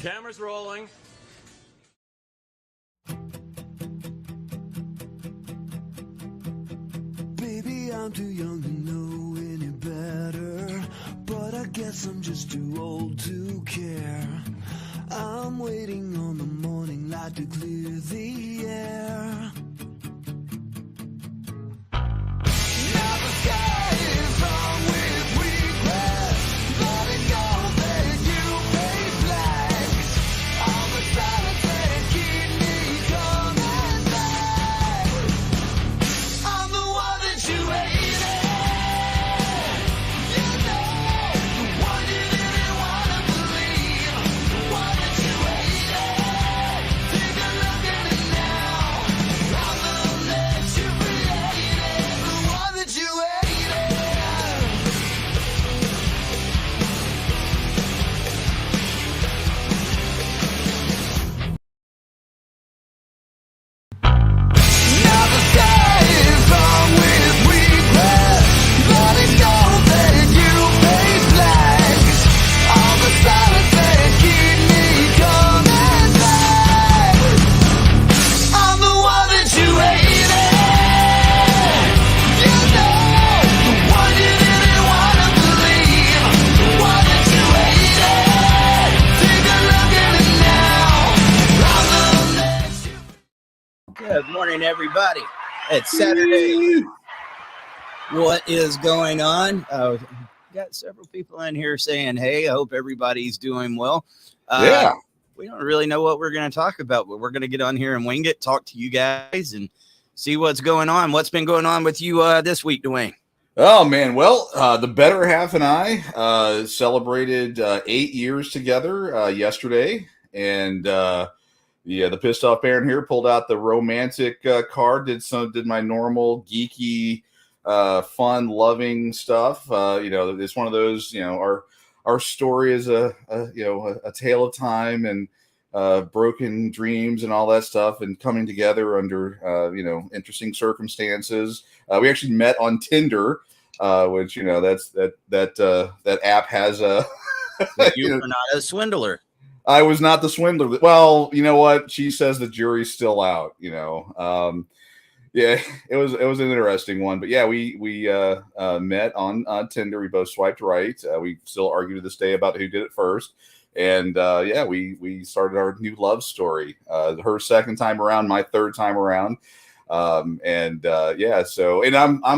Camera's rolling. Baby, I'm too young to know any better, but I guess I'm just too old to care. I'm waiting on the morning light to clear the air. Now the sky is wrong with regret, letting go that you pay flags. All the silence that keep me coming back. I'm the one that you hated. You know, the one you didn't want to believe. The one that you hated. Take a look at it now. I'm the one that you created. The one that you hated. Now the sky is wrong with regret, letting go that you pay flags. All the silence that keep me coming back. I'm the one that you hated. You know, the one you didn't want to believe. The one that you hated. Take a look at it now. I'm the one that you. Good morning, everybody. It's Saturday. What is going on? Got several people in here saying, hey, I hope everybody's doing well. Yeah. We don't really know what we're going to talk about, but we're going to get on here and wing it, talk to you guys, and see what's going on. What's been going on with you this week, Dwayne? Oh, man. Well, the better half and I celebrated 8 years together yesterday. And the pissed off Baron here pulled out the romantic card, did my normal geeky, fun, loving stuff. It's one of those, our story is a tale of time and broken dreams and all that stuff, and coming together under interesting circumstances. We actually met on Tinder, which that app has a. You are not a swindler. I was not the swindler. Well, you know what? She says the jury's still out. Yeah, it was an interesting one. But yeah, we met on Tinder. We both swiped right. We still argue to this day about who did it first. And we started our new love story. Her second time around, my third time around. So I'm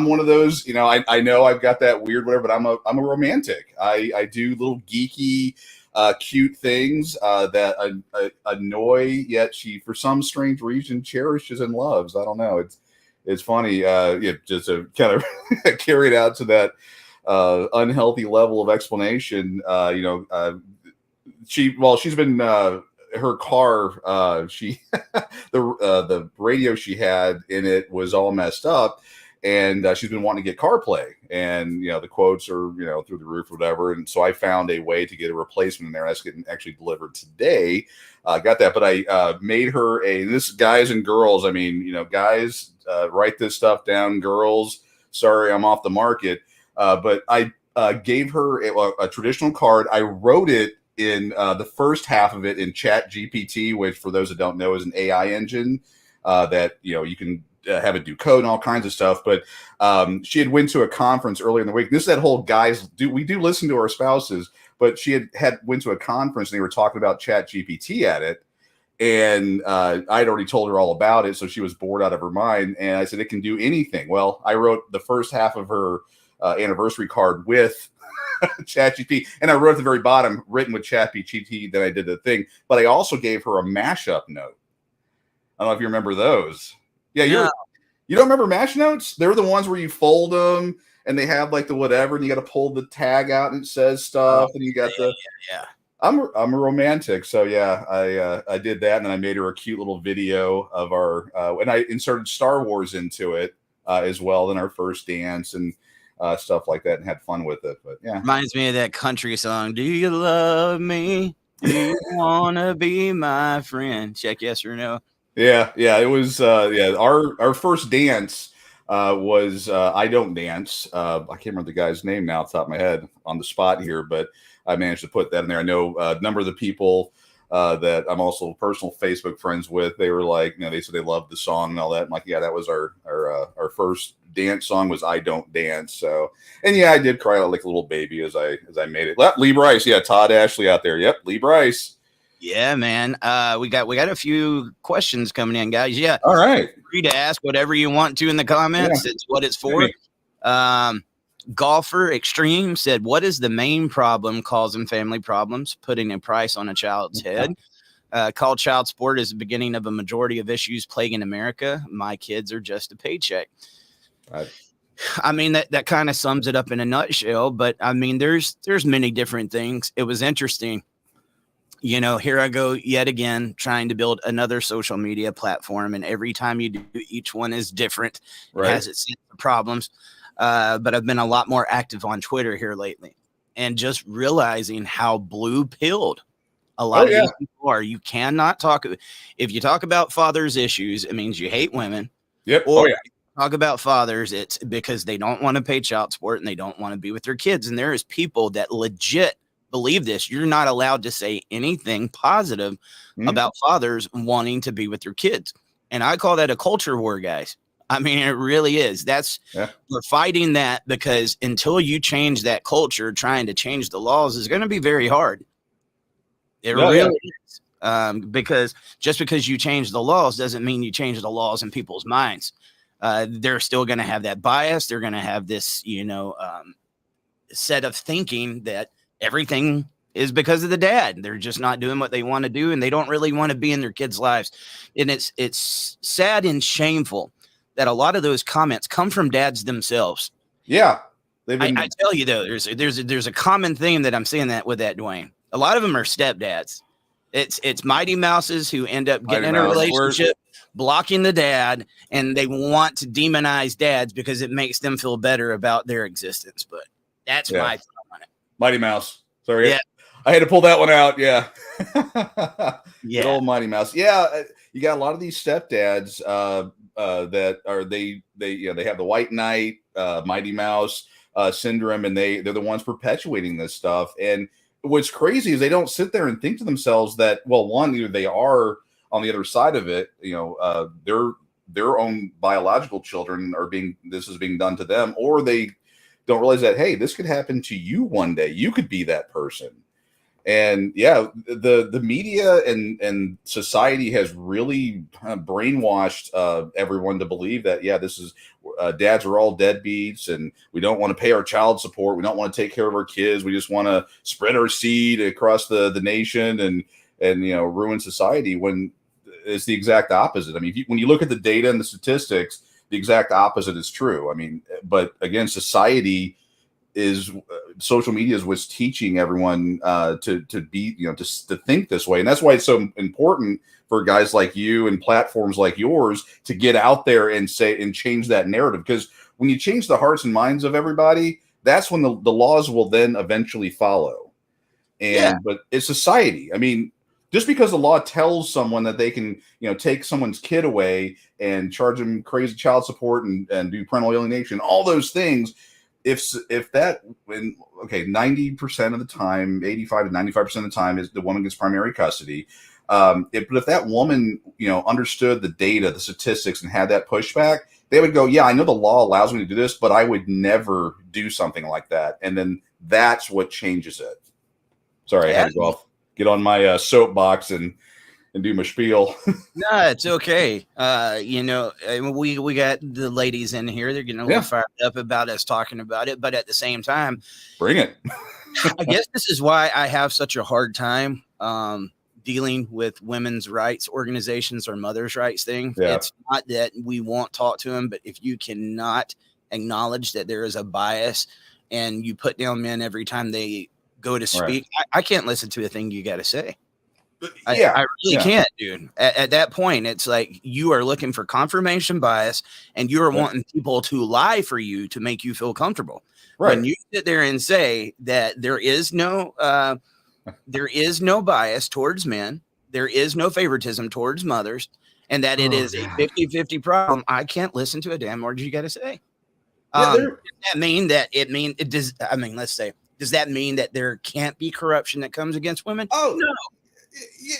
one of those. I know I've got that weird whatever, but I'm a romantic. I do little geeky, cute things that annoy, yet she, for some strange reason, cherishes and loves. I don't know. It's funny. Just to kind of carry it out to that unhealthy level of explanation. She's been her car. She the radio she had in it was all messed up. And she's been wanting to get CarPlay, and the quotes are through the roof or whatever. And so I found a way to get a replacement in there. That's getting actually delivered today. Got that, but I made her this guys and girls. I mean, guys, write this stuff down. Girls, sorry, I'm off the market. But I gave her a traditional card. I wrote it in the first half of it in ChatGPT, which for those that don't know is an AI engine that you can. Have it do code and all kinds of stuff, but she had went to a conference earlier in the week. This is that whole guys we do listen to our spouses, but she had went to a conference and they were talking about ChatGPT at it, and I'd already told her all about it, so she was bored out of her mind. And I said it can do anything. Well, I wrote the first half of her anniversary card with ChatGPT, and I wrote at the very bottom, written with ChatGPT. Then I did the thing, but I also gave her a mashup note. I don't know if you remember those. Yeah, you don't remember mash notes? They're the ones where you fold them and they have like the whatever, and you got to pull the tag out and it says stuff, and you got yeah. I'm a romantic, so yeah, I did that, and then I made her a cute little video of our and I inserted Star Wars into it as well in our first dance and stuff like that, and had fun with it. But yeah, Reminds me of that country song. Do you love me? Do you wanna be my friend? Check yes or no. Yeah, it was our first dance was I Don't Dance. I can't remember the guy's name now off the top of my head on the spot here, but I managed to put that in there. I know a number of the people that I'm also personal Facebook friends with. They were like, they said they loved the song and all that. I'm like, yeah, that was our first dance song was "I Don't Dance." So, and yeah, I did cry like a little baby as I made it. Lee Bryce, yeah, Todd Ashley out there. Yep, Lee Bryce. Yeah, man. We got a few questions coming in, guys. Yeah. All right. Free to ask whatever you want to in the comments. Yeah. It's what it's for. Golfer Extreme said, "What is the main problem causing family problems? Putting a price on a child's head. Called child support is the beginning of a majority of issues plaguing America. My kids are just a paycheck." I mean, that kind of sums it up in a nutshell. But I mean, there's many different things. It was interesting. Here I go yet again trying to build another social media platform, and every time you do, each one is different. Right. It has its problems. But I've been a lot more active on Twitter here lately, and just realizing how blue-pilled a lot of these people are. You cannot talk. If you talk about fathers' issues, it means you hate women. Yep. Or talk about fathers, it's because they don't want to pay child support and they don't want to be with their kids. And there is people that legit believe this. You're not allowed to say anything positive about fathers wanting to be with their kids. And I call that a culture war, guys. I mean, it really is. We're fighting that because until you change that culture, trying to change the laws is going to be very hard. It really is. Because just because you change the laws doesn't mean you change the laws in people's minds. They're still going to have that bias. They're going to have this, set of thinking that everything is because of the dad. They're just not doing what they want to do, and they don't really want to be in their kids' lives. And it's sad and shameful that a lot of those comments come from dads themselves. Yeah. I tell you though, there's a common theme that I'm seeing that with that, Dwayne. A lot of them are stepdads. It's Mighty Mouses who end up getting in a relationship, blocking the dad, and they want to demonize dads because it makes them feel better about their existence. But that's my thought on it. Mighty Mouse. Sorry. Yeah. I had to pull that one out. Yeah. Good old Mighty Mouse. Yeah. You got a lot of these stepdads that are they have the white knight, Mighty Mouse syndrome, and they're the ones perpetuating this stuff. And what's crazy is they don't sit there and think to themselves that, well, one, either they are on the other side of it, their own biological children this is being done to them, or they don't realize that, hey, this could happen to you one day. You could be that person. And the media and society has really brainwashed everyone to believe that, this is dads are all deadbeats and we don't want to pay our child support. We don't want to take care of our kids. We just want to spread our seed across the nation and ruin society, when it's the exact opposite. I mean, when you look at the data and the statistics, the exact opposite is true. I mean, but again, social media is what's teaching everyone to be, to think this way. And that's why it's so important for guys like you and platforms like yours to get out there and say and change that narrative. Because when you change the hearts and minds of everybody, that's when the laws will then eventually follow. But it's society. I mean, just because the law tells someone that they can, take someone's kid away and charge them crazy child support and do parental alienation, all those things, if 90% of the time, 85 to 95% of the time is the woman gets primary custody. But if that woman, understood the data, the statistics, and had that pushback, they would go, yeah, I know the law allows me to do this, but I would never do something like that. And then that's what changes it. Sorry, I had to go off, get on my soapbox and do my spiel. No, it's okay. We got the ladies in here. They're getting a little fired up about us talking about it, but at the same time, bring it. I guess this is why I have such a hard time dealing with women's rights organizations or mother's rights thing. Yeah. It's not that we won't talk to them, but if you cannot acknowledge that there is a bias and you put down men every time they go to speak, I can't listen to a thing you got to say. I really can't, dude. At that point, it's like you are looking for confirmation bias and you are wanting people to lie for you to make you feel comfortable. Right. When you sit there and say that there is no bias towards men, there is no favoritism towards mothers, and that it is a 50-50 problem, I can't listen to a damn word you got to say. Does that mean that let's say, does that mean that there can't be corruption that comes against women? Oh, no.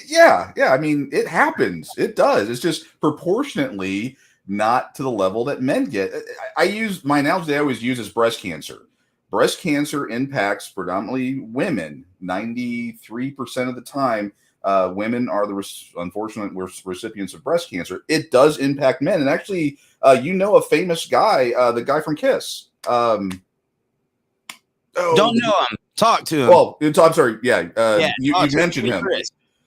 Yeah. I mean, it happens. It does. It's just proportionately not to the level that men get. I use my analogy I always use is breast cancer. Breast cancer impacts predominantly women. 93% of the time, women are unfortunate recipients of breast cancer. It does impact men. And actually, a famous guy, the guy from Kiss. Don't know him. Talk to him. Well, I'm sorry. Yeah. You mentioned him.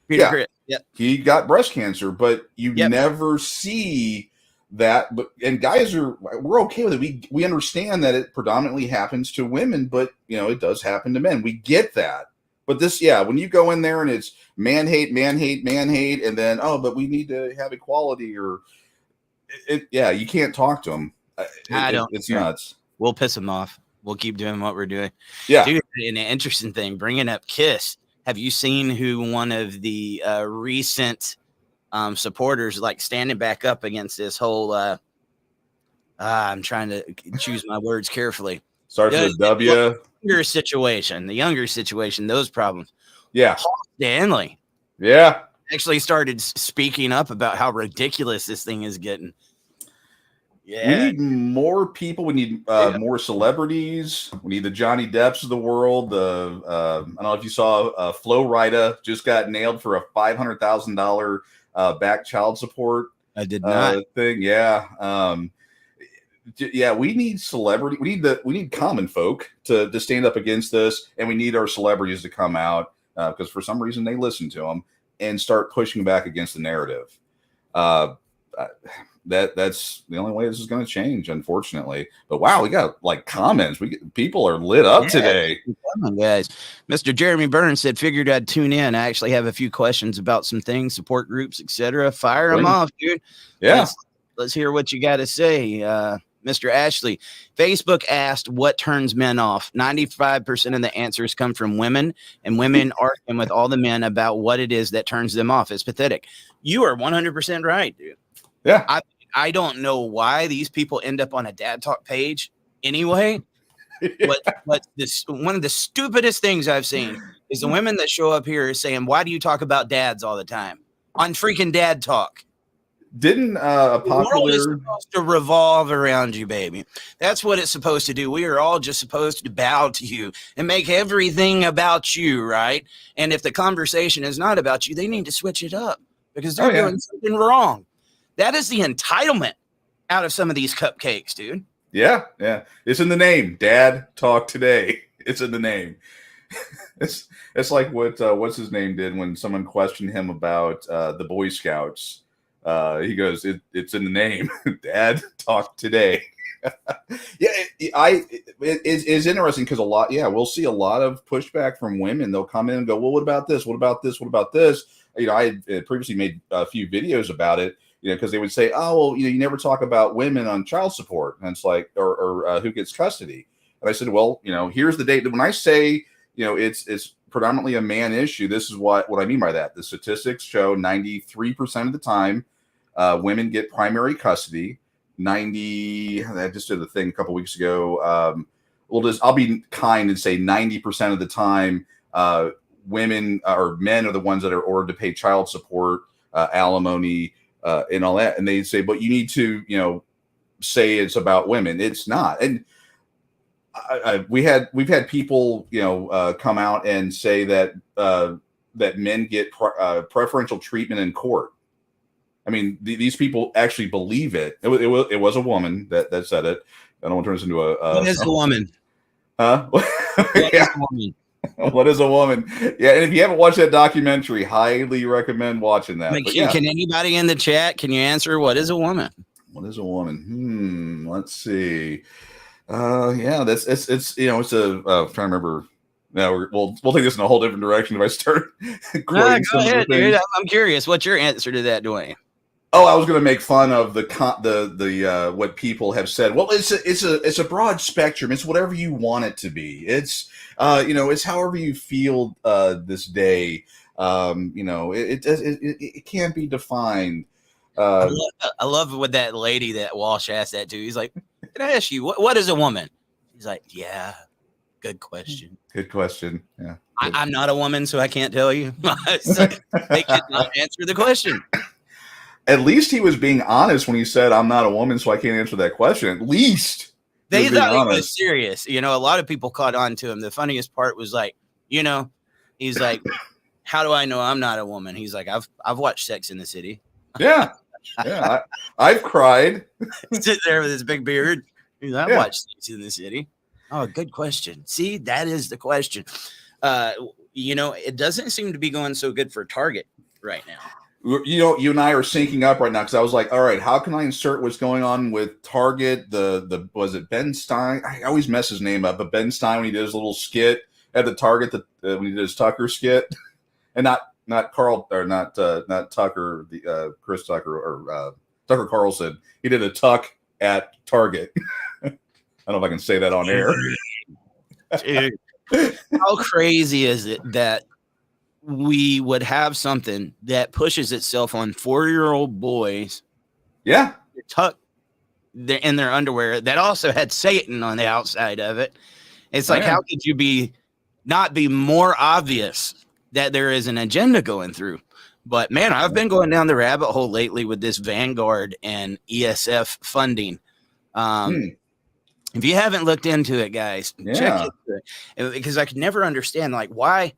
Peter Criss. Yep. He got breast cancer, but you never see that. But and guys we're okay with it. We understand that it predominantly happens to women, but it does happen to men. We get that. But this, when you go in there and it's man hate, and then but we need to have equality, or you can't talk to them. It's nuts. We'll piss them off. We'll keep doing what we're doing. Yeah. Dude, an interesting thing, bringing up Kiss. Have you seen who one of the recent supporters, like standing back up against this whole, I'm trying to choose my words carefully. Starts with a W. The younger situation, those problems. Yeah. Paul Stanley. Yeah. Actually started speaking up about how ridiculous this thing is getting. Yeah. We need more people. We need more celebrities. We need the Johnny Depps of the world. I don't know if you saw Flo Rida just got nailed for a $500,000 back child support. I did not thing. Yeah. We need celebrity. We need common folk to stand up against this, and we need our celebrities to come out because for some reason they listen to them and start pushing back against the narrative. That's the only way this is going to change, unfortunately. But wow, we got comments. People are lit up today. Come on, guys. Mr. Jeremy Burns said, "Figured I'd tune in. I actually have a few questions about some things, support groups, etc. Fire them off, dude. Yeah, let's hear what you got to say." Mr. Ashley, Facebook asked what turns men off. 95% of the answers come from women, and women arguing with all the men about what it is that turns them off. It's pathetic. You are 100% right, dude. Yeah. I don't know why these people end up on a dad talk page anyway. But this one of the stupidest things I've seen is the women that show up here saying, "Why do you talk about dads all the time on freaking dad talk?" Didn't a popular the world is supposed to revolve around you, baby. That's what it's supposed to do. We are all just supposed to bow to you and make everything about you, right? And if the conversation is not about you, they need to switch it up because they're doing something wrong. That is the entitlement out of some of these cupcakes, dude. Yeah. It's in the name. Dad Talk Today. It's in the name. It's like what's his name did when someone questioned him about the Boy Scouts. He goes, "It's in the name. Dad Talk Today." It's interesting because we'll see a lot of pushback from women. They'll come in and go, "Well, what about this? What about this? What about this?" I had previously made a few videos about it. Because they would say, "Oh, well, you never talk about women on child support," and it's like, or who gets custody. And I said, "Well, here's the data. When I say, it's predominantly a man issue, this is what I mean by that. The statistics show 93% of the time, women get primary custody. I just did a thing a couple weeks ago. I'll be kind and say 90% of the time, women or men are the ones that are ordered to pay child support, alimony." And all that, and they say, "But you need to, say it's about women." It's not. And we've had people, come out and say that that men get preferential treatment in court. I mean, these people actually believe it. It was a woman that said it. I don't want to turn this into a. What is a woman? Huh? What is a woman? What is a woman? Yeah, and if you haven't watched that documentary, highly recommend watching that. Can anybody in the chat, can you answer what is a woman? What is a woman? Let's see. It's it's a trying to remember. Now we'll take this in a whole different direction if I start. Go ahead, dude. I'm curious. What's your answer to that, Dwayne? Oh, I was going to make fun of the what people have said. Well, it's a broad spectrum. It's whatever you want it to be. It's it's however you feel this day. It can't be defined. I love what that lady that Walsh asked that to. He's like, "Can I ask you what is a woman?" He's like, "Yeah, Good question. Good question. Yeah. I'm not a woman, so I can't tell you. So they could not answer the question. At least he was being honest when he said, "I'm not a woman, so I can't answer that question." At least he They was being thought he was honest. serious. You know, a lot of people caught on to him. The funniest part was like, you know, he's like, "How do I know I'm not a woman?" He's like, "I've watched Sex in the City." Yeah. Yeah. I've cried. Sit there with his big beard. He's like, "I've Yeah. watched Sex in the City." Oh, good question. See, that is the question. You know, it doesn't seem to be going so good for Target right now. You know, you and I are syncing up right now because I was like, all right, how can I insert what's going on with Target? The was it Ben Stein? I always mess his name up, but Ben Stein, when he did his little skit at the Target, when he did his Tucker skit, and not Carl, or not Tucker, the Chris Tucker, or Tucker Carlson. He did a tuck at Target. I don't know if I can say that on air. Dude, how crazy is it that we would have something that pushes itself on 4-year-old boys Yeah. tucked in their underwear that also had Satan on the outside of it? It's like, Yeah. how could you not be more obvious that there is an agenda going through? But man, I've been going down the rabbit hole lately with this Vanguard and ESF funding. If you haven't looked into it, guys, check it, because I could never understand like why.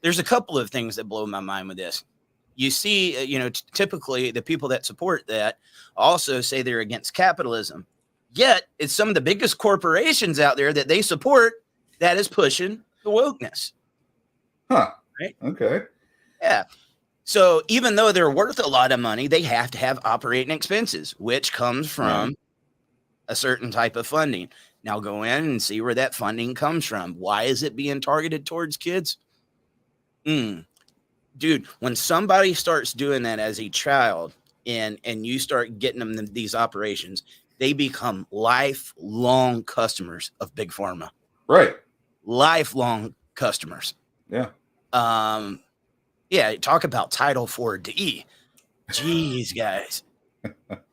There's a couple of things that blow my mind with this. You see, you know, typically the people that support that also say they're against capitalism. Yet it's some of the biggest corporations out there that they support that is pushing the wokeness. Huh. Right? Okay. Yeah. So even though they're worth a lot of money, they have to have operating expenses, which comes from a certain type of funding. Now go in and see where that funding comes from. Why is it being targeted towards kids? Dude, when somebody starts doing that as a child and you start getting them these operations, they become lifelong customers of Big Pharma. Right. Lifelong customers. Yeah. Yeah, talk about Title 4D. Jeez, guys.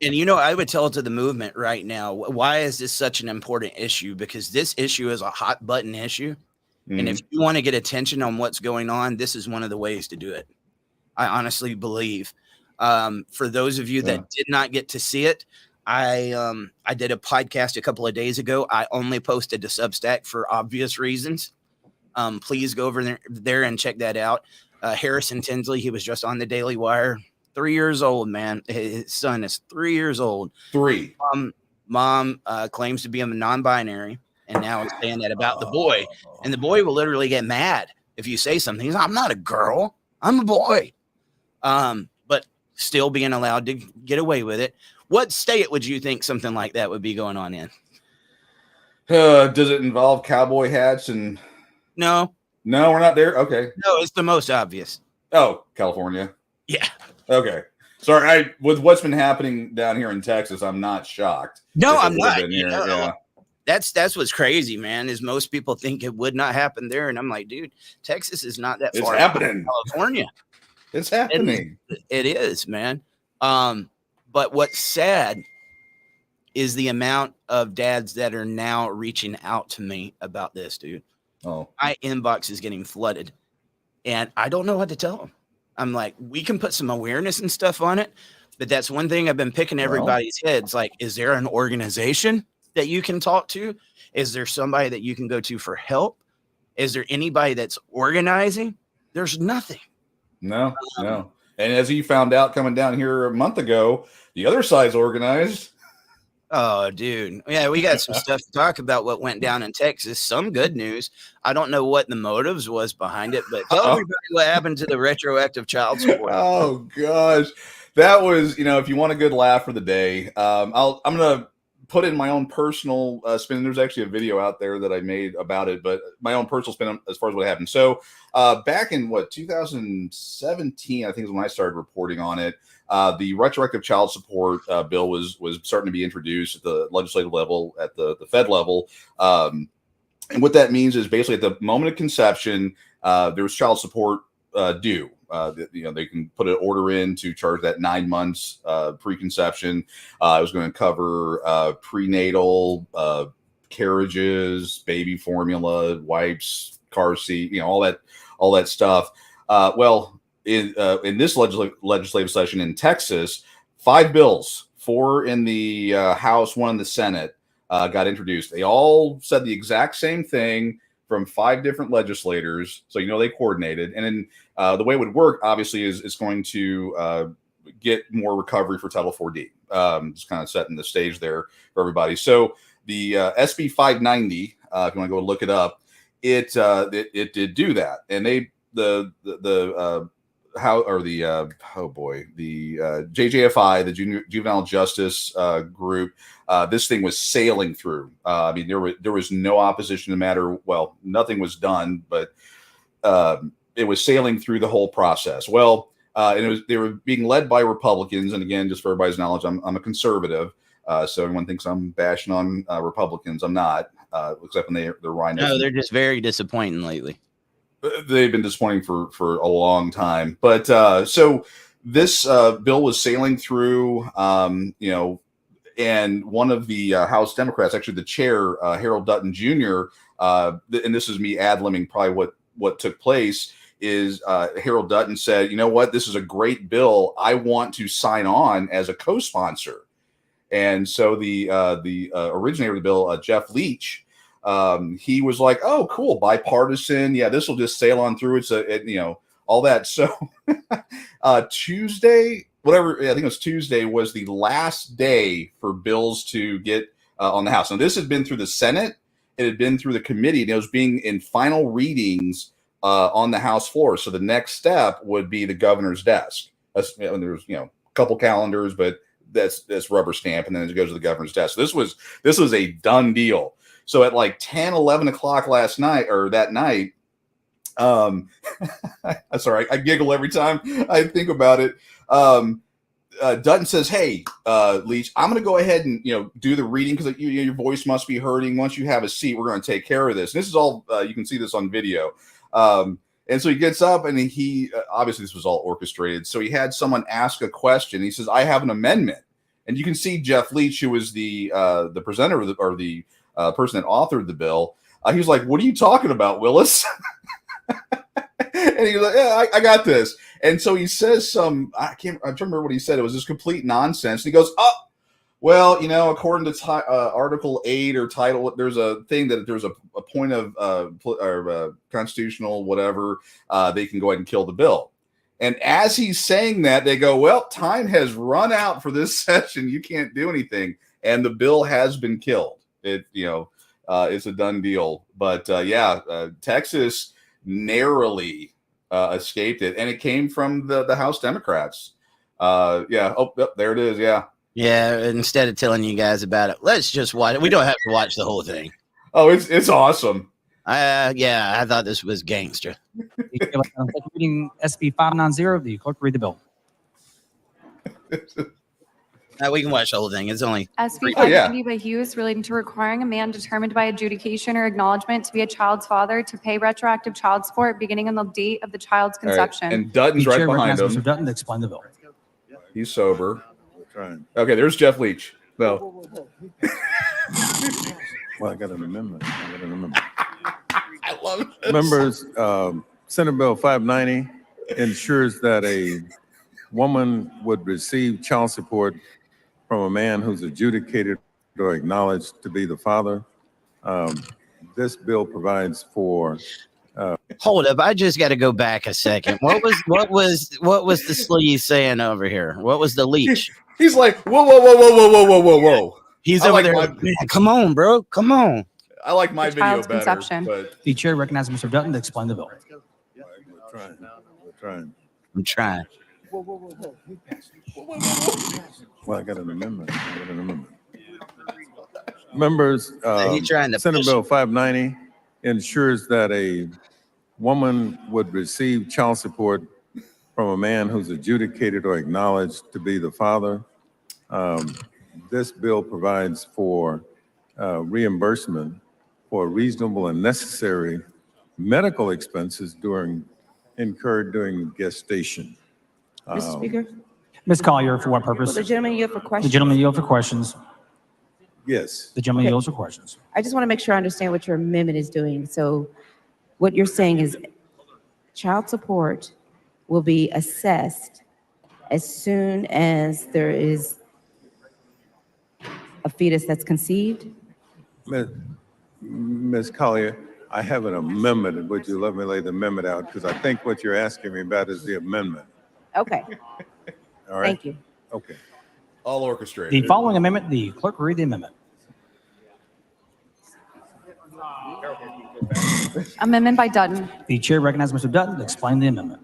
And you know, I would tell it to the movement right now, why is this such an important issue? Because this issue is a hot button issue. And if you want to get attention on what's going on, this is one of the ways to do it. I honestly believe. For those of you that did not get to see it, I did a podcast a couple of days ago. I only posted to Substack for obvious reasons. Please go over there and check that out. Harrison Tinsley, he was just on the Daily Wire. 3 years old, man. His son is 3 years old. 3. Mom claims to be a non-binary. And now it's saying that about the boy. And the boy will literally get mad if you say something. He's like, I'm not a girl. I'm a boy. But still being allowed to get away with it. What state would you think something like that would be going on in? Does it involve cowboy hats and... No. No, we're not there? Okay. No, it's the most obvious. Oh, California. Yeah. Okay. Sorry, with what's been happening down here in Texas, I'm not shocked. No, If it I'm would've not. been here, yeah. That's what's crazy, man, is most people think it would not happen there. And I'm like, dude, Texas is not that It's far happening. from California. It's happening. It is, man. But what's sad is the amount of dads that are now reaching out to me about this, dude. Oh. My inbox is getting flooded and I don't know what to tell them. I'm like, we can put some awareness and stuff on it, but that's one thing I've been picking everybody's heads. Like, is there an organization that you can talk to? Is there somebody that you can go to for help? Is there anybody that's organizing? There's nothing. No. And as you found out coming down here a month ago, the other side's organized. Oh, dude. Yeah, we got some stuff to talk about what went down in Texas. Some good news. I don't know what the motives was behind it, but tell everybody what happened to the retroactive child support. Oh, gosh. That was, if you want a good laugh for the day, I'm going to put in my own personal spin. There's actually a video out there that I made about it, but my own personal spin as far as what happened. So back in 2017, I think is when I started reporting on it. The retroactive child support bill was starting to be introduced at the legislative level, at the Fed level. And what that means is basically at the moment of conception, there was child support due. They can put an order in to charge that 9 months preconception. It was going to cover prenatal, carriages, baby formula, wipes, car seat, all that stuff. Well, in this legislative session in Texas, 5 bills, 4 in the House, 1 in the Senate, got introduced. They all said the exact same thing from 5 different legislators, so they coordinated. And then the way it would work, obviously, is it's going to get more recovery for Title 4D. Just kind of setting the stage there for everybody. So the SB 590, if you want to go look it up, it did do that, and the JJFI, the Juvenile Justice Group, this thing was sailing through. I mean, there was no opposition to the matter. Well, nothing was done, but it was sailing through the whole process. Well, and they were being led by Republicans. And again, just for everybody's knowledge, I'm a conservative. So everyone thinks I'm bashing on Republicans. I'm not, except when they're rhinos. No, they're just very disappointing lately. They've been disappointing for a long time. But so this bill was sailing through, and one of the House Democrats, actually the chair, Harold Dutton Jr., and this is me ad-libbing probably what took place, is Harold Dutton said, you know what, this is a great bill. I want to sign on as a co-sponsor. And so the originator of the bill, Jeff Leach, he was like, oh, cool, bipartisan. Yeah, this will just sail on through. All that. So Tuesday, I think it was Tuesday, was the last day for bills to get on the House. Now, this had been through the Senate. It had been through the committee, and it was being in final readings on the House floor. So the next step would be the governor's desk. And there's a couple calendars, but that's rubber stamp, and then it goes to the governor's desk. So this was a done deal. So at like 10, 11 o'clock that night, sorry, I giggle every time I think about it. Dutton says, hey, Leach, I'm going to go ahead and, do the reading because your voice must be hurting. Once you have a seat, we're going to take care of this. And this is all, you can see this on video. And so he gets up, and he obviously this was all orchestrated. So he had someone ask a question. He says, I have an amendment. And you can see Jeff Leach, who was the presenter or the person that authored the bill. He was like, what are you talking about, Willis? And he was like, yeah, I got this. And so he says I'm trying to remember what he said. It was just complete nonsense. And he goes, oh, well, according to Article 8 or Title, there's a thing that there's a point of constitutional whatever, they can go ahead and kill the bill. And as he's saying that, they go, well, time has run out for this session. You can't do anything. And the bill has been killed. It's a done deal. But Texas narrowly escaped it. And it came from the House Democrats. Oh, there it is. Yeah. Yeah, instead of telling you guys about it, let's just watch it. We don't have to watch the whole thing. Oh, it's awesome. I thought this was gangster. Reading SB 590, the clerk read the bill. We can watch the whole thing. It's only SB 590 by Hughes relating to requiring a man determined by adjudication or acknowledgement to be a child's father to pay retroactive child support beginning on the date of the child's conception. Right. And Dutton's right behind him. Mr. Dutton to explain the bill. He's sober. Okay, there's Jeff Leach. No. Well, I got an amendment. I love it. Members, Senate Bill 590 ensures that a woman would receive child support from a man who's adjudicated or acknowledged to be the father. This bill provides for. Hold up! I just got to go back a second. What was the sleaze saying over here? What was the Leach? He's like, whoa. He's over there. Man, come on, bro. Come on. I like my video better. Conception. But The chair recognizes Mr. Dutton to explain the bill. We're trying. I'm trying. Well, I got an amendment. Members, He's trying to Senate push Bill 590 ensures that a woman would receive child support from a man who's adjudicated or acknowledged to be the father. This bill provides for reimbursement for reasonable and necessary medical expenses incurred during gestation. Mr. Speaker, Ms. Collier, for what will purpose? the gentleman yield for The questions? gentleman yield for questions. Yes. The gentleman Okay. yields for questions. I just want to make sure I understand what your amendment is doing. So what you're saying is child support will be assessed as soon as there is a fetus that's conceived? Ms. Collier, I have an amendment. Would you let me lay the amendment out? Because I think what you're asking me about is the amendment. Okay, All right? thank you. Okay. All The orchestrated. following amendment, the clerk will read the amendment. Amendment by Dutton. The chair recognizes Mr. Dutton to explain the amendment.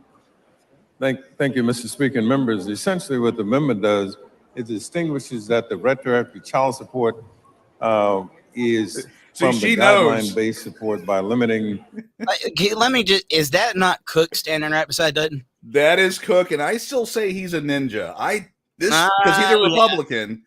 Thank you, Mr. Speaker and members. Essentially, what the amendment does, it distinguishes that the retroactive child support is See, from the she knows. guideline-based support by limiting. Okay, let me just, is that not Cook standing right beside Dutton? That is Cook, and I still say he's a ninja. Because he's a Yeah. Republican,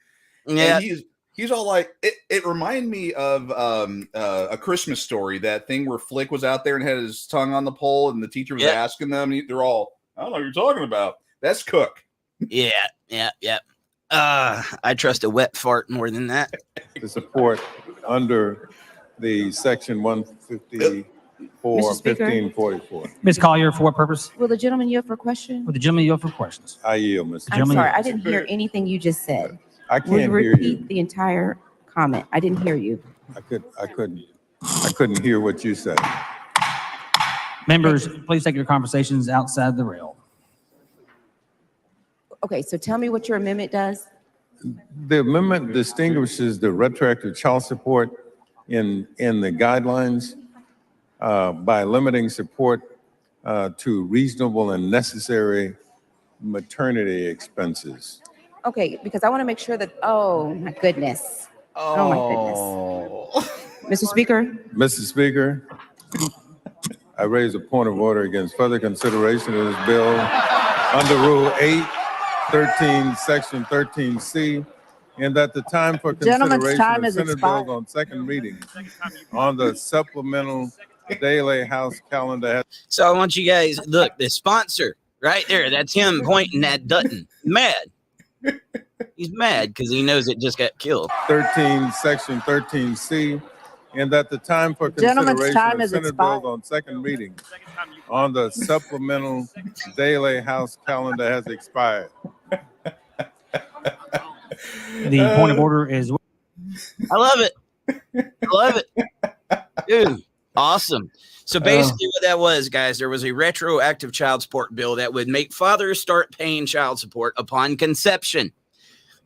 Yeah. and he's all like, it reminded me of A Christmas Story, that thing where Flick was out there and had his tongue on the pole, and the teacher was Yeah. asking them, and they're all, I don't know what you're talking about. That's Cook. Yeah. I trust a wet fart more than that. The support under the section 154, Mr. Speaker? 1544. Ms. Collier, for what purpose? Will the gentleman yield for question? Would the gentleman yield for questions? I yield, Mr. I'm Gentleman- sorry, I didn't hear anything you just said. I Will you can't hear repeat you. the entire comment? I didn't hear you. I couldn't hear what you said. Members, please take your conversations outside the rail. Okay, so tell me what your amendment does. The amendment distinguishes the retroactive child support in the guidelines by limiting support to reasonable and necessary maternity expenses. Okay, because I want to make sure that, oh my goodness. Oh my goodness. Mr. Speaker, Mr. Speaker, I raise a point of order against further consideration of this bill under Rule 813, Section 13C, and that the time for Gentleman's consideration time of has Senate expired. bills on second reading on the supplemental daily House calendar has So I want you guys, look, the sponsor right there, that's him pointing at Dutton. Mad. He's mad because he knows it just got killed. 13, Section 13C, and that the time for Gentleman's consideration time of has Senate expired. bills on second reading on the supplemental daily House calendar has expired. The point of order is I love it. I love it. Dude, awesome. So basically what that was, guys, there was a retroactive child support bill that would make fathers start paying child support upon conception.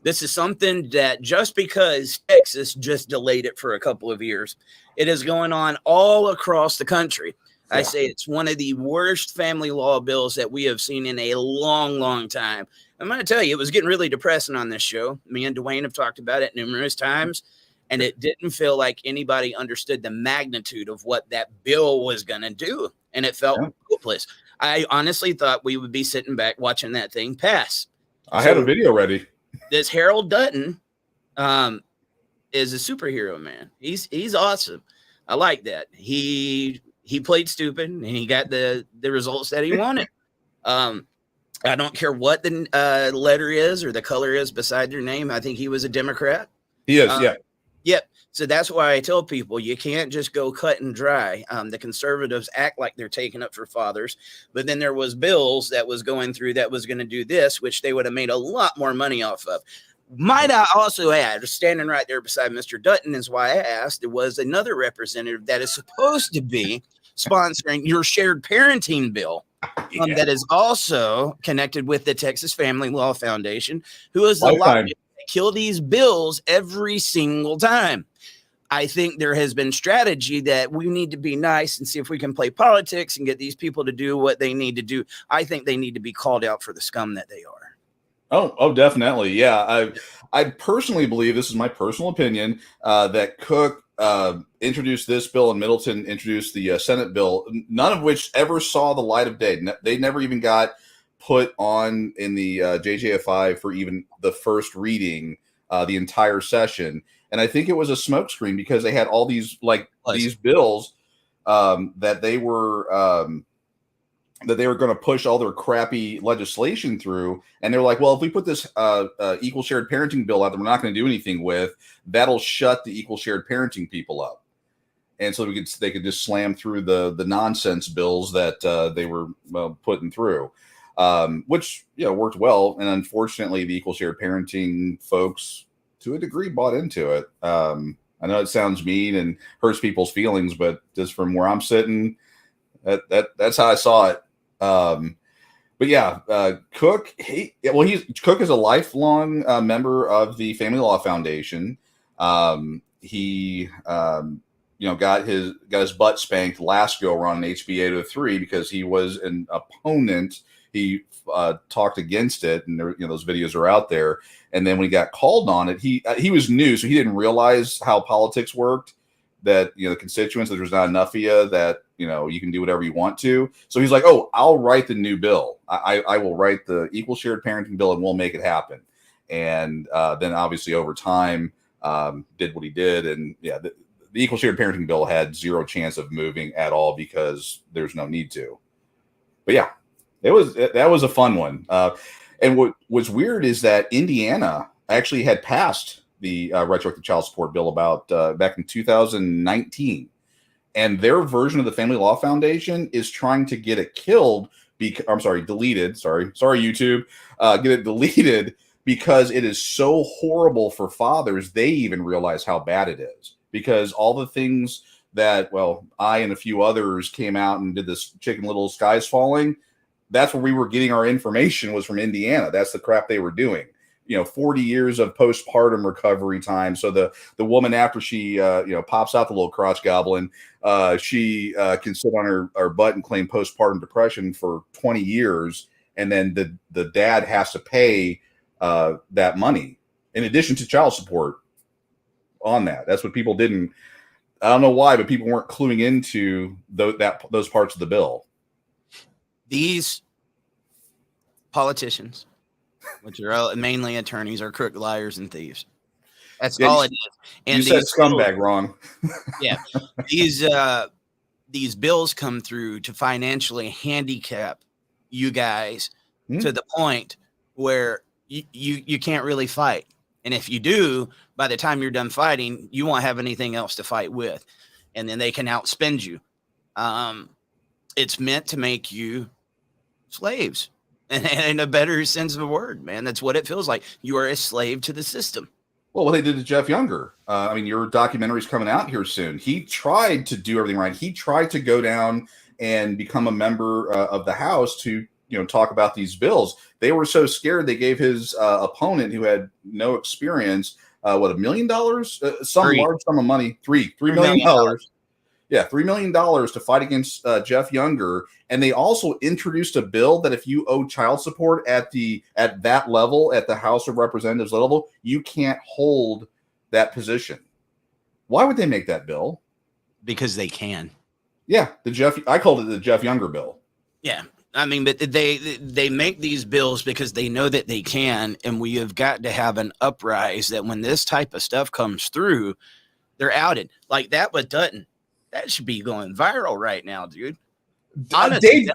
This is something that just because Texas just delayed it for a couple of years, it is going on all across the country. I say it's one of the worst family law bills that we have seen in a long, long time. I'm going to tell you, it was getting really depressing on this show. Me and Dwayne have talked about it numerous times, and it didn't feel like anybody understood the magnitude of what that bill was going to do, and it felt hopeless. I honestly thought we would be sitting back watching that thing pass. I had a video ready. This Harold Dutton is a superhero, man. He's awesome. I like that. He played stupid and he got the results that he wanted. I don't care what the letter is or the color is beside your name. I think he was a Democrat. He is, yeah. Yep. So that's why I tell people you can't just go cut and dry. The conservatives act like they're taking up for fathers, but then there was bills that was going through that was going to do this, which they would have made a lot more money off of. Might I also add, standing right there beside Mr. Dutton is why I asked, there was another representative that is supposed to be sponsoring your shared parenting bill. That is also connected with the Texas Family Law Foundation, who is the lobby that kill these bills every single time. I think there has been strategy that we need to be nice and see if we can play politics and get these people to do what they need to do. I think they need to be called out for the scum that they are. Oh, definitely. Yeah. I personally believe, this is my personal opinion, that Cook introduced this bill and Middleton introduced the Senate bill, none of which ever saw the light of day. They never even got put on in the JJFI for even the first reading, the entire session. And I think it was a smokescreen because they had all these these bills that they were that they were going to push all their crappy legislation through, and they're like, well, if we put this equal shared parenting bill out that we're not going to do anything with, that'll shut the equal shared parenting people up. And so they could just slam through the nonsense bills that they were putting through, which worked well. And unfortunately, the equal shared parenting folks, to a degree, bought into it. I know it sounds mean and hurts people's feelings, but just from where I'm sitting, that's how I saw it. But yeah, Cook. Cook is a lifelong member of the Family Law Foundation. He got his butt spanked last go around in HB 803 because he was an opponent. He talked against it, and those videos are out there. And then when he got called on it, he was new, so he didn't realize how politics worked. That the constituents, that there's not enough of you, that you can do whatever you want to. So he's like, oh, I'll write the new bill. I will write the equal shared parenting bill, and we'll make it happen. And then obviously over time did what he did, and the equal shared parenting bill had zero chance of moving at all because there's no need to. But yeah, that was a fun one. And what was weird is that Indiana actually had passed the retroactive child support bill about back in 2019, and their version of the Family Law Foundation is trying to get it deleted. Sorry, YouTube, get it deleted because it is so horrible for fathers. They even realize how bad it is because all the things that I and a few others came out and did this Chicken Little Skies Falling. That's where we were getting our information, was from Indiana. That's the crap they were doing. 40 years of postpartum recovery time. So the woman, after she, pops out the little crotch goblin, she can sit on her butt and claim postpartum depression for 20 years. And then the dad has to pay that money in addition to child support on that. That's what people didn't, I don't know why, but people weren't cluing into those parts of the bill. These politicians, which are mainly attorneys, are crook, liars, and thieves. That's all it is. And you said scumbag wrong. Yeah. These bills come through to financially handicap you guys to the point where you can't really fight. And if you do, by the time you're done fighting, you won't have anything else to fight with. And then they can outspend you. It's meant to make you slaves. And in a better sense of the word, man, that's what it feels like. You are a slave to the system. Well, what they did to Jeff Younger. Your documentary's coming out here soon. He tried to do everything right. He tried to go down and become a member of the House to, talk about these bills. They were so scared they gave his opponent, who had no experience, $1 million? Some large sum of money. $3 million. Yeah, $3 million to fight against Jeff Younger. And they also introduced a bill that if you owe child support at that level, at the House of Representatives level, you can't hold that position. Why would they make that bill? Because they can. Yeah, I called it the Jeff Younger bill. Yeah. But they make these bills because they know that they can, and we have got to have an uprise that when this type of stuff comes through, they're outed. Like that with Dutton. That should be going viral right now, dude. Honestly,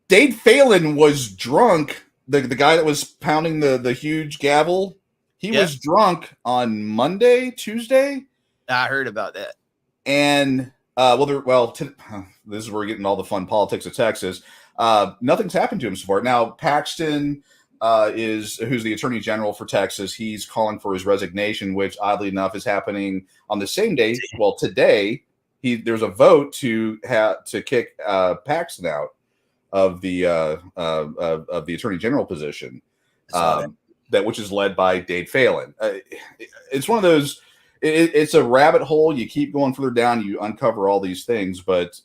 Dade Phelan was drunk. The guy that was pounding the huge gavel, he was drunk on Tuesday. I heard about that. And this is where we're getting all the fun politics of Texas. Nothing's happened to him so far. Now Paxton who's the Attorney General for Texas. He's calling for his resignation, which oddly enough is happening on the same day. Well, today. There's a vote to kick Paxton out of the Attorney General position, which is led by Dade Phelan. It's one of those. It's a rabbit hole. You keep going further down, you uncover all these things. But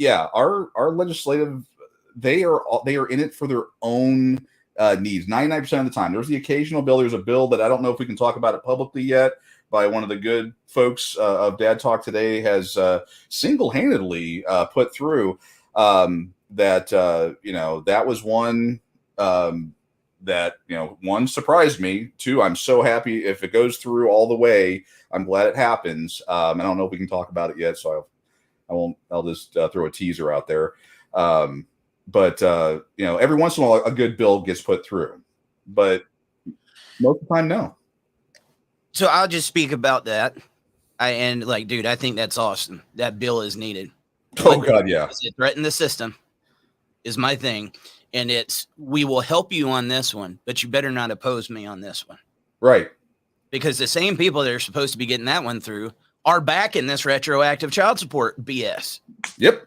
our legislative, they are in it for their own needs 99% of the time. There's the occasional bill. There's a bill that I don't know if we can talk about it publicly yet, by one of the good folks of Dad Talk Today, has single-handedly put through that was one that, one, surprised me. Two, I'm so happy if it goes through all the way. I'm glad it happens. I don't know if we can talk about it yet, so I'll just throw a teaser out there. but every once in a while a good bill gets put through, but most of the time, no. So I'll just speak about that. Dude, I think that's awesome. That bill is needed. Oh God, yeah. It threaten the system is my thing. And we will help you on this one, but you better not oppose me on this one. Right. Because the same people that are supposed to be getting that one through are back in this retroactive child support BS. Yep.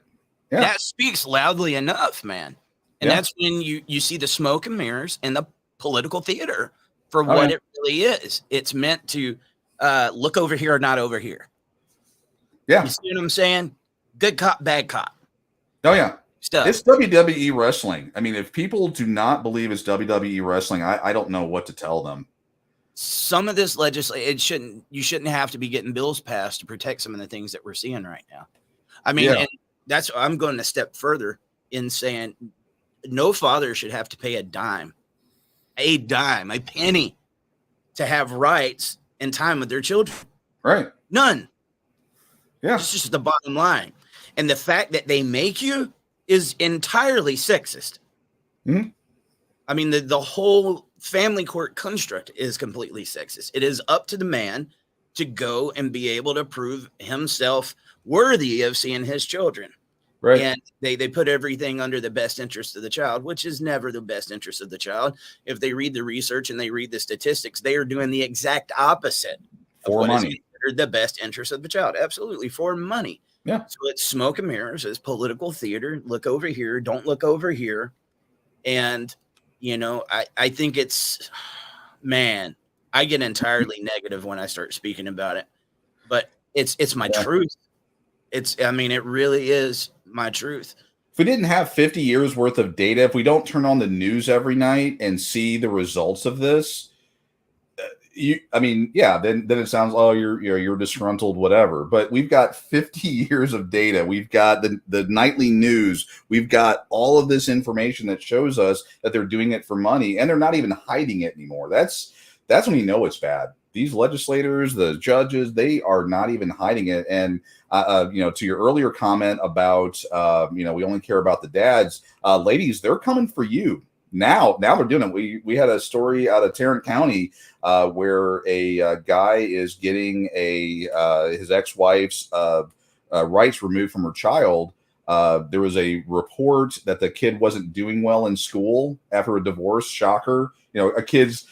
Yeah. That speaks loudly enough, man. And that's when you see the smoke and mirrors and the political theater for what it really is. It's meant to look over here or not over here. Yeah. You see what I'm saying? Good cop, bad cop. Oh, yeah. Stuff. It's WWE wrestling. I mean, if people do not believe it's WWE wrestling, I don't know what to tell them. Some of this legislation, you shouldn't have to be getting bills passed to protect some of the things that we're seeing right now. I mean, and I'm going a step further in saying no father should have to pay a penny to have rights and time with their children. Right. None. Yeah. It's just the bottom line. And the fact that they make you is entirely sexist. Mm-hmm. I mean, the whole family court construct is completely sexist. It is up to the man to go and be able to prove himself worthy of seeing his children. Right. And they put everything under the best interest of the child, which is never the best interest of the child. If they read the research and they read the statistics, they are doing the exact opposite. For money. The best interest of the child. Absolutely. For money. Yeah. So it's smoke and mirrors. It's political theater. Look over here. Don't look over here. And, I think man, I get entirely negative when I start speaking about it, but it's my truth. It really is my truth. If we didn't have 50 years worth of data, if we don't turn on the news every night and see the results of this, then it sounds, you're disgruntled, whatever. But we've got 50 years of data. We've got the nightly news. We've got all of this information that shows us that they're doing it for money, and they're not even hiding it anymore. That's when you know it's bad. These legislators, the judges, they are not even hiding it. And to your earlier comment about we only care about the dads, ladies, they're coming for you. Now they're doing it. We had a story out of Tarrant County where a guy is getting his ex-wife's rights removed from her child. There was a report that the kid wasn't doing well in school after a divorce. Shocker. A kid's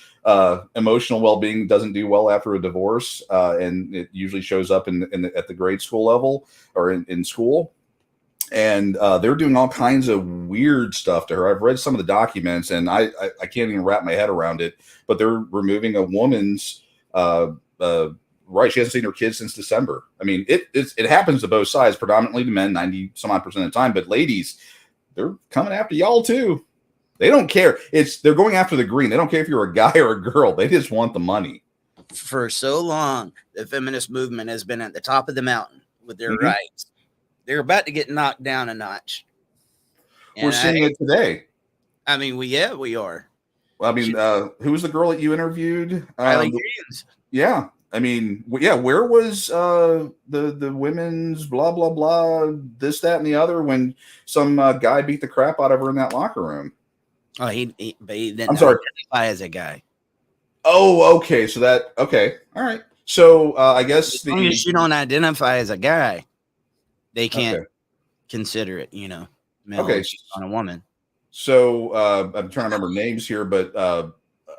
emotional well-being doesn't do well after a divorce, and it usually shows up at the grade school level or in school. And they're doing all kinds of weird stuff to her. I've read some of the documents, and I can't even wrap my head around it. But they're removing a woman's right. She hasn't seen her kids since December. I mean, it happens to both sides, predominantly to men, 90-some-odd% of the time. But ladies, they're coming after y'all too. They don't care. They're going after the green. They don't care if you're a guy or a girl. They just want the money. For so long, the feminist movement has been at the top of the mountain with their rights. They're about to get knocked down a notch. We're seeing it today. I mean, we are. Well, I mean, who was the girl that you interviewed? Riley Gaines. Yeah. I mean, where was the women's blah, blah, blah, this, that, and the other when some guy beat the crap out of her in that locker room? Oh, he didn't I'm sorry. identify as a guy. Oh, okay. So okay. All right. So I guess as long as you don't identify as a guy, they can't consider it, male on a woman. So I'm trying to remember names here, but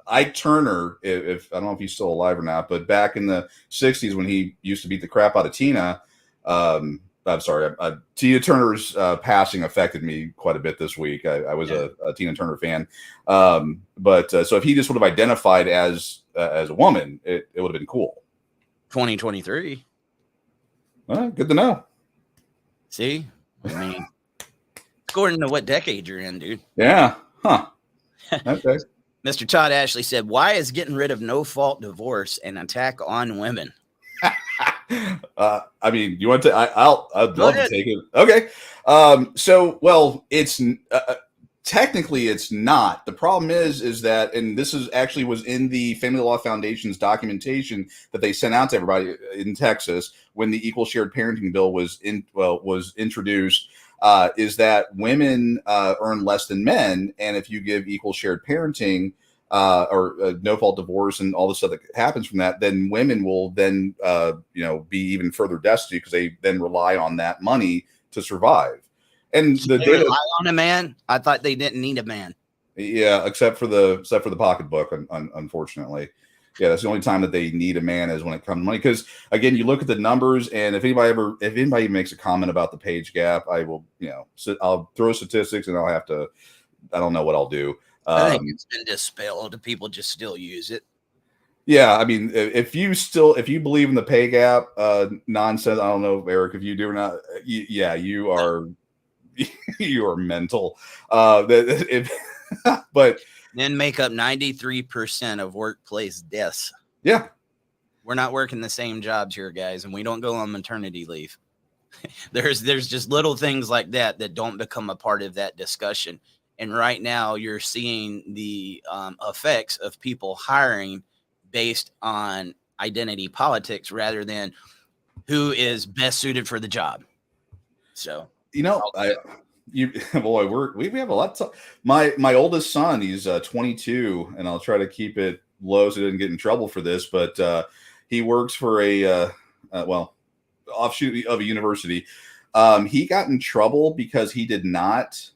Ike Turner, if I don't know if he's still alive or not, but back in the 60s when he used to beat the crap out of Tina, I'm sorry, Tina Turner's passing affected me quite a bit this week. I was a Tina Turner fan. But so if he just would have identified as a woman, it would have been cool. 2023. Good to know. See? I mean, according to what decade you're in, dude. Yeah. Huh. Okay. Mr. Todd Ashley said, why is getting rid of no-fault divorce an attack on women? I mean, you want to? I'd love to take it. Okay. It's technically it's not. The problem is that, and this is actually was in the Family Law Foundation's documentation that they sent out to everybody in Texas when the Equal Shared Parenting Bill was introduced, is that women earn less than men, and if you give equal shared parenting or no fault divorce and all the stuff that happens from that, then women will then be even further destitute because they then rely on that money to survive. And the They data, rely on a man. I thought they didn't need a man. yeah, except for the pocketbook, unfortunately. Yeah, that's the only time that they need a man is when it comes to money. Because again, you look at the numbers, and if anybody makes a comment about the page gap, I will, I'll throw statistics, and I don't know what I'll do. I think it's been dispelled. People just still use it. Yeah, I mean, if you believe in the pay gap nonsense, I don't know, Eric, if you do or not. You are you are mental. But Men make up 93% of workplace deaths. yeah, We're not working the same jobs here, guys, and we don't go on maternity leave. There's just little things like that don't become a part of that discussion. And right now, you're seeing the effects of people hiring based on identity politics rather than who is best suited for the job. So, we have a lot to talk. My oldest son, he's 22, and I'll try to keep it low so he doesn't get in trouble for this, but he works for a offshoot of a university. He got in trouble because he did not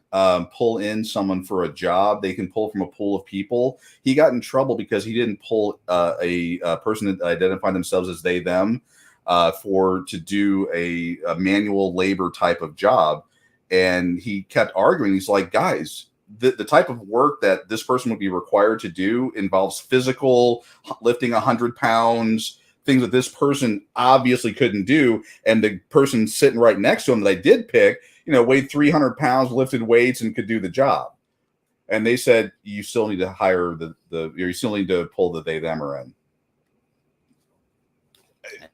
pull in someone for a job. They can pull from a pool of people. He got in trouble because he didn't pull a person that identified themselves as they them to do a manual labor type of job. And he kept arguing. He's like, guys, the type of work that this person would be required to do involves physical, lifting 100 pounds, things that this person obviously couldn't do. And the person sitting right next to him that I did pick, weighed 300 pounds, lifted weights, and could do the job. And they said, you still need to hire you still need to pull the they, them are in.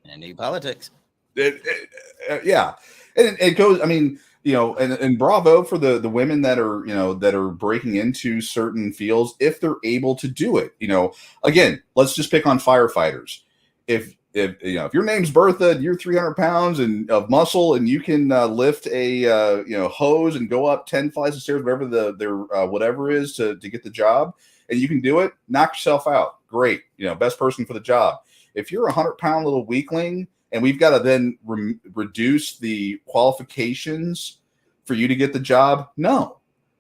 any politics. Yeah. And it goes, I mean, and bravo for the women that are breaking into certain fields if they're able to do it. Again, let's just pick on firefighters. If your name's Bertha and you're 300 pounds and of muscle and you can lift a hose and go up 10 flights of stairs, whatever their whatever is to get the job, and you can do it, knock yourself out. Great, best person for the job. If you're a 100-pound little weakling and we've got to then reduce the qualifications for you to get the job, no.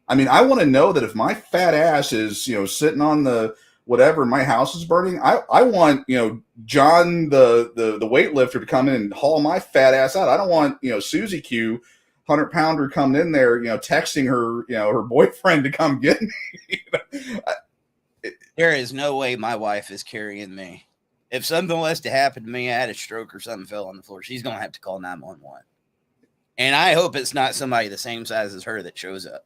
I mean, I want to know that if my fat ass is sitting on the whatever, my house is burning, I want, John, the weightlifter, to come in and haul my fat ass out. I don't want, Susie Q, 100-pounder, coming in there, texting her, her boyfriend to come get me. There is no way my wife is carrying me. If something was to happen to me, I had a stroke or something fell on the floor, she's going to have to call 911. And I hope it's not somebody the same size as her that shows up.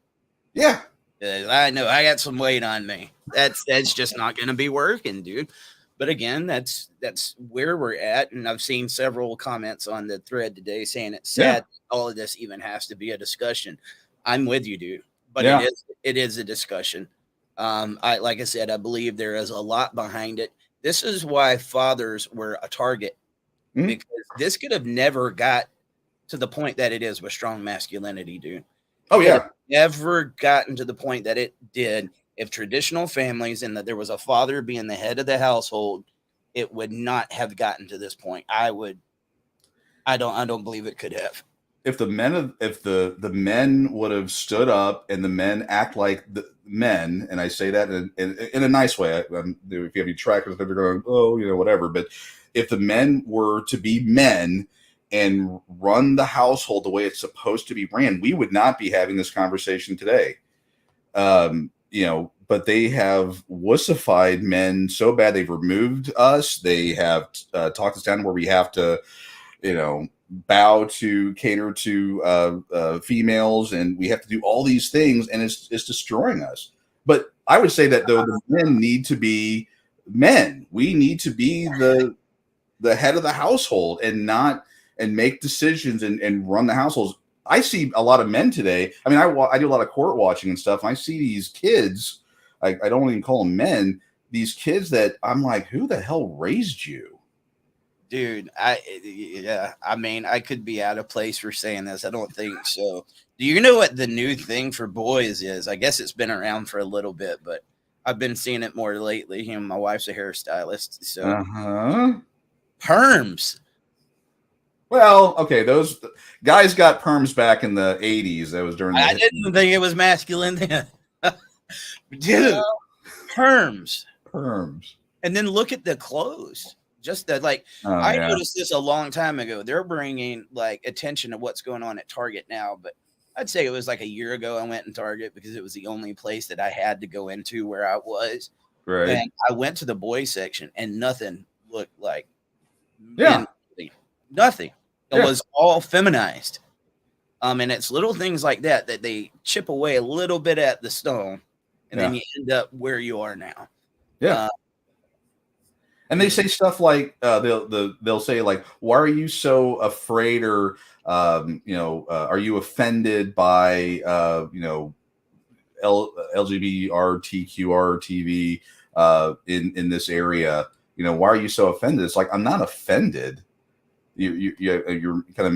Yeah. I know I got some weight on me. That's just not going to be working, dude. But again, that's where we're at. And I've seen several comments on the thread today saying it's sad all of this even has to be a discussion. I'm with you, dude. But it is a discussion. Like I said, I believe there is a lot behind it. This is why fathers were a target, because this could have never got to the point that it is with strong masculinity, dude. Oh, yeah. Never gotten to the point that it did. If traditional families and that there was a father being the head of the household, it would not have gotten to this point. I don't believe it could have. If the men would have stood up and the men act like the men, and I say that in a nice way. If you have any trackers, they're going, whatever. But if the men were to be men and run the household the way it's supposed to be ran, we would not be having this conversation today. But they have wussified men so bad they've removed us. They have talked us down where we have to, bow to cater to females, and we have to do all these things, and it's destroying us. But I would say that though the men need to be men. We need to be the head of the household and make decisions and run the households. I see a lot of men today. I mean, I do a lot of court watching and stuff, and I see these kids. I don't even call them men. These kids that I'm like, who the hell raised you? Dude, I mean, I could be out of place for saying this. I don't think so. Do you know what the new thing for boys is? I guess it's been around for a little bit, but I've been seeing it more lately. You know, my wife's a hairstylist, so perms. Well, okay, those guys got perms back in the 80s. That was during the I didn't think it was masculine then. Dude, perms. perms. And then look at the clothes. Just that, like, Oh, I yeah. noticed this a long time ago. They're bringing like attention to what's going on at Target now, but I'd say it was like a year ago I went in Target because it was the only place that I had to go into where I was. Right. And I went to the boys section and nothing looked like Yeah. nothing. It Yeah. was all feminized. And it's little things like that that they chip away a little bit at the stone, and then you end up where you are now. Yeah. And they say stuff like they'll say like, why are you so afraid, or are you offended by LGBTQR TV in this area? You know, why are you so offended? It's like, I'm not offended. You're kind of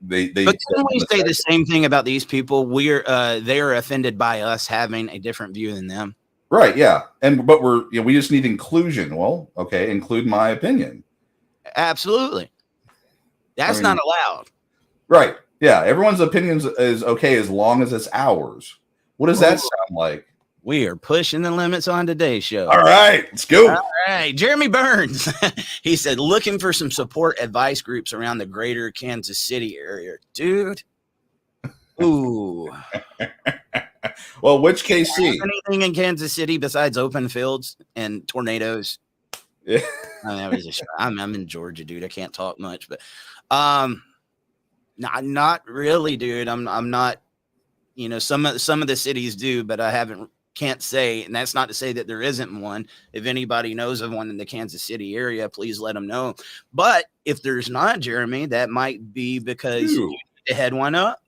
they. But can we say the same thing about these people? They are offended by us having a different view than them. Right, yeah, but we just need inclusion. Well, okay, include my opinion. Absolutely, that's not allowed. Right, yeah, everyone's opinion is okay as long as it's ours. What does that sound like? We are pushing the limits on today's show. All right, let's go. All right, Jeremy Burns. He said, looking for some support advice groups around the greater Kansas City area, dude. Ooh. Well, which KC? Anything in Kansas City besides open fields and tornadoes? Yeah. I'm in Georgia, dude. I can't talk much, but not really, dude. I'm not. You know, some of the cities do, but I can't say, and that's not to say that there isn't one. If anybody knows of one in the Kansas City area, please let them know. But if there's not, Jeremy, that might be because you need to head one up.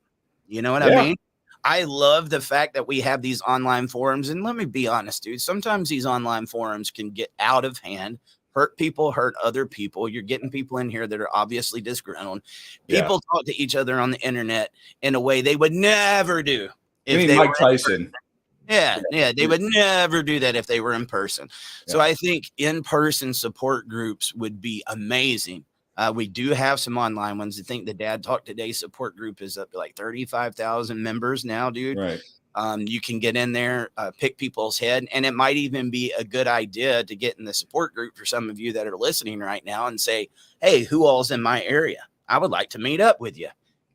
You know what I mean? I love the fact that we have these online forums. And let me be honest, dude, sometimes these online forums can get out of hand, hurt people, hurt other people. You're getting people in here that are obviously disgruntled. People talk to each other on the internet in a way they would never do. If they Mike Tyson. Yeah, they would never do that if they were in person. So I think in-person support groups would be amazing. We do have some online ones. I think the Dad Talk Today support group is up to like 35,000 members now, dude. Right. You can get in there, pick people's head, and it might even be a good idea to get in the support group for some of you that are listening right now and say, hey, who all's in my area? I would like to meet up with you.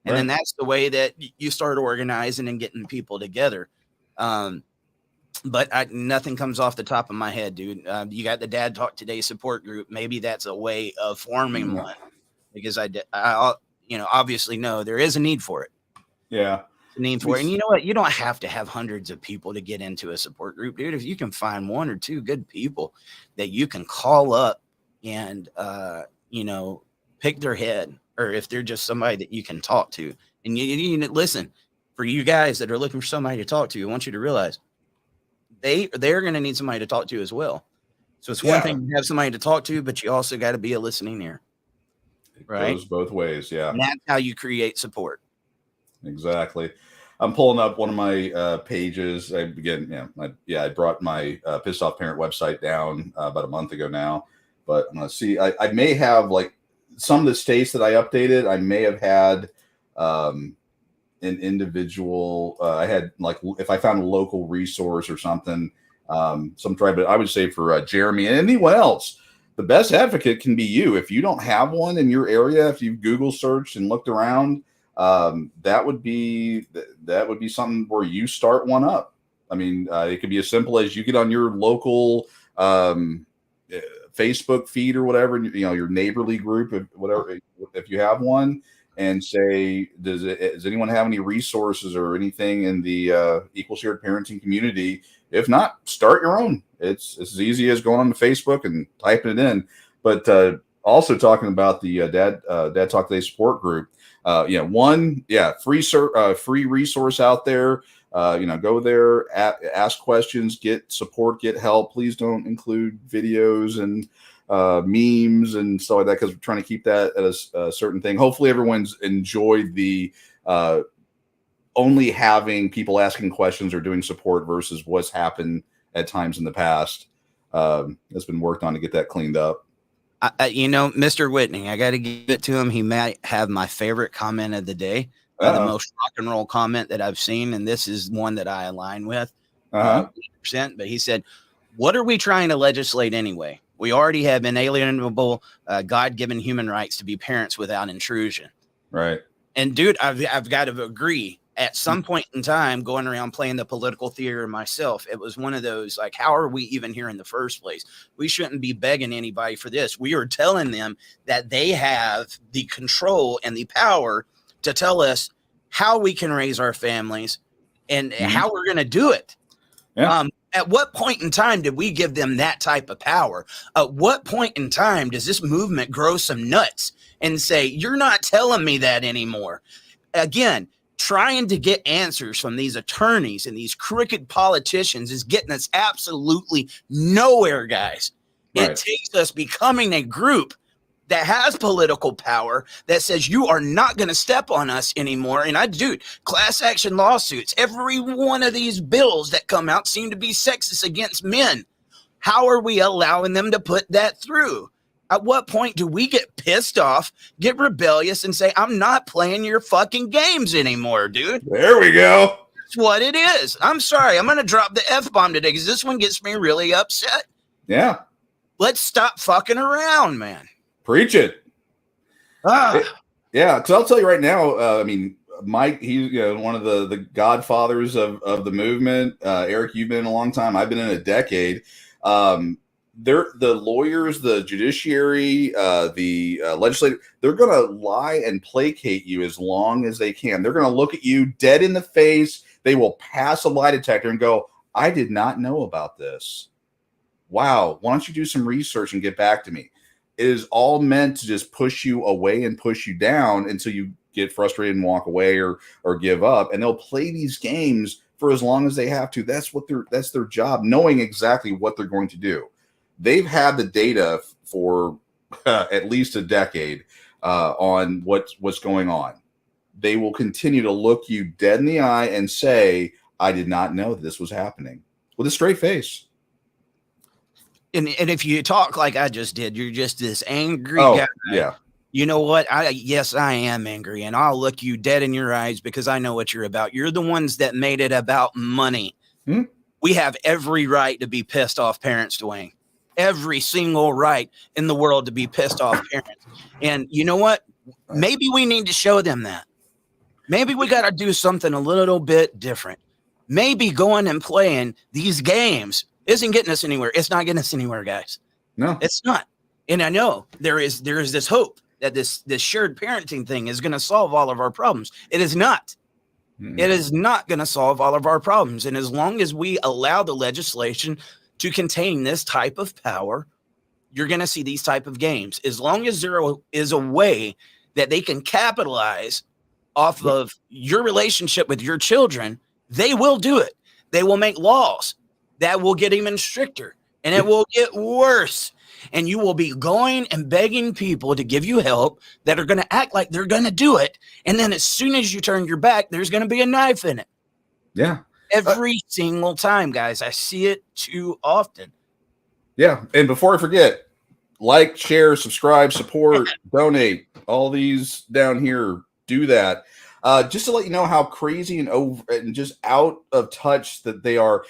And then that's the way that you start organizing and getting people together. But nothing comes off the top of my head, dude. You got the Dad Talk Today support group. Maybe that's a way of forming one, because I obviously know there is a need for it. Yeah. Need for it. And you know what? You don't have to have hundreds of people to get into a support group, dude. If you can find one or two good people that you can call up and pick their head, or if they're just somebody that you can talk to, and you listen, for you guys that are looking for somebody to talk to, I want you to realize they're going to need somebody to talk to as well. So it's one thing to have somebody to talk to, but you also got to be a listening ear. Right? It goes both ways, yeah. And that's how you create support. Exactly. I'm pulling up one of my pages. I brought my Pissed Off Parent website down about a month ago now. But let's see. I may have, like, some of the states that I updated, I may have had an individual. I had, like, if I found a local resource or something, some tribe. But I would say for Jeremy and anyone else, the best advocate can be you. If you don't have one in your area, if you've Google searched and looked around, that would be something where you start one up. I mean, it could be as simple as you get on your local Facebook feed or whatever, your neighborly group, if you have one, and say, does anyone have any resources or anything in the equal shared parenting community? If not, start your own. It's as easy as going on to Facebook and typing it in. But Also talking about the Dad Talk Today support group. Free resource out there. Go there, ask questions, get support, get help. Please don't include videos and memes and stuff like that, because we're trying to keep that at a certain thing. Hopefully everyone's enjoyed the only having people asking questions or doing support versus what's happened at times in the past. Has been worked on to get that cleaned up. Mr. Whitney, I got to give it to him. He might have my favorite comment of the day, the most rock and roll comment that I've seen. And this is one that I align with 100%. But he said, what are we trying to legislate anyway? We already have inalienable, God-given human rights to be parents without intrusion. Right. And dude, I've got to agree. At some point in time, going around playing the political theater myself, it was one of those, like, how are we even here in the first place? We shouldn't be begging anybody for this. We are telling them that they have the control and the power to tell us how we can raise our families and how we're going to do it. Yeah. At what point in time did we give them that type of power? At what point in time does this movement grow some nuts and say, you're not telling me that anymore? Again, trying to get answers from these attorneys and these crooked politicians is getting us absolutely nowhere, guys. Right. It takes us becoming a group that has political power that says you are not going to step on us anymore. And dude, class action lawsuits, every one of these bills that come out seem to be sexist against men. How are we allowing them to put that through? At what point do we get pissed off, get rebellious, and say, I'm not playing your fucking games anymore, dude? There we go. That's what it is. I'm sorry. I'm going to drop the F-bomb today because this one gets me really upset. Yeah. Let's stop fucking around, man. Preach it. Yeah. So I'll tell you right now, Mike, he's one of the godfathers of the movement. Eric, you've been in a long time. I've been in a decade. The lawyers, the judiciary, the legislature, they're going to lie and placate you as long as they can. They're going to look at you dead in the face. They will pass a lie detector and go, I did not know about this. Wow. Why don't you do some research and get back to me? It is all meant to just push you away and push you down until you get frustrated and walk away or give up. And they'll play these games for as long as they have to. That's their job, knowing exactly what they're going to do. They've had the data for at least a decade on what's going on. They will continue to look you dead in the eye and say, I did not know this was happening, with a straight face. And if you talk like I just did, you're just this angry guy. Yeah. You know what? Yes, I am angry, and I'll look you dead in your eyes because I know what you're about. You're the ones that made it about money. We have every right to be pissed off parents, Dwayne. Every single right in the world to be pissed off parents. And you know what? Maybe we need to show them that. Maybe we got to do something a little bit different. Maybe going and playing these games isn't getting us anywhere. It's not getting us anywhere, guys. No, it's not. And I know there is this hope that this shared parenting thing is going to solve all of our problems. It is not. It is not going to solve all of our problems. And as long as we allow the legislation to contain this type of power, you're going to see these type of games. As long as there is a way that they can capitalize off of your relationship with your children, they will do it. They will make laws that will get even stricter, and it will get worse. And you will be going and begging people to give you help that are going to act like they're going to do it. And then as soon as you turn your back, there's going to be a knife in it. Yeah. Every single time, guys. I see it too often. Yeah. And before I forget, like, share, subscribe, support, donate, all these down here. Do that. Just to let you know how crazy and over and just out of touch that they are.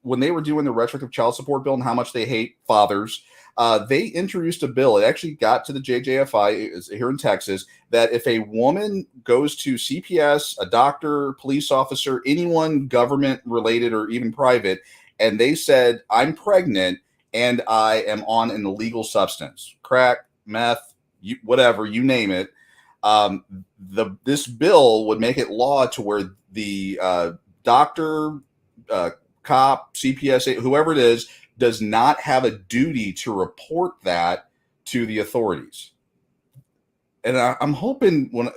When they were doing the retroactive child support bill and how much they hate fathers, they introduced a bill. It actually got to the JJFI here in Texas that if a woman goes to CPS, a doctor, police officer, anyone government related or even private, and they said, I'm pregnant and I am on an illegal substance, crack, meth, whatever, you name it. This bill would make it law to where the doctor, cop, CPS, whoever it is, does not have a duty to report that to the authorities. And I'm hoping when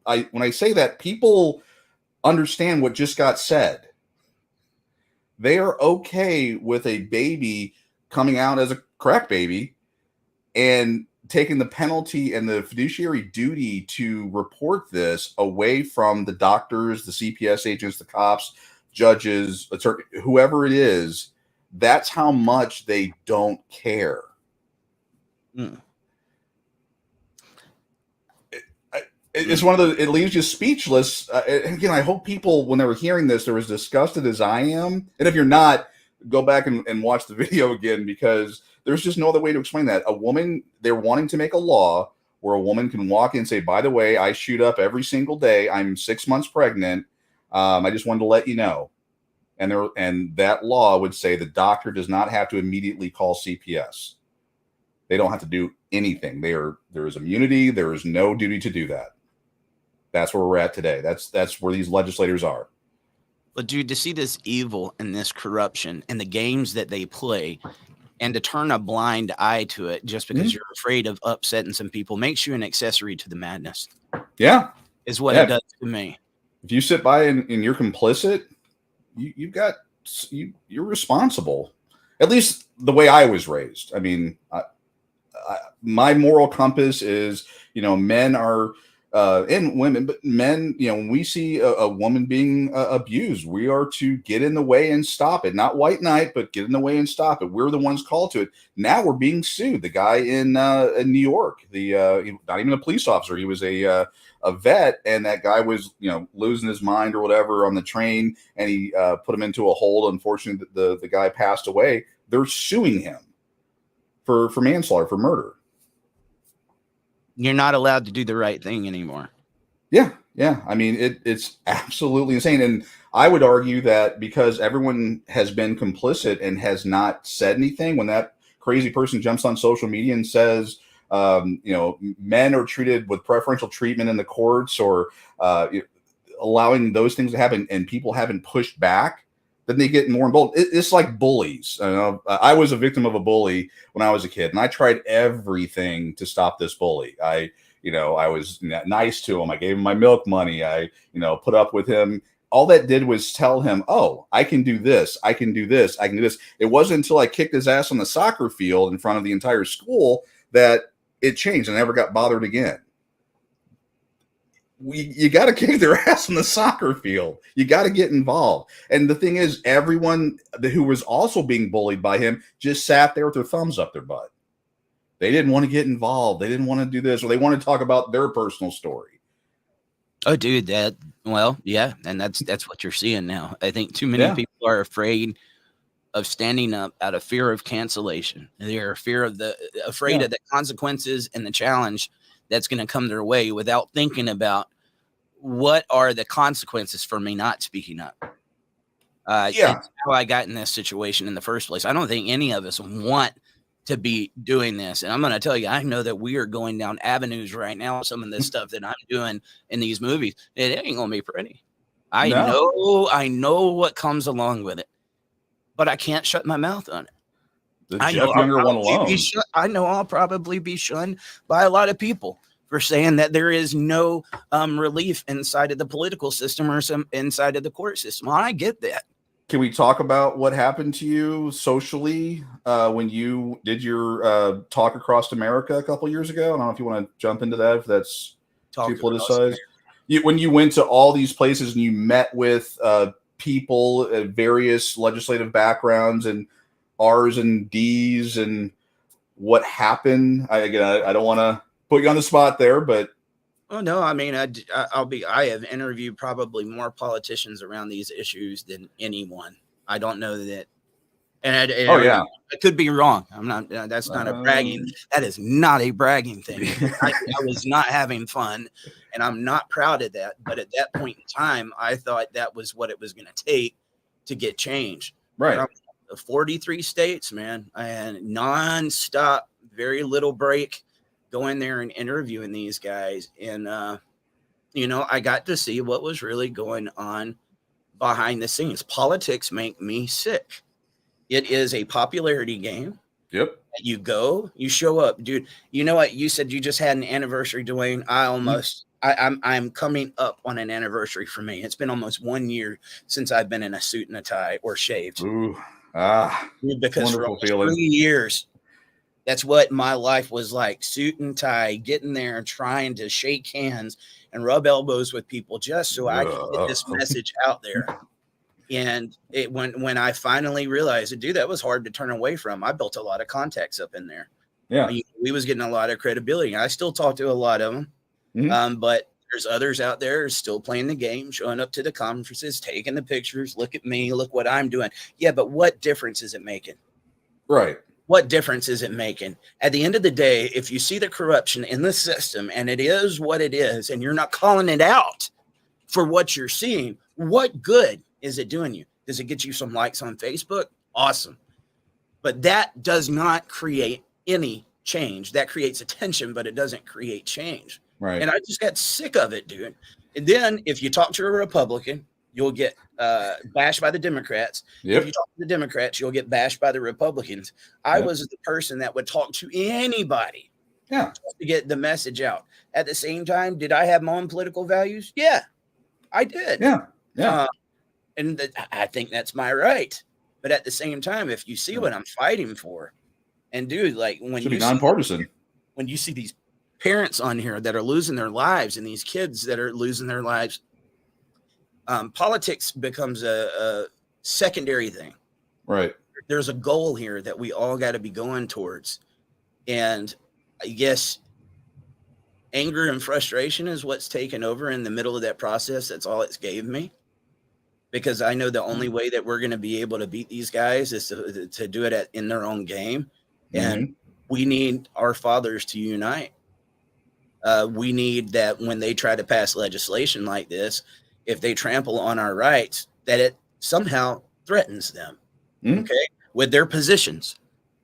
I say that, people understand what just got said. They are okay with a baby coming out as a crack baby and taking the penalty and the fiduciary duty to report this away from the doctors, the CPS agents, the cops, judges, attorney, whoever it is. That's how much they don't care. It's one of the, it leaves you speechless. Again, I hope people, when they were hearing this, they're as disgusted as I am. And if you're not, go back and watch the video again, because there's just no other way to explain that. A woman, they're wanting to make a law where a woman can walk in and say, by the way, I shoot up every single day. I'm 6 months pregnant. I just wanted to let you know. And that law would say the doctor does not have to immediately call CPS. They don't have to do anything. There is immunity. There is no duty to do that. That's where we're at today. That's where these legislators are. But dude, to see this evil and this corruption and the games that they play, and to turn a blind eye to it just because you're afraid of upsetting some people, makes you an accessory to the madness. Yeah. Is what it does to me. If you sit by and you're complicit, you're responsible. At least the way I was raised. I mean, my moral compass is, men are, and women, but men, when we see a woman being abused, we are to get in the way and stop it. Not white knight, but get in the way and stop it. We're the ones called to it. Now we're being sued. The guy in New York, not even a police officer, he was a vet, and that guy was, losing his mind or whatever on the train, and he put him into a hold. Unfortunately, the guy passed away. They're suing him for manslaughter, for murder. You're not allowed to do the right thing anymore. Yeah. I mean, it's absolutely insane. And I would argue that because everyone has been complicit and has not said anything, when that crazy person jumps on social media and says, men are treated with preferential treatment in the courts, or allowing those things to happen, and people haven't pushed back, then they get more involved. It's like bullies. I was a victim of a bully when I was a kid, and I tried everything to stop this bully. I was nice to him. I gave him my milk money. I, put up with him. All that did was tell him, oh, I can do this. I can do this. I can do this. It wasn't until I kicked his ass on the soccer field in front of the entire school that it changed, and I never got bothered again. You got to kick their ass on the soccer field. You got to get involved. And the thing is, everyone who was also being bullied by him just sat there with their thumbs up their butt. They didn't want to get involved. They didn't want to do this, or they want to talk about their personal story. Oh, dude, yeah. And that's what you're seeing now. I think too many people are afraid of standing up out of fear of cancellation. They're afraid of the consequences and the challenge that's going to come their way, without thinking about what are the consequences for me not speaking up. It's how I got in this situation in the first place. I don't think any of us want to be doing this. And I'm going to tell you, I know that we are going down avenues right now. Some of this stuff that I'm doing in these movies, it ain't going to be pretty. I know what comes along with it, but I can't shut my mouth on it. I know I'll probably be shunned by a lot of people for saying that there is no relief inside of the political system or inside of the court system. Well, I get that. Can we talk about what happened to you socially when you did your talk across America a couple years ago? I don't know if you want to jump into that, if that's too politicized. When you went to all these places and you met with people at various legislative backgrounds and R's and D's, and what happened? I don't want to put you on the spot there, but oh no, I mean, I have interviewed probably more politicians around these issues than anyone. I don't know that, and I could be wrong. I'm not. That's not a bragging. That is not a bragging thing. I was not having fun, and I'm not proud of that. But at that point in time, I thought that was what it was going to take to get change. Right. 43 states, man, and nonstop, very little break, going there and interviewing these guys. And, I got to see what was really going on behind the scenes. Politics make me sick. It is a popularity game. Yep. You go, you show up, dude. You know what? You said you just had an anniversary, Dwayne. I'm coming up on an anniversary for me. It's been almost 1 year since I've been in a suit and a tie or shaved. Ooh. Because for wonderful almost feeling. 3 years, that's what my life was like. Suit and tie, getting there and trying to shake hands and rub elbows with people just so I could get this message out there. And when I finally realized, dude, that was hard to turn away from. I built a lot of contacts up in there. Yeah. We was getting a lot of credibility. I still talk to a lot of them, but there's others out there still playing the game, showing up to the conferences, taking the pictures. Look at me, look what I'm doing. Yeah, but what difference is it making? Right. What difference is it making? At the end of the day, if you see the corruption in the system and it is what it is, and you're not calling it out for what you're seeing, what good is it doing you? Does it get you some likes on Facebook? Awesome. But that does not create any change. That creates attention, but it doesn't create change. Right. And I just got sick of it, dude. And then if you talk to a Republican, you'll get bashed by the Democrats. Yep. If you talk to the Democrats, you'll get bashed by the Republicans. I was the person that would talk to anybody Yeah. to get the message out. At the same time, did I have my own political values? Yeah, I did. Yeah. Yeah. I think that's my right. But at the same time, if you see what I'm fighting for, and dude, like when Should be you nonpartisan. when you see these parents on here that are losing their lives and these kids that are losing their lives, politics becomes a secondary thing. Right. There's a goal here that we all got to be going towards. And I guess anger and frustration is what's taken over in the middle of that process. That's all it's gave me. Because I know the only way that we're going to be able to beat these guys is to do it in their own game. And we need our fathers to unite. We need that when they try to pass legislation like this, if they trample on our rights, that it somehow threatens them, okay, with their positions.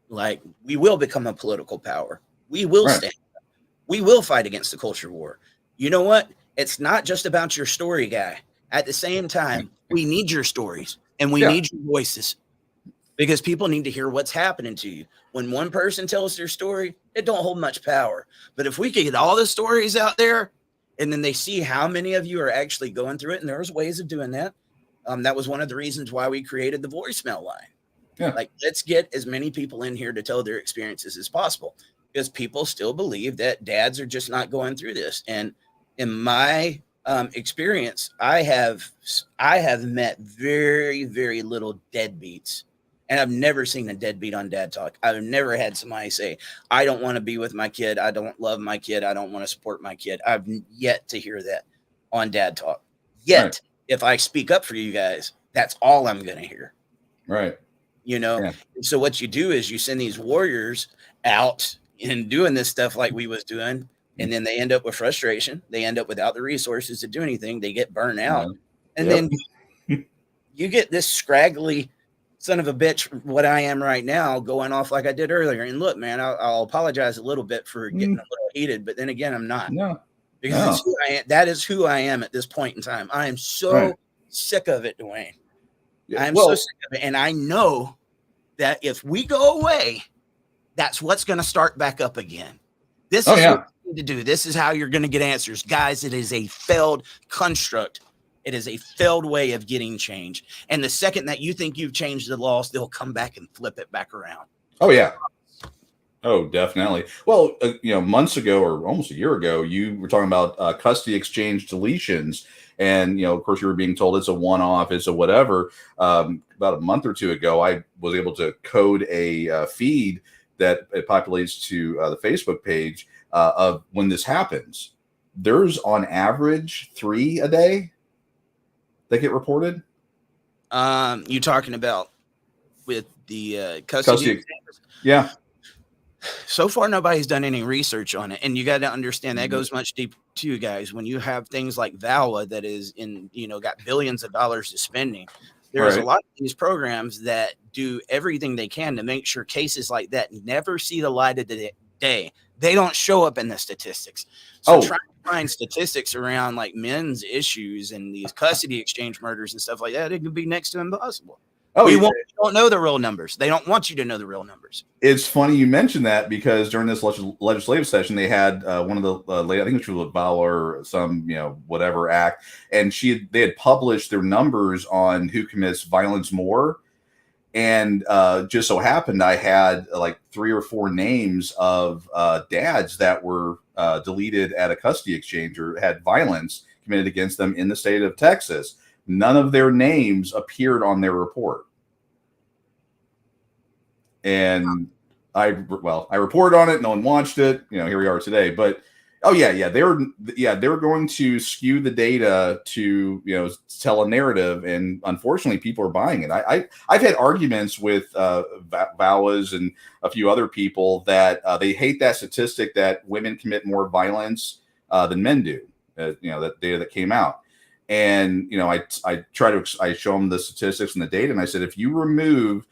Like, we will become a political power. We will stand up. We will fight against the culture war. You know what? It's not just about your story, guy. At the same time, we need your stories and we need your voices, because people need to hear what's happening to you. When one person tells their story, it don't hold much power. But if we could get all the stories out there and then they see how many of you are actually going through it, and there's ways of doing that. That was one of the reasons why we created the voicemail line. Yeah. Like, let's get as many people in here to tell their experiences as possible, because people still believe that dads are just not going through this. And in my experience, I have met very, very little deadbeats, and I've never seen a deadbeat on Dad Talk. I've never had somebody say, I don't want to be with my kid. I don't love my kid. I don't want to support my kid. I've yet to hear that on Dad Talk. Yet, if I speak up for you guys, that's all I'm going to hear. Right. You know? Yeah. So what you do is you send these warriors out and doing this stuff like we was doing. And then they end up with frustration. They end up without the resources to do anything. They get burned out. And then you get this scraggly son of a bitch, what I am right now, going off like I did earlier. And look, man, I'll apologize a little bit for getting a little heated, but then again, I'm not. No. Because it's who I am. That is who I am at this point in time. I am so sick of it, Dwayne. I am so sick of it. And I know that if we go away, that's what's going to start back up again. This is what you need to do. This is how you're going to get answers. Guys, it is a failed construct. It is a failed way of getting change. And the second that you think you've changed the laws, they'll come back and flip it back around. Oh, yeah. Oh, definitely. Well, months ago or almost a year ago, you were talking about custody exchange deletions. And, of course, you were being told it's a one-off, it's a whatever. About a month or two ago, I was able to code a feed that it populates to the Facebook page of when this happens. There's on average 3 a day that get reported. You talking about with the custody? Yeah. So far, nobody's done any research on it. And you got to understand that goes much deeper to you guys. When you have things like VAWA that is got billions of dollars to spending, there's a lot of these programs that do everything they can to make sure cases like that never see the light of the day. They don't show up in the statistics. So trying to find statistics around like men's issues and these custody exchange murders and stuff like that, it can be next to impossible. Oh, yeah. We don't know the real numbers. They don't want you to know the real numbers. It's funny you mentioned that because during this legislative session, they had one of the I think it was VAWA or some whatever act, and they had published their numbers on who commits violence more, and just so happened I had like 3 or 4 names of dads that were deleted at a custody exchange or had violence committed against them in the state of Texas. None of their names appeared on their report. And I reported on it. No one watched it. Here we are today. But they were going to skew the data to tell a narrative, and unfortunately, people are buying it. I've had arguments with VAWAs and a few other people that they hate that statistic that women commit more violence than men do. That data that came out, and I show them the statistics and the data, and I said if you remove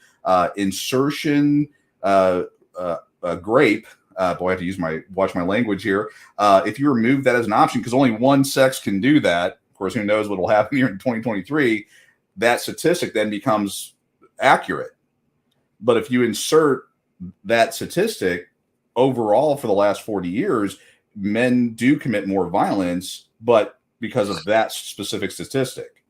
insertion grape, boy, I have to watch my language here. If you remove that as an option, because only one sex can do that, of course, who knows what will happen here in 2023, that statistic then becomes accurate. But if you insert that statistic overall for the last 40 years, men do commit more violence, but because of that specific statistic.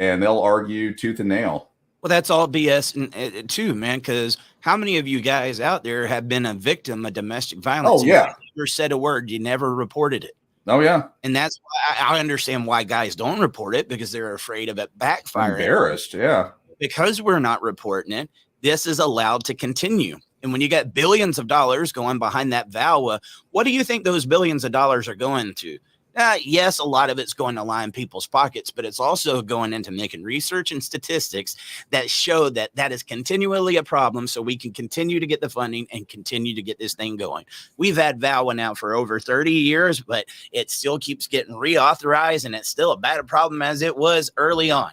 And they'll argue tooth and nail. Well, that's all BS too, man, because how many of you guys out there have been a victim of domestic violence? Oh, yeah. You never said a word. You never reported it. Oh, yeah. And that's why I understand why guys don't report it, because they're afraid of it backfiring. Embarrassed, yeah. Because we're not reporting it, this is allowed to continue. And when you got billions of dollars going behind that VAWA, what do you think those billions of dollars are going to? Yes, a lot of it's going to line people's pockets, but it's also going into making research and statistics that show that that is continually a problem, so we can continue to get the funding and continue to get this thing going. We've had VAWA now for over 30 years, but it still keeps getting reauthorized, and it's still a bad problem as it was early on.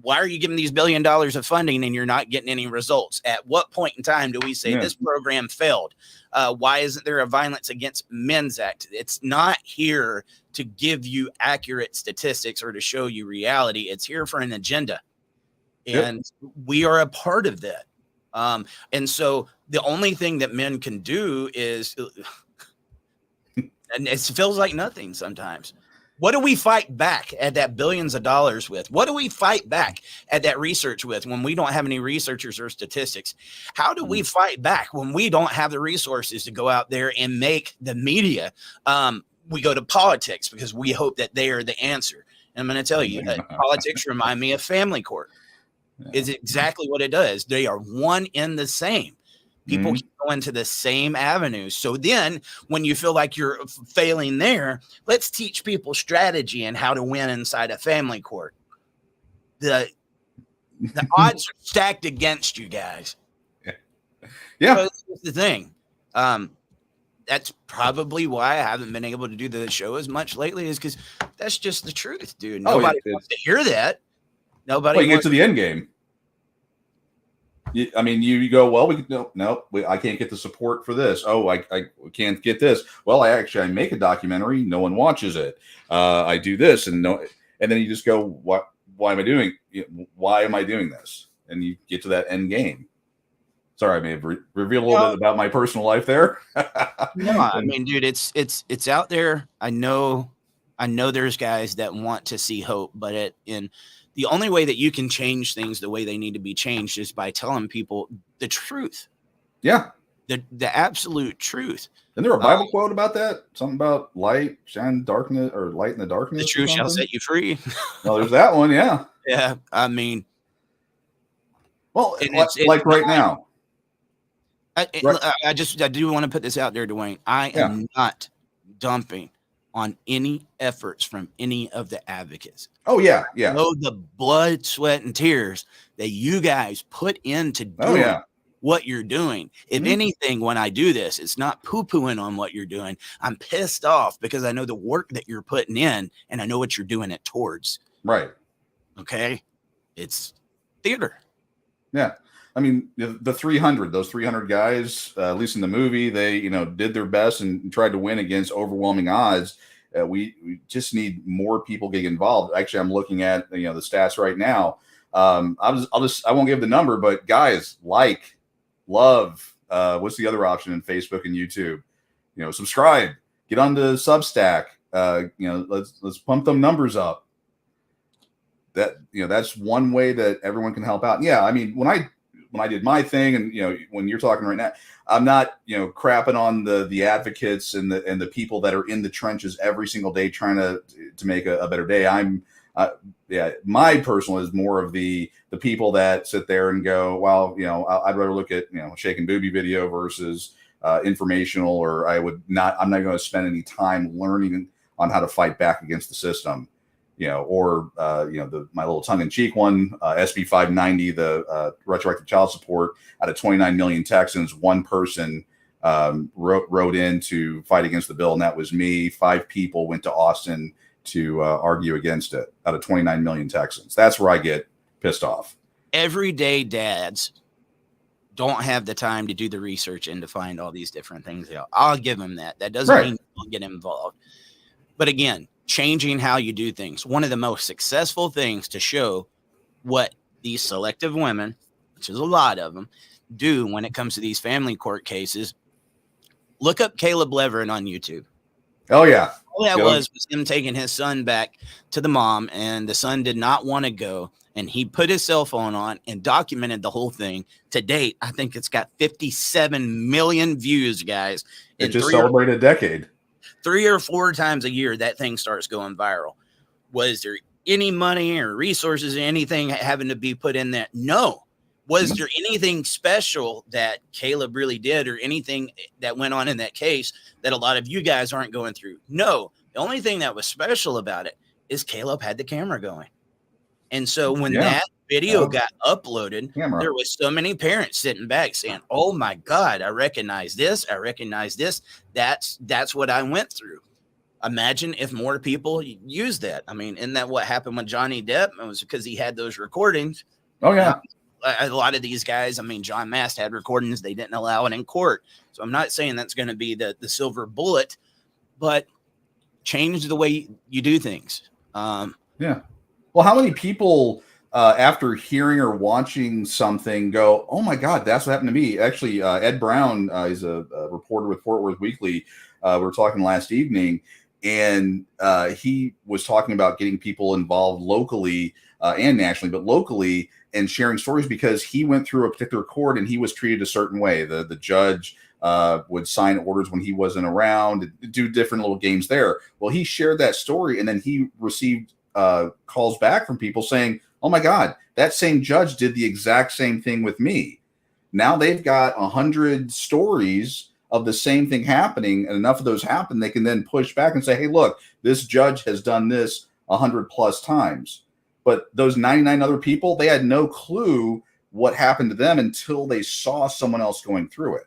Why are you giving these $1 billion of funding and you're not getting any results? At what point in time do we say this program failed? Why isn't there a Violence Against Men's Act? It's not here to give you accurate statistics or to show you reality. It's here for an agenda. And we are a part of that. And so the only thing that men can do is, and it feels like nothing sometimes. What do we fight back at that billions of dollars with? What do we fight back at that research with when we don't have any researchers or statistics? How do we fight back when we don't have the resources to go out there and make the media? We go to politics because we hope that they are the answer. And I'm going to tell you, politics remind me of family court. It's exactly what it does. They are one in the same. People keep going to the same avenues. So then when you feel like you're failing there, let's teach people strategy and how to win inside a family court. The odds are stacked against you guys. Yeah. So that's the thing. That's probably why I haven't been able to do the show as much lately, is because that's just the truth, dude. Nobody wants to hear that. Nobody. Well, you get to the end game. You go, well, I can't get the support for this. Oh, I can't get this. Well, I make a documentary. No one watches it. I do this and then you just go, why am I doing this? And you get to that end game. Sorry, I may have revealed a little bit about my personal life there. No, I mean, dude, it's out there. I know there's guys that want to see hope, but the only way that you can change things the way they need to be changed is by telling people the truth. Yeah. The absolute truth. Isn't there a Bible quote about that? Something about light, shine darkness, or light in the darkness? The truth shall set you free. Well, there's that one. Yeah. Yeah. I mean, well, it's like right now. I do want to put this out there, Dwayne. I am not dumping on any efforts from any of the advocates. Oh, yeah. Yeah. Know the blood, sweat, and tears that you guys put into doing what you're doing. If anything, when I do this, it's not poo-pooing on what you're doing. I'm pissed off because I know the work that you're putting in and I know what you're doing it towards. Right. Okay. It's theater. Yeah. I mean, those 300 guys, at least in the movie, they, did their best and tried to win against overwhelming odds. We just need more people getting involved. Actually, I'm looking at, the stats right now. I won't give the number, but guys, like, love, what's the other option in Facebook and YouTube? Subscribe, get onto Substack. Let's pump them numbers up. That's one way that everyone can help out. And yeah, I mean, when I did my thing, and when you're talking right now, I'm not crapping on the advocates and the people that are in the trenches every single day trying to make a better day. My personal is more of the people that sit there and go, well, I'd rather look at shake and booby video versus informational, or I'm not going to spend any time learning on how to fight back against the system. My little tongue-in-cheek one, SB 590, the retroactive child support. Out of 29 million Texans, one person wrote in to fight against the bill, and that was me. 5 people went to Austin to argue against it out of 29 million Texans. That's where I get pissed off. Everyday dads don't have the time to do the research and to find all these different things. I'll give them that. That doesn't mean they'll get involved. But again, changing how you do things. One of the most successful things to show what these selective women, which is a lot of them, do when it comes to these family court cases. Look up Caleb Leverett on YouTube. Oh, yeah. All that was him taking his son back to the mom, and the son did not want to go. And he put his cell phone on and documented the whole thing. To date, I think it's got 57 million views, guys. It just celebrated a decade. 3 or 4 times a year, that thing starts going viral. Was there any money or resources or anything having to be put in that? No. Was there anything special that Caleb really did, or anything that went on in that case that a lot of you guys aren't going through? No. The only thing that was special about it is Caleb had the camera going. And so when that video got uploaded, there was so many parents sitting back saying, oh my God, I recognize this. I recognize this. That's what I went through. Imagine if more people use that. I mean, isn't that what happened with Johnny Depp? It was because he had those recordings. Oh, yeah. A lot of these guys, I mean, John Mast had recordings. They didn't allow it in court. So I'm not saying that's going to be the silver bullet, but change the way you do things. Yeah. Well, how many people after hearing or watching something go, oh my God, that's what happened to me? Actually, Ed Brown is a reporter with Fort Worth Weekly. We were talking last evening, and he was talking about getting people involved locally and nationally, but locally, and sharing stories, because he went through a particular court and he was treated a certain way. The judge would sign orders when he wasn't around, do different little games there. Well, he shared that story, and then he received calls back from people saying, oh my God, that same judge did the exact same thing with me. Now they've got 100 stories of the same thing happening, and enough of those happen, they can then push back and say, hey, look, this judge has done this 100+ times. But those 99 other people, they had no clue what happened to them until they saw someone else going through it.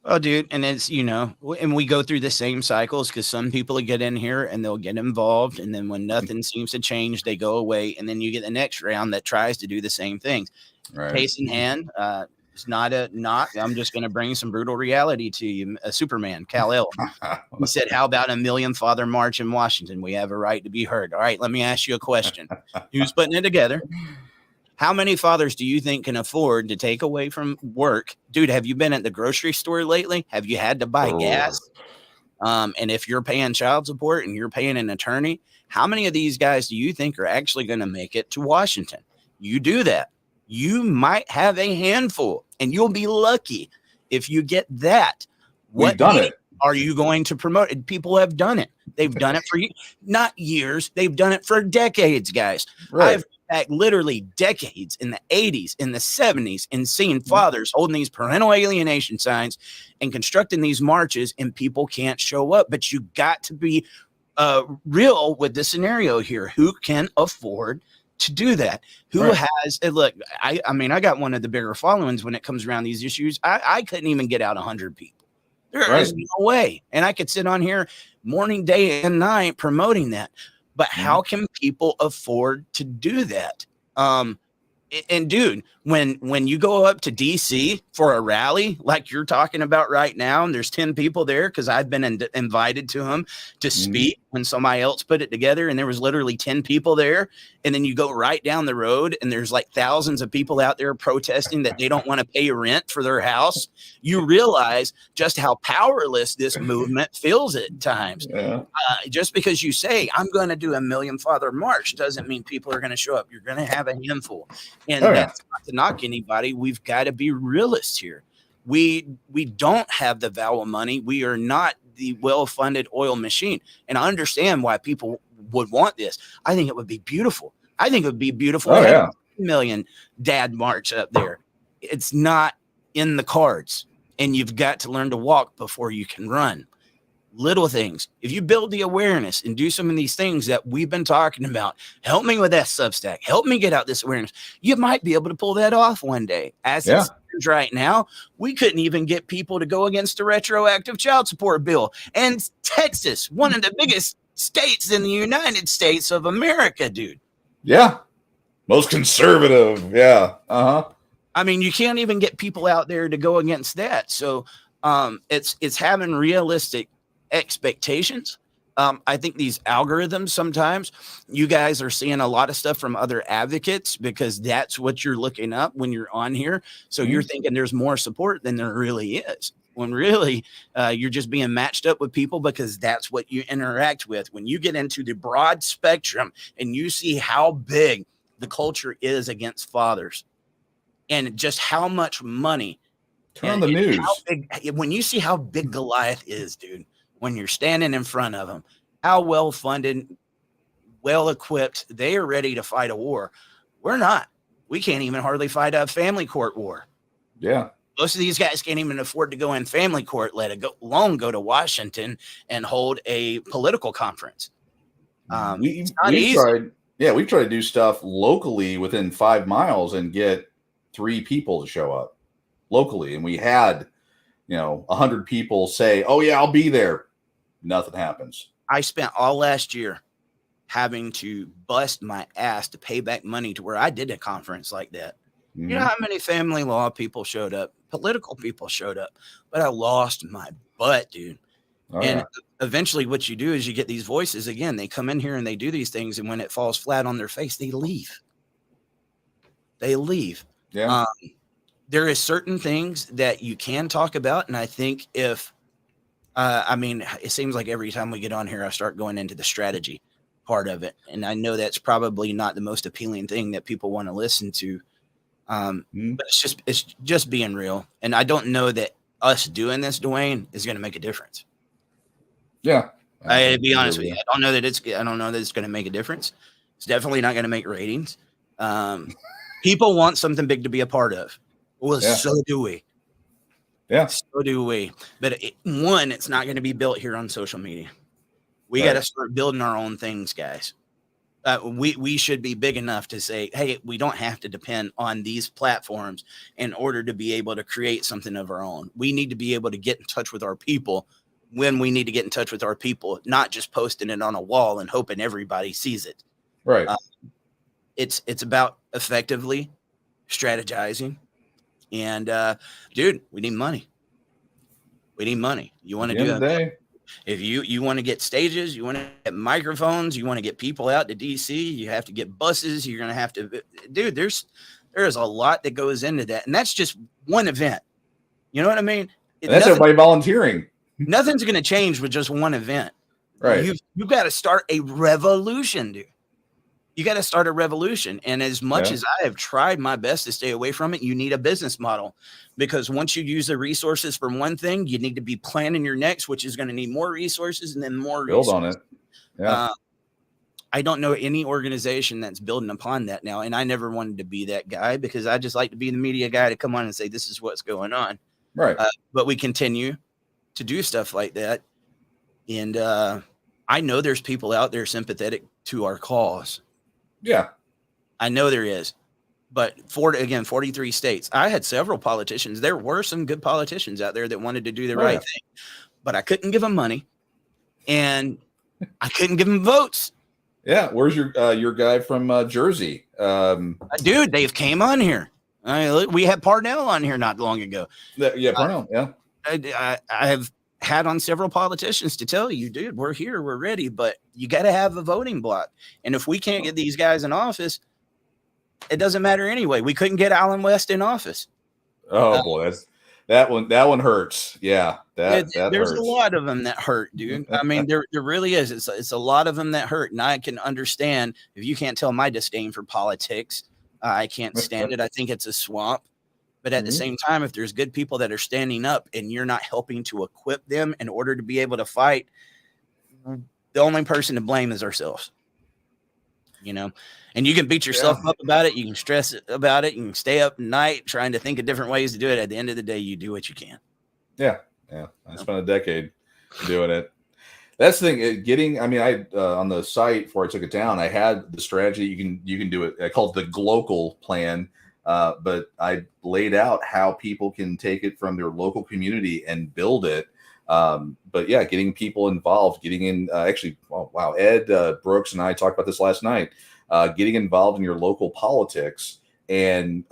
Oh, dude. And it's, and we go through the same cycles, because some people get in here and they'll get involved. And then when nothing seems to change, they go away. And then you get the next round that tries to do the same things. Right. Case in hand, it's I'm just going to bring some brutal reality to you. Superman, Kal-El. He said, how about a million father march in Washington? We have a right to be heard. All right, let me ask you a question. Who's putting it together? How many fathers do you think can afford to take away from work? Dude, have you been at the grocery store lately? Have you had to buy gas? And if you're paying child support and you're paying an attorney, how many of these guys do you think are actually going to make it to Washington? You do that, you might have a handful, and you'll be lucky if you get that. We've done it. Are you going to promote it? People have done it. They've done it for not years. They've done it for decades, guys. Right. I've back literally decades in the 80s, in the 70s, and seeing fathers holding these parental alienation signs and constructing these marches, and people can't show up. But you got to be real with the scenario here. Who can afford to do that? Who has look, I mean, I got one of the bigger followings when it comes around these issues. I couldn't even get out 100 people. There is no way. And I could sit on here morning, day, and night promoting that. But how can people afford to do that? And dude, when you go up to DC for a rally like you're talking about right now, and there's 10 people there, because I've been invited to them to speak, when somebody else put it together and there was literally 10 people there. And then you go right down the road and there's like thousands of people out there protesting that they don't want to pay rent for their house. You realize just how powerless this movement feels at times. Yeah. Just because you say, I'm going to do a Million Father March doesn't mean people are going to show up. You're going to have a handful. And that's not to knock anybody. We've got to be realists here. We don't have the value of money. We are not the well-funded oil machine. And I understand why people would want this. I think it would be beautiful. I think it would be beautiful to have a million dad march up there. It's not in the cards. And you've got to learn to walk before you can run. Little things. If you build the awareness and do some of these things that we've been talking about, help me with that Substack, help me get out this awareness, you might be able to pull that off one day. As it stands right now, we couldn't even get people to go against the retroactive child support bill. And Texas, one of the biggest states in the United States of America, dude. Yeah. Most conservative. Yeah. I mean, you can't even get people out there to go against that. So it's having realistic expectations. I think these algorithms, sometimes you guys are seeing a lot of stuff from other advocates because that's what you're looking up when you're on here. So you're thinking there's more support than there really is, when really you're just being matched up with people because that's what you interact with. When you get into the broad spectrum and you see how big the culture is against fathers and just how much money. Turn on the news. When you see how big Goliath is, dude, when you're standing in front of them, how well funded, well equipped, they are ready to fight a war. We're not. We can't even hardly fight a family court war. Yeah. Most of these guys can't even afford to go in family court, let it go alone, go to Washington and hold a political conference. We've tried to do stuff locally within 5 miles and get 3 people to show up locally. And we had, 100 people say, oh yeah, I'll be there. Nothing happens. I spent all last year having to bust my ass to pay back money to where I did a conference like that. You know how many family law people showed up, political people showed up, but I lost my butt, dude. Eventually what you do is you get these voices again. They come in here and they do these things. And when it falls flat on their face, they leave. Yeah. There is certain things that you can talk about. And I think if, it seems like every time we get on here, I start going into the strategy part of it. And I know that's probably not the most appealing thing that people want to listen to. But it's just being real. And I don't know that us doing this, Dwayne, is going to make a difference. Yeah. I'll be honest with you. I don't know that it's going to make a difference. It's definitely not going to make ratings. People want something big to be a part of. Well, so do we. Yeah. So do we. But it's not going to be built here on social media. We got to start building our own things, guys. We should be big enough to say, hey, we don't have to depend on these platforms in order to be able to create something of our own. We need to be able to get in touch with our people when we need to get in touch with our people, not just posting it on a wall and hoping everybody sees it. Right. It's about effectively strategizing. And dude, we need money. You want to do it? If you want to get stages, you want to get microphones, you want to get people out to DC, you have to get buses. You're going to have to, dude, there is a lot that goes into that. And that's just one event. You know what I mean? That's everybody volunteering. Nothing's going to change with just one event. Right. You've got to start a revolution, dude. You got to start a revolution. And as much as I have tried my best to stay away from it, you need a business model, because once you use the resources for one thing, you need to be planning your next, which is going to need more resources and then more build resources. on it. Yeah. I don't know any organization that's building upon that now. And I never wanted to be that guy, because I just like to be the media guy to come on and say, this is what's going on. Right. But we continue to do stuff like that. And I know there's people out there sympathetic to our cause. Yeah. I know there is. But 43 states. I had several politicians. There were some good politicians out there that wanted to do the right thing. But I couldn't give them money. And I couldn't give them votes. Yeah. Where's your guy from Jersey? Dude, they've came on here. We had Parnell on here not long ago. Parnell. Yeah. I have had on several politicians to tell you, dude, we're here, we're ready, but you got to have a voting block. And if we can't get these guys in office, it doesn't matter anyway. We couldn't get Alan West in office. Oh boy, that one hurts. Yeah, that There's hurts. a lot of them that hurt, dude. I mean, there really is. It's a lot of them that hurt, and I can understand if you can't tell my disdain for politics. I can't stand it. I think it's a swamp. But at the same time, if there's good people that are standing up and you're not helping to equip them in order to be able to fight, the only person to blame is ourselves. You know, and you can beat yourself up about it. You can stress about it. You can stay up at night trying to think of different ways to do it. At the end of the day, you do what you can. Yeah. I spent a decade doing it. That's the thing. Getting, I mean, I on the site before I took it down, I had the strategy. You can do it. I called it the Glocal plan. But I laid out how people can take it from their local community and build it. But yeah, getting people involved, getting in, actually, oh, wow, Ed Brooks and I talked about this last night, getting involved in your local politics. And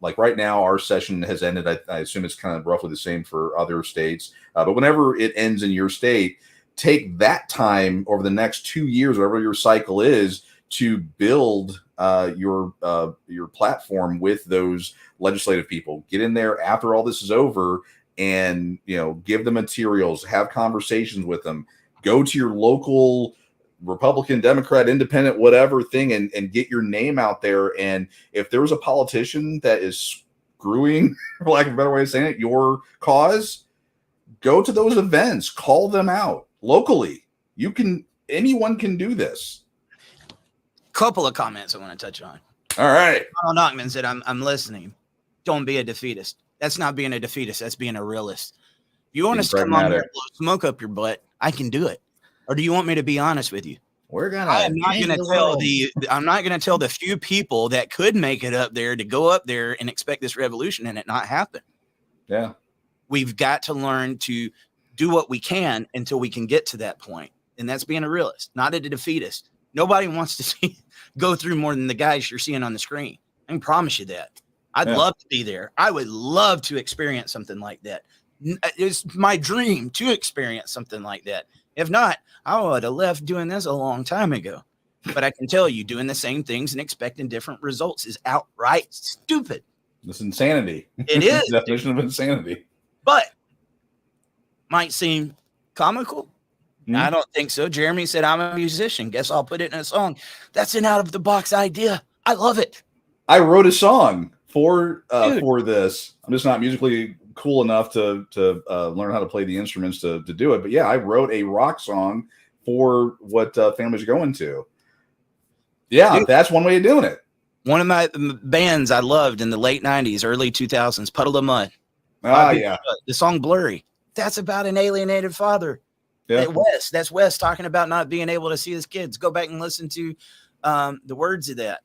like right now, our session has ended. I assume it's kind of roughly the same for other states. But whenever it ends in your state, take that time over the next 2 years, whatever your cycle is, to build your platform with those legislative people. Get in there after all this is over, and give them materials, have conversations with them, go to your local Republican, Democrat, Independent, whatever thing, and get your name out there. And if there's a politician that is screwing, for lack of a better way of saying it, your cause, go to those events, call them out locally. Anyone can do this. Couple of comments I want to touch on. All right. Ronald Nachman said, I'm listening. Don't be a defeatist. That's not being a defeatist. That's being a realist. You want us to come on here and blow smoke up your butt? I can do it. Or do you want me to be honest with you? I'm not going to tell the few people that could make it up there to go up there and expect this revolution and it not happen. Yeah. We've got to learn to do what we can until we can get to that point. And that's being a realist, not a defeatist. Nobody wants to go through more than the guys you're seeing on the screen. I can promise you that. I'd love to be there. I would love to experience something like that. It's my dream to experience something like that. If not, I would have left doing this a long time ago. But I can tell you, doing the same things and expecting different results is outright stupid. It's insanity. It is. Definition of insanity. But might seem comical. I don't think so. Jeremy said, I'm a musician. Guess I'll put it in a song. That's an out-of-the-box idea. I love it. I wrote a song for this. I'm just not musically cool enough to learn how to play the instruments to do it. But yeah, I wrote a rock song for what families are going to. Yeah, dude, that's one way of doing it. One of my bands I loved in the late 90s, early 2000s, Puddle of Mud. Yeah. The song Blurry. That's about an alienated father. Yeah. That's Wes talking about not being able to see his kids. Go back and listen to the words of that.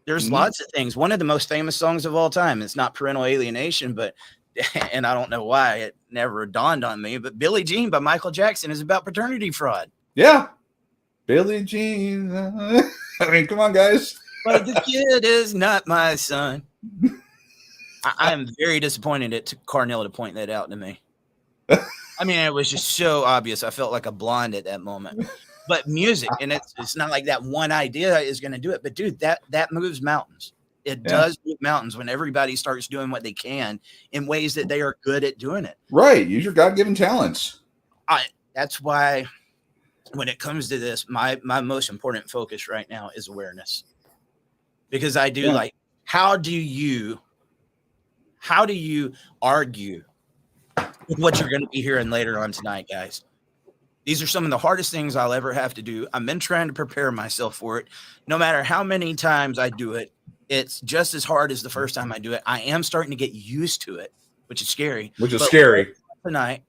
There's lots of things. One of the most famous songs of all time. It's not parental alienation, but and I don't know why it never dawned on me, but Billie Jean by Michael Jackson is about paternity fraud. Yeah. Billie Jean. I mean, come on, guys. But the kid is not my son. I am very disappointed at Carnell to point that out to me. I mean, it was just so obvious. I felt like a blonde at that moment. But music, and it's not like that one idea is going to do it. But dude, that moves mountains. It does move mountains when everybody starts doing what they can in ways that they are good at doing it. Right. Use your God-given talents. That's why when it comes to this, my most important focus right now is awareness. Because I do like, how do you argue with what you're going to be hearing later on tonight, guys? These are some of the hardest things I'll ever have to do. I've been trying to prepare myself for it. No matter how many times I do it, it's just as hard as the first time I do it. I am starting to get used to it, which is scary. Tonight,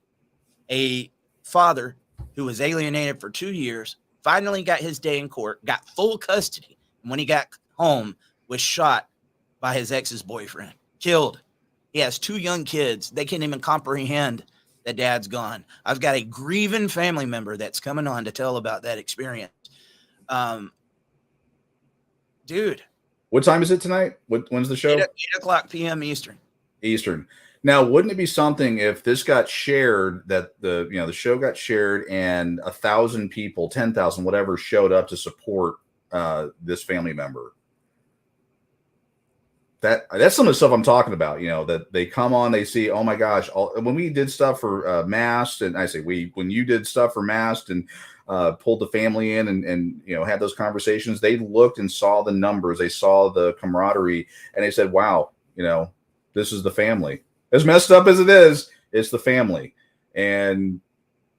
a father who was alienated for 2 years finally got his day in court, got full custody. And when he got home, was shot by his ex's boyfriend, killed. He has 2 young kids. They can't even comprehend that dad's gone. I've got a grieving family member that's coming on to tell about that experience. Dude. What time is it tonight? When's the show? 8 o'clock p.m. Eastern. Now, wouldn't it be something if this got shared, that the show got shared and 1,000 people, 10,000, whatever, showed up to support this family member? That's some of the stuff I'm talking about. That they come on, they see, oh my gosh, when we did stuff for Mast, and I say when you did stuff for Mast and pulled the family in and had those conversations, they looked and saw the numbers, they saw the camaraderie, and they said, wow, this is the family. As messed up as it is, it's the family, and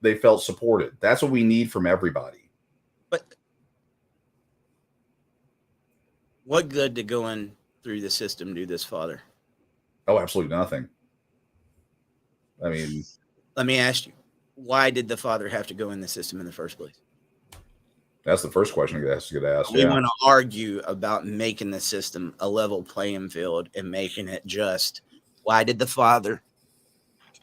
they felt supported. That's what we need from everybody. But what good to go in through the system do this father? Oh, absolutely nothing. I mean, Let me ask you, why did the father have to go in the system in the first place? that's the first question I get asked. We Yeah. want to argue about making the system a level playing field and making it just. Why did the father,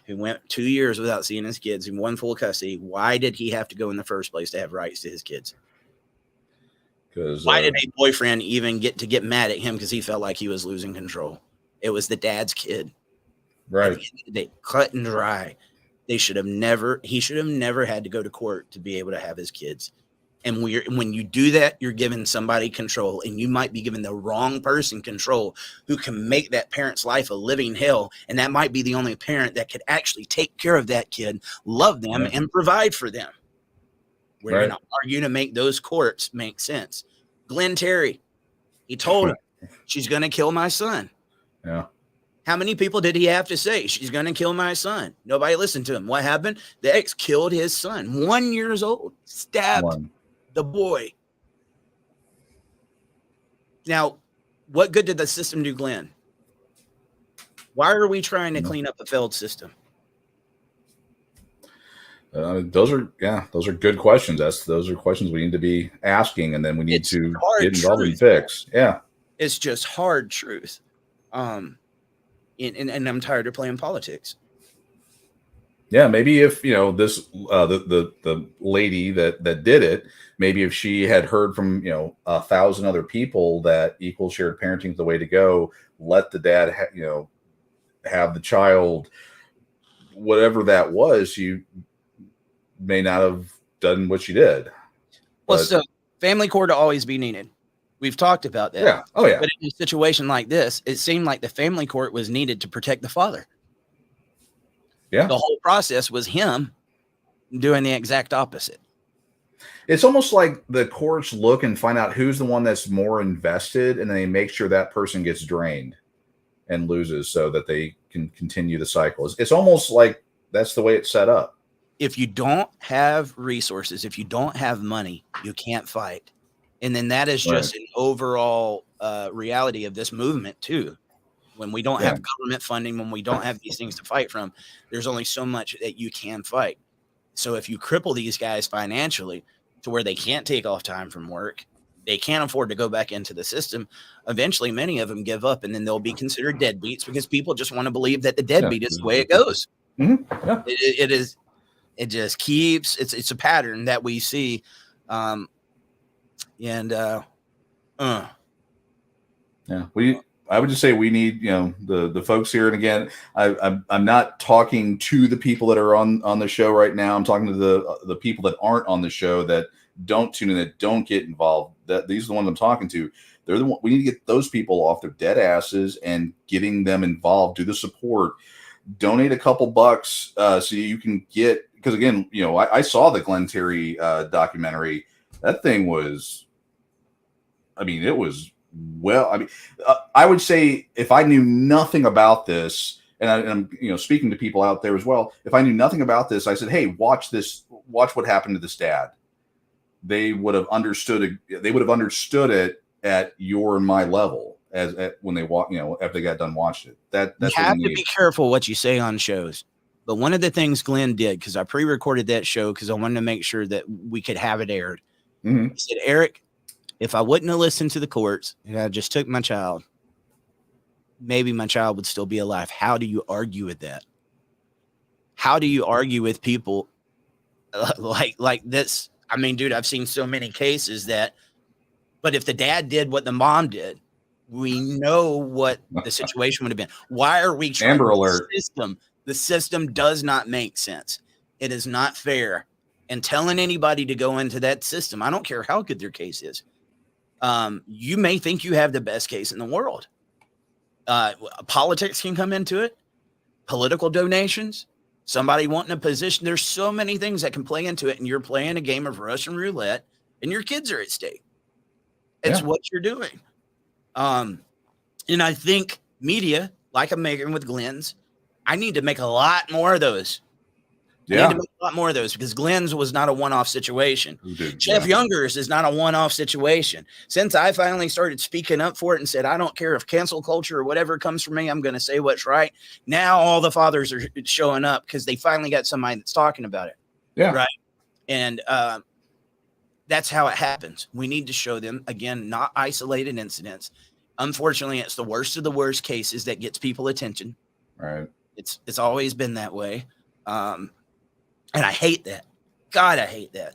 who went 2 years without seeing his kids and won full custody, why did he have to go in the first place to have rights to his kids? Because Why did a boyfriend even get mad at him because he felt like he was losing control? It was the dad's kid. right. At the end of the day, cut and dry. He should have never had to go to court to be able to have his kids. And when you do that, you're giving somebody control, and you might be giving the wrong person control who can make that parent's life a living hell. And that might be the only parent that could actually take care of that kid, love them, Yeah. and provide for them. We're Right. going to argue to make those courts make sense. Glenn Terry, he told her, she's going to kill my son. Yeah. How many people did he have to say, she's going to kill my son? Nobody listened to him. What happened? The ex killed his son, 1 year old, stabbed One. the boy. Now, what good did the system do Glenn? Why are we trying to clean up a failed system? Those are good questions. Those are questions we need to be asking, and then we need It's to hard get involved and truth. fix. Yeah. It's just hard truth. And I'm tired of playing politics. Yeah, maybe if this the lady that did it, maybe if she had heard from 1,000 other people that equal shared parenting is the way to go, let the dad have the child, whatever that was, you may not have done what she did. Well, But- so family court will always be needed. We've talked about that. Yeah. Oh yeah. But in a situation like this, it seemed like the family court was needed to protect the father. Yeah. The whole process was him doing the exact opposite. It's almost like the courts look and find out who's the one that's more invested, and then they make sure that person gets drained and loses so that they can continue the cycle. It's almost like that's the way it's set up. If you don't have resources, if you don't have money, you can't fight. And then that is just an overall reality of this movement too. When we don't have government funding, when we don't have these things to fight from, there's only so much that you can fight. So if you cripple these guys financially to where they can't take off time from work, they can't afford to go back into the system, eventually many of them give up, and then they'll be considered deadbeats because people just want to believe that the deadbeat is the way it goes. Mhm. Yeah. It is. It just keeps. It's a pattern that we see. Yeah. I would just say we need, the folks here. And again, I'm not talking to the people that are on the show right now. I'm talking to the people that aren't on the show, that don't tune in, that don't get involved. That these are the ones I'm talking to. They're the one. We need to get those people off their dead asses and getting them involved. Do the support. Donate a couple bucks so you can get. Because again, I saw the Glenn Terry documentary. That thing was. I mean, it was. Well, I mean, I would say if I knew nothing about this, and I'm speaking to people out there as well, if I knew nothing about this, I said, hey, watch this, watch what happened to this dad. They would have understood it. They would have understood it at your and my level when they after they got done watching it. That's You have to be careful what you say on shows. But one of the things Glenn did, because I pre-recorded that show because I wanted to make sure that we could have it aired. Mm-hmm. He said, Eric, if I wouldn't have listened to the courts and I just took my child, maybe my child would still be alive. How do you argue with that? How do you argue with people like this? I mean, dude, I've seen so many cases that, but if the dad did what the mom did, We know what the situation would have been. Why are we trying Amber the alert. system? The system does not make sense. It is not fair. And telling anybody to go into that system, I don't care how good their case is. You may think you have the best case in the world. Politics can come into it, political donations, somebody wanting a position. There's so many things that can play into it, and you're playing a game of Russian roulette, and your kids are at stake. It's Yeah. what you're doing. And I think media, like I'm making with Glenn's, I need to make a lot more of those. I Yeah. need to make a lot more of those because Glenn's was not a one-off situation. Dude, Jeff yeah. Younger's is not a one-off situation. Since I finally started speaking up for it and said, I don't care if cancel culture or whatever comes from me, I'm going to say what's right. Now all the fathers are showing up because they finally got somebody that's talking about it. Yeah. Right. And that's how it happens. We need to show them, again, not isolated incidents. Unfortunately, it's the worst of the worst cases that gets people attention. Right. It's always been that way. And I hate that. God, I hate that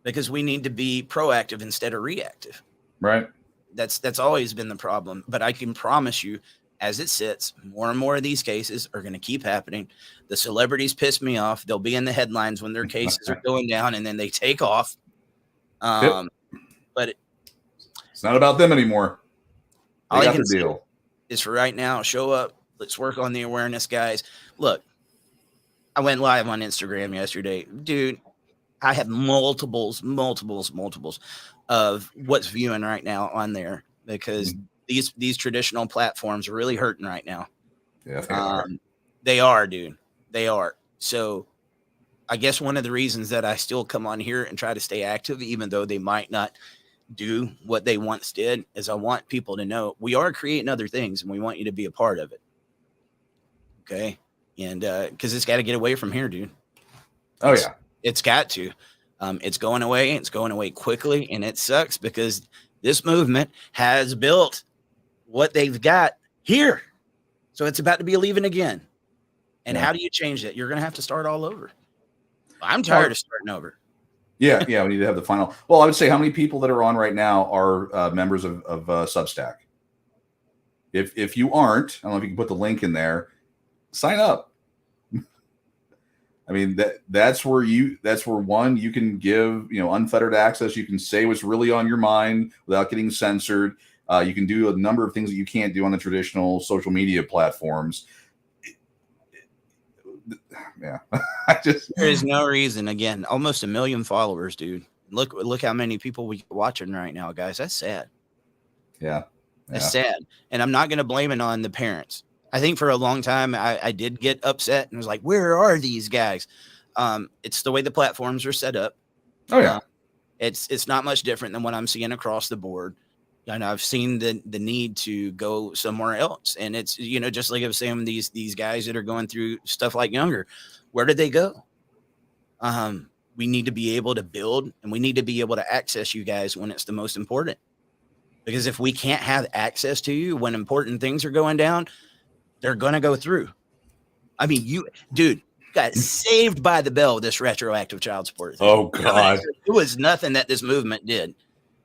because we need to be proactive instead of reactive. Right. That's always been the problem. But I can promise you, as it sits, more and more of these cases are going to keep happening. The celebrities piss me off. They'll be in the headlines when their cases are going down and then they take off. But It's not about them anymore. They all I got can the say deal. is for right now, show up. Let's work on the awareness, guys. Look, I went live on Instagram yesterday. Dude, I have multiples of what's viewing right now on there because these traditional platforms are really hurting right now. Yeah. They are. They are, dude. They are. So I guess one of the reasons that I still come on here and try to stay active, even though they might not do what they once did, is I want people to know we are creating other things and we want you to be a part of it. Okay. And because it's got to get away from here, dude. Oh yeah. It's got to. It's going away. It's going away quickly. And it sucks because this movement has built what they've got here. So it's about to be leaving again. And Yeah. how do you change that? You're going to have to start all over. I'm tired of starting over. Yeah. Yeah. We need to have the final. Well, I would say how many people that are on right now are members of Substack. If you aren't, I don't know if you can put the link in there. Sign up. I mean, that's where you can give, unfettered access. You can say what's really on your mind without getting censored. You can do a number of things that you can't do on the traditional social media platforms. Yeah. There is no reason. Again, almost 1 million followers, dude. Look how many people we watching right now, guys. That's sad. Yeah. That's sad. And I'm not going to blame it on the parents. I think for a long time, I did get upset and was like, where are these guys? It's the way the platforms are set up. Oh yeah. It's not much different than what I'm seeing across the board. And I've seen the need to go somewhere else. And it's, just like I was saying, these guys that are going through stuff like Younger, where did they go? We need to be able to build and we need to be able to access you guys when it's the most important. Because if we can't have access to you when important things are going down, they're going to go through. I mean, you got saved by the bell, this retroactive child support thing. Oh God. It was nothing that this movement did.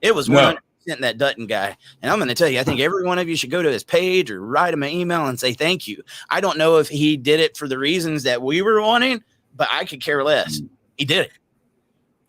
It was No. 100% that Dutton guy. And I'm going to tell you, I think every one of you should go to his page or write him an email and say thank you. I don't know if he did it for the reasons that we were wanting, but I could care less. He did it.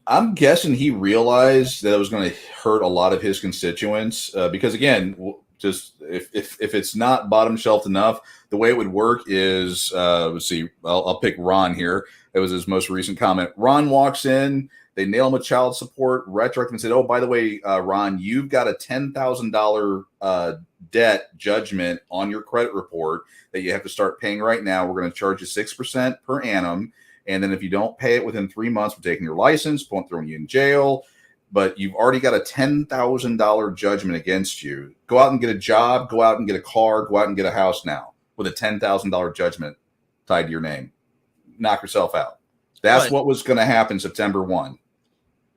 I'm guessing he realized that it was going to hurt a lot of his constituents because, again, just if it's not bottom shelved enough, the way it would work is, let's see, I'll pick Ron here. That was his most recent comment. Ron walks in, they nail him with child support, retroactive, and said, oh, by the way, Ron, you've got a $10,000 debt judgment on your credit report that you have to start paying right now. We're going to charge you 6% per annum. And then if you don't pay it within 3 months, we're taking your license, throwing you in jail. But you've already got a $10,000 judgment against you. Go out and get a job, go out and get a car, go out and get a house now with a $10,000 judgment tied to your name. Knock yourself out. That's what was going to happen September 1.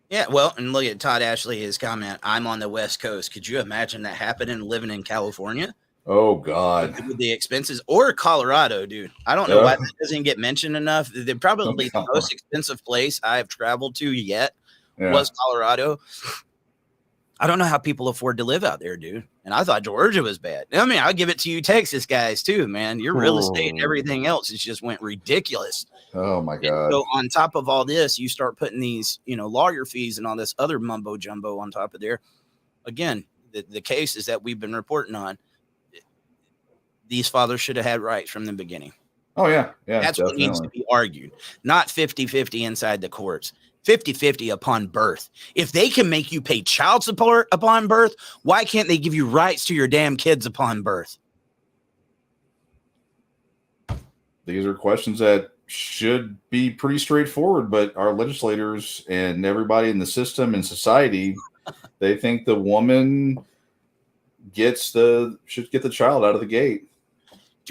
Yeah, well, and look at Todd Ashley, his comment, I'm on the West Coast. Could you imagine that happening living in California? Oh, God. With the expenses, or Colorado, dude. I don't know why that doesn't get mentioned enough. They're probably the most expensive place I've traveled to yet was Colorado. I don't know how people afford to live out there, dude. And I thought Georgia was bad. I mean, I'll give it to you, Texas guys, too, man. Your real estate and everything else has just went ridiculous. Oh my And God. so on top of all this, you start putting these, lawyer fees and all this other mumbo jumbo on top of there. Again, the cases that we've been reporting on, these fathers should have had rights from the beginning. Oh yeah. Yeah. That's definitely. what needs to be argued, not 50-50 inside the courts. 50-50 upon birth. If they can make you pay child support upon birth, why can't they give you rights to your damn kids upon birth? These are questions that should be pretty straightforward, but our legislators and everybody in the system and society, they think the woman should get the child out of the gate.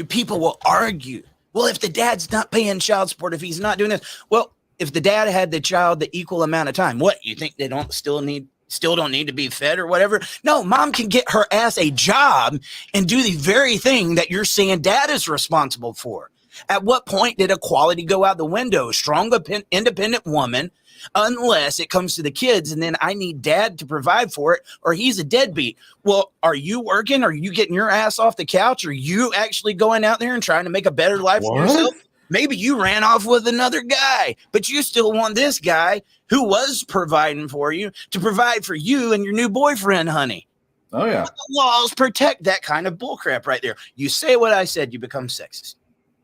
People will argue, well, if the dad's not paying child support, if he's not doing this, well, if the dad had the child the equal amount of time, what, you think they still don't need to be fed or whatever? No, mom can get her ass a job and do the very thing that you're saying dad is responsible for. At what point did equality go out the window? Strong, independent woman, unless it comes to the kids, and then I need dad to provide for it, or he's a deadbeat. Well, are you working? Are you getting your ass off the couch? Are you actually going out there and trying to make a better life for yourself? Maybe you ran off with another guy, but you still want this guy who was providing for you to provide for you and your new boyfriend, honey. Oh yeah. The laws protect that kind of bullcrap right there. You say what I said, you become sexist.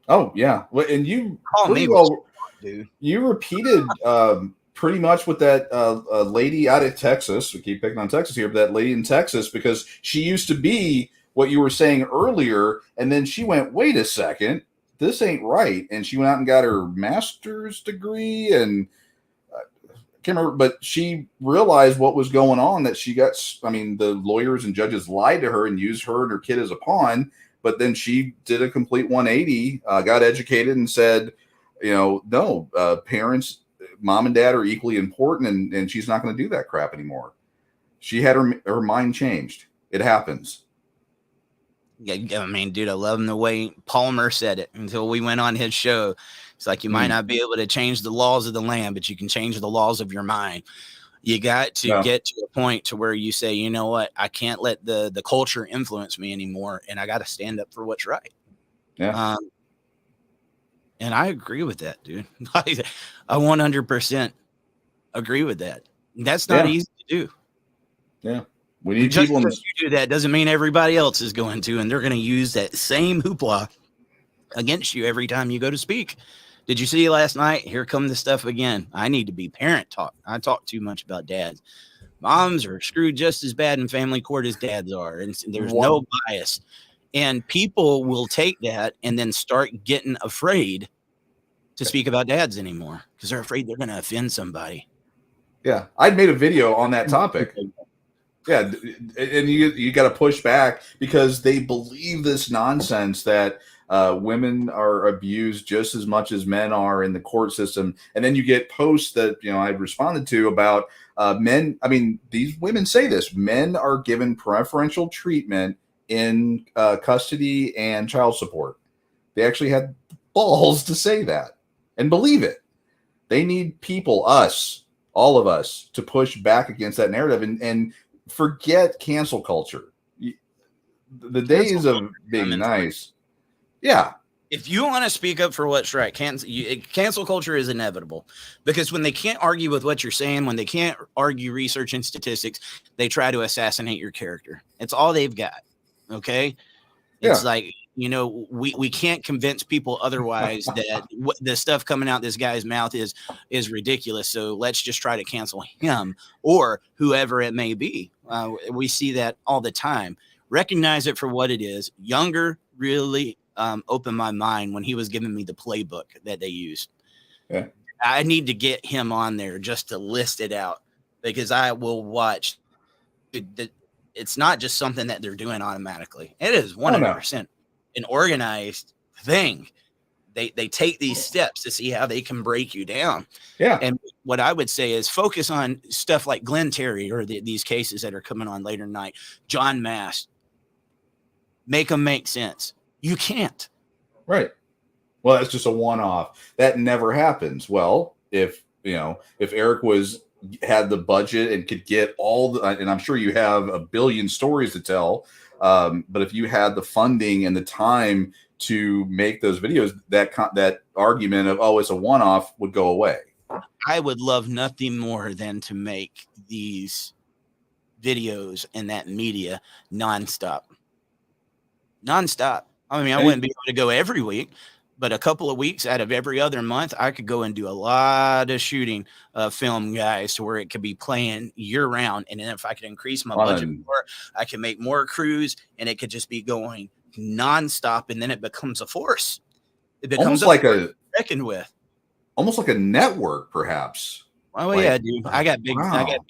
Oh yeah. Well, and you Call me, dude. you repeated pretty much what that lady out of Texas. We keep picking on Texas here, but that lady in Texas, because she used to be what you were saying earlier, and then she went, wait a second, this ain't right. And she went out and got her master's degree, and I can't remember, but she realized what was going on, that the lawyers and judges lied to her and used her and her kid as a pawn. But then she did a complete 180, got educated, and said, no, parents, mom and dad are equally important, and she's not going to do that crap anymore. She had her mind changed. It happens. I mean, dude, I love him the way Palmer said it until we went on his show. It's like, you might not be able to change the laws of the land, but you can change the laws of your mind. You got to get to a point to where you say, you know what, I can't let the culture influence me anymore, and I got to stand up for what's right. Yeah. And I agree with that, dude. I 100% agree with that. That's not easy to do. Yeah. We need Just people. because you do that doesn't mean everybody else is going to, and they're going to use that same hoopla against you every time you go to speak. Did you see last night? Here come the stuff again. I need to be parent talk. I talk too much about dads. Moms are screwed just as bad in family court as dads are, and there's no bias. And people will take that and then start getting afraid to speak about dads anymore because they're afraid they're going to offend somebody. Yeah. I'd made a video on that topic. Yeah. And you got to push back because they believe this nonsense that women are abused just as much as men are in the court system. And then you get posts that, I responded to about men. I mean, these women say this: men are given preferential treatment in custody and child support. They actually had balls to say that and believe it. They need people, us, all of us, to push back against that narrative and forget cancel culture. The days of being nice. Yeah. If you want to speak up for what's right, cancel culture is inevitable, because when they can't argue with what you're saying, when they can't argue research and statistics, they try to assassinate your character. It's all they've got. Okay. It's like, we can't convince people otherwise that the stuff coming out this guy's mouth is ridiculous. So let's just try to cancel him or whoever it may be. We see that all the time. Recognize it for what it is. Younger really opened my mind when he was giving me the playbook that they used. Yeah. I need to get him on there just to list it out, because I will watch. It's not just something that they're doing automatically. It is 100% an organized thing. They take these steps to see how they can break you down. Yeah. And what I would say is focus on stuff like Glenn Terry or these cases that are coming on later tonight. John Mast. Make them make sense. You can't. Right. Well, that's just a one-off. That never happens. Well, if Eric was had the budget and could get all the, and I'm sure you have a billion stories to tell, but if you had the funding and the time to make those videos, that argument of, oh, it's a one-off would go away. I would love nothing more than to make these videos and that media nonstop. I mean, I wouldn't be able to go every week, but a couple of weeks out of every other month, I could go and do a lot of shooting film, guys, to where it could be playing year round. And then if I could increase my budget more, I can make more crews, and it could just be going nonstop. And then it becomes a force. It becomes almost like a reckoned with. Almost like a network, perhaps. Oh Like, yeah, dude. I got big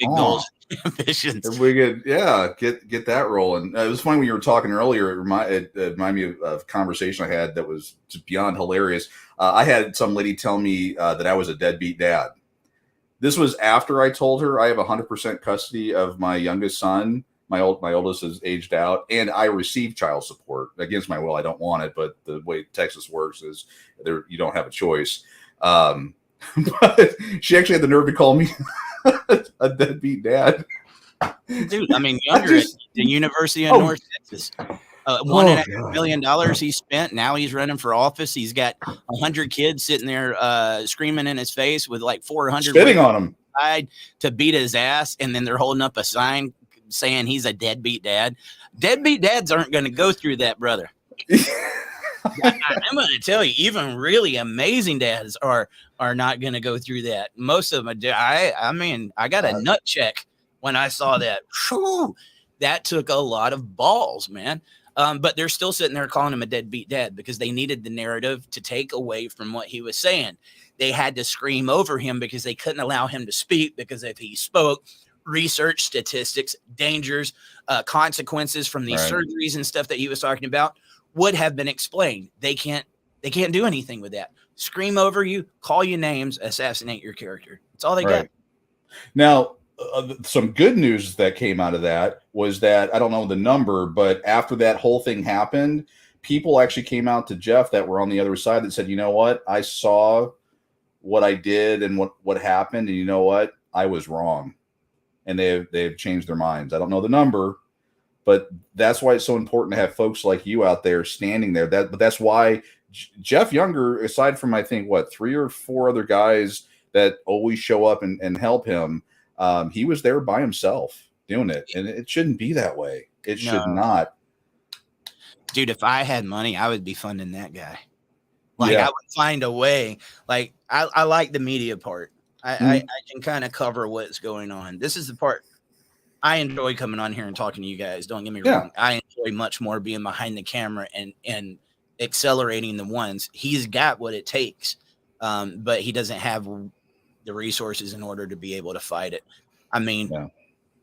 goals, ambitions. If we could, get that rolling. It was funny when you were talking earlier. It reminded me of a conversation I had that was just beyond hilarious. I had some lady tell me that I was a deadbeat dad. This was after I told her I have 100% custody of my youngest son. My oldest is aged out, and I receive child support against my will. I don't want it, but the way Texas works is you don't have a choice. But she actually had the nerve to call me a deadbeat dad. Dude, I mean, younger at the University of North Texas. $1.5 million he spent. Now he's running for office. He's got 100 kids sitting there screaming in his face with like 400 spitting on him to beat his ass, and then they're holding up a sign saying he's a deadbeat dad. Deadbeat dads aren't going to go through that, brother. I'm going to tell you, even really amazing dads are not going to go through that. Most of them, I mean, I got a nut check when I saw that. Whew, that took a lot of balls, man. But they're still sitting there calling him a deadbeat dad because they needed the narrative to take away from what he was saying. They had to scream over him because they couldn't allow him to speak, because if he spoke, research, statistics, dangers, consequences from these surgeries and stuff that he was talking about would have been explained. They can't do anything with that. Scream over you, call you names, assassinate your character. That's all they got. Now, some good news that came out of that was that, I don't know the number, but after that whole thing happened, people actually came out to Jeff that were on the other side that said, you know what, I saw what I did and what happened, and you know what, I was wrong. And they've changed their minds. I don't know the number, but that's why it's so important to have folks like you out there standing there. But that's why Jeff Younger, aside from, I think, 3 or 4 other guys that always show up and help him, he was there by himself doing it. And it shouldn't be that way. It should not. Dude, if I had money, I would be funding that guy. Like, I would find a way. Like, I like the media part. I can kind of cover what's going on. This is the part I enjoy coming on here and talking to you guys. Don't get me wrong. I enjoy much more being behind the camera and accelerating the ones. He's got what it takes, but he doesn't have the resources in order to be able to fight it. I mean,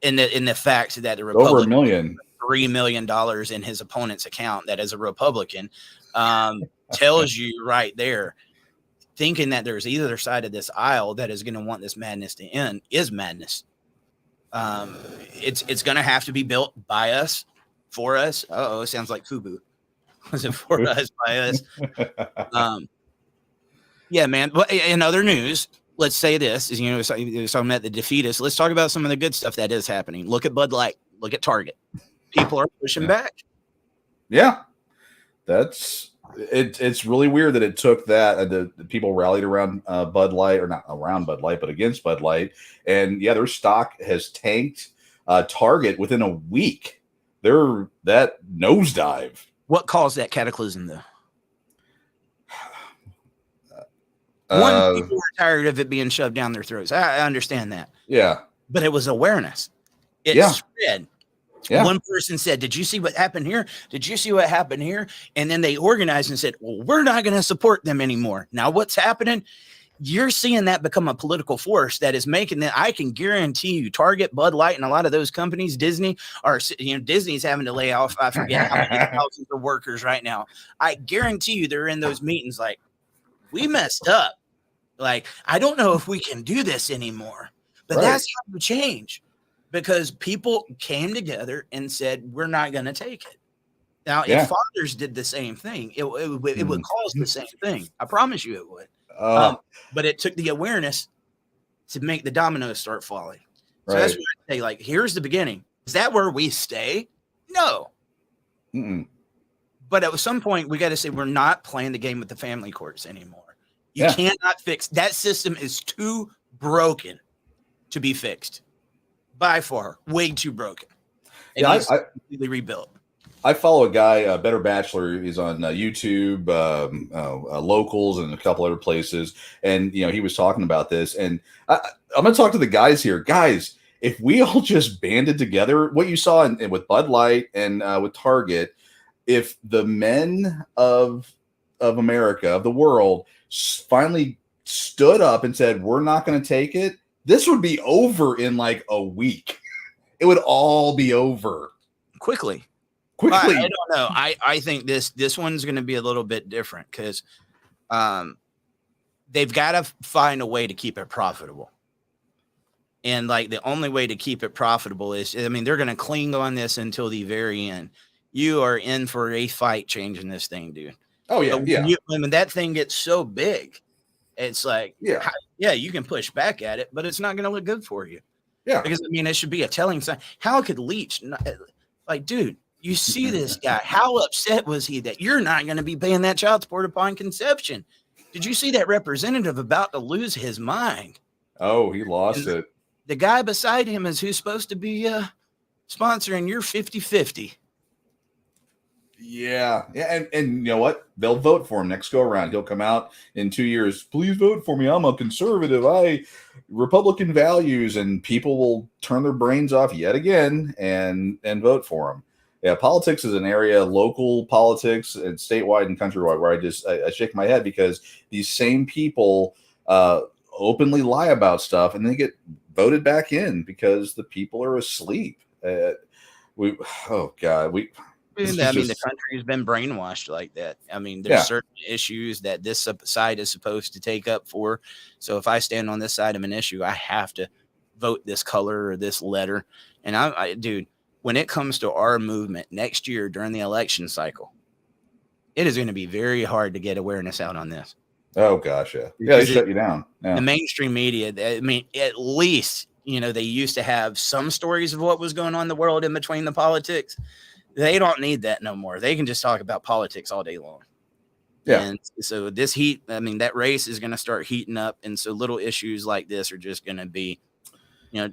in the fact that the Republican over $1 million, $3 million in his opponent's account, that is a Republican, tells you right there. Thinking that there's either side of this aisle that is going to want this madness to end is madness. It's going to have to be built by us, for us. It sounds like FUBU. Was it for us, by us? Yeah, man. But in other news, let's say this is, talking about the defeatists. Let's talk about some of the good stuff that is happening. Look at Bud Light. Look at Target. People are pushing back. Yeah, that's it. It's really weird that it took that. The people rallied around Bud Light, or not around Bud Light, but against Bud Light. And their stock has tanked. Target, within a week, they're that nosedive. What caused that cataclysm, though? People were tired of it being shoved down their throats. I understand that. Yeah. But it was awareness. It spread. Yeah. One person said, "Did you see what happened here? Did you see what happened here?" And then they organized and said, "Well, we're not going to support them anymore." Now, what's happening? You're seeing that become a political force that is making that. I can guarantee you, Target, Bud Light, and a lot of those companies, Disney, Disney's having to lay off, I forget how many thousands of workers right now. I guarantee you they're in those meetings like, we messed up. Like, I don't know if we can do this anymore. But that's how you change. Because people came together and said, we're not going to take it. Now, if fathers did the same thing, it would cause the same thing. I promise you it would. But it took the awareness to make the dominoes start falling. So Right. that's what I say. Like, here's the beginning. Is that where we stay? No. Mm-mm. But at some point, we got to say we're not playing the game with the family courts anymore. You Yeah. cannot fix that system. Is too broken to be fixed. By far, way too broken. It Yeah, needs to be completely rebuilt. I follow a guy, Better Bachelor. He's on YouTube, Locals, and a couple other places. And he was talking about this. And I'm going to talk to the guys here, guys. If we all just banded together, what you saw with Bud Light and with Target, if the men of America, of the world, finally stood up and said, "We're not going to take it," this would be over in like a week. It would all be over Quickly. quickly. I don't know. I think this one's going to be a little bit different because they've got to find a way to keep it profitable. And like the only way to keep it profitable is, I mean, they're going to cling on this until the very end. You are in for a fight changing this thing, dude. Oh yeah, But yeah. when that thing gets so big, it's like, Yeah. yeah, you can push back at it, but it's not going to look good for you. Yeah. Because I mean, it should be a telling sign. How could Leach like, dude, you see this guy? How upset was he that you're not going to be paying that child support upon conception? Did you see that representative about to lose his mind? Oh, he lost it. The guy beside him is who's supposed to be sponsoring your 50-50. Yeah. Yeah. And you know what? They'll vote for him next go around. He'll come out in 2 years. Please vote for me. I'm a conservative. Republican values, and people will turn their brains off yet again and vote for him. Yeah. Politics is an area, local politics and statewide and countrywide, where I shake my head because these same people openly lie about stuff and they get voted back in because the people are asleep. I mean, This is the just- country has been brainwashed like that. I mean, there's Yeah. certain issues that this side is supposed to take up for. So if I stand on this side of an issue, I have to vote this color or this letter. And dude, when it comes to our movement next year during the election cycle, it is going to be very hard to get awareness out on this. Oh gosh, yeah. Yeah, they Because shut you down. Yeah. The mainstream media, I mean, at least, they used to have some stories of what was going on in the world in between the politics. They don't need that no more. They can just talk about politics all day long. Yeah. And so this heat, I mean, that race is going to start heating up. And so little issues like this are just going to be,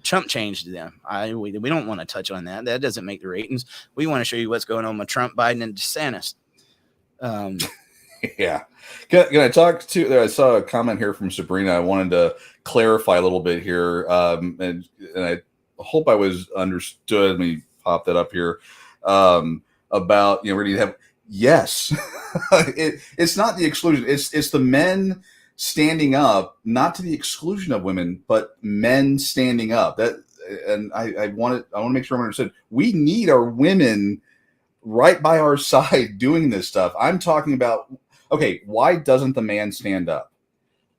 chump change to them. We don't want to touch on that. That doesn't make the ratings. We want to show you what's going on with Trump, Biden, and DeSantis. Yeah. Can I talk to? I saw a comment here from Sabrina. I wanted to clarify a little bit here, and I hope I was understood. Let me pop that up here. About we're going to have yes. It's not the exclusion. It's the men standing up, not to the exclusion of women, but men standing up. That, and I want to make sure I'm understood. We need our women right by our side doing this stuff. I'm talking about, okay, why doesn't the man stand up?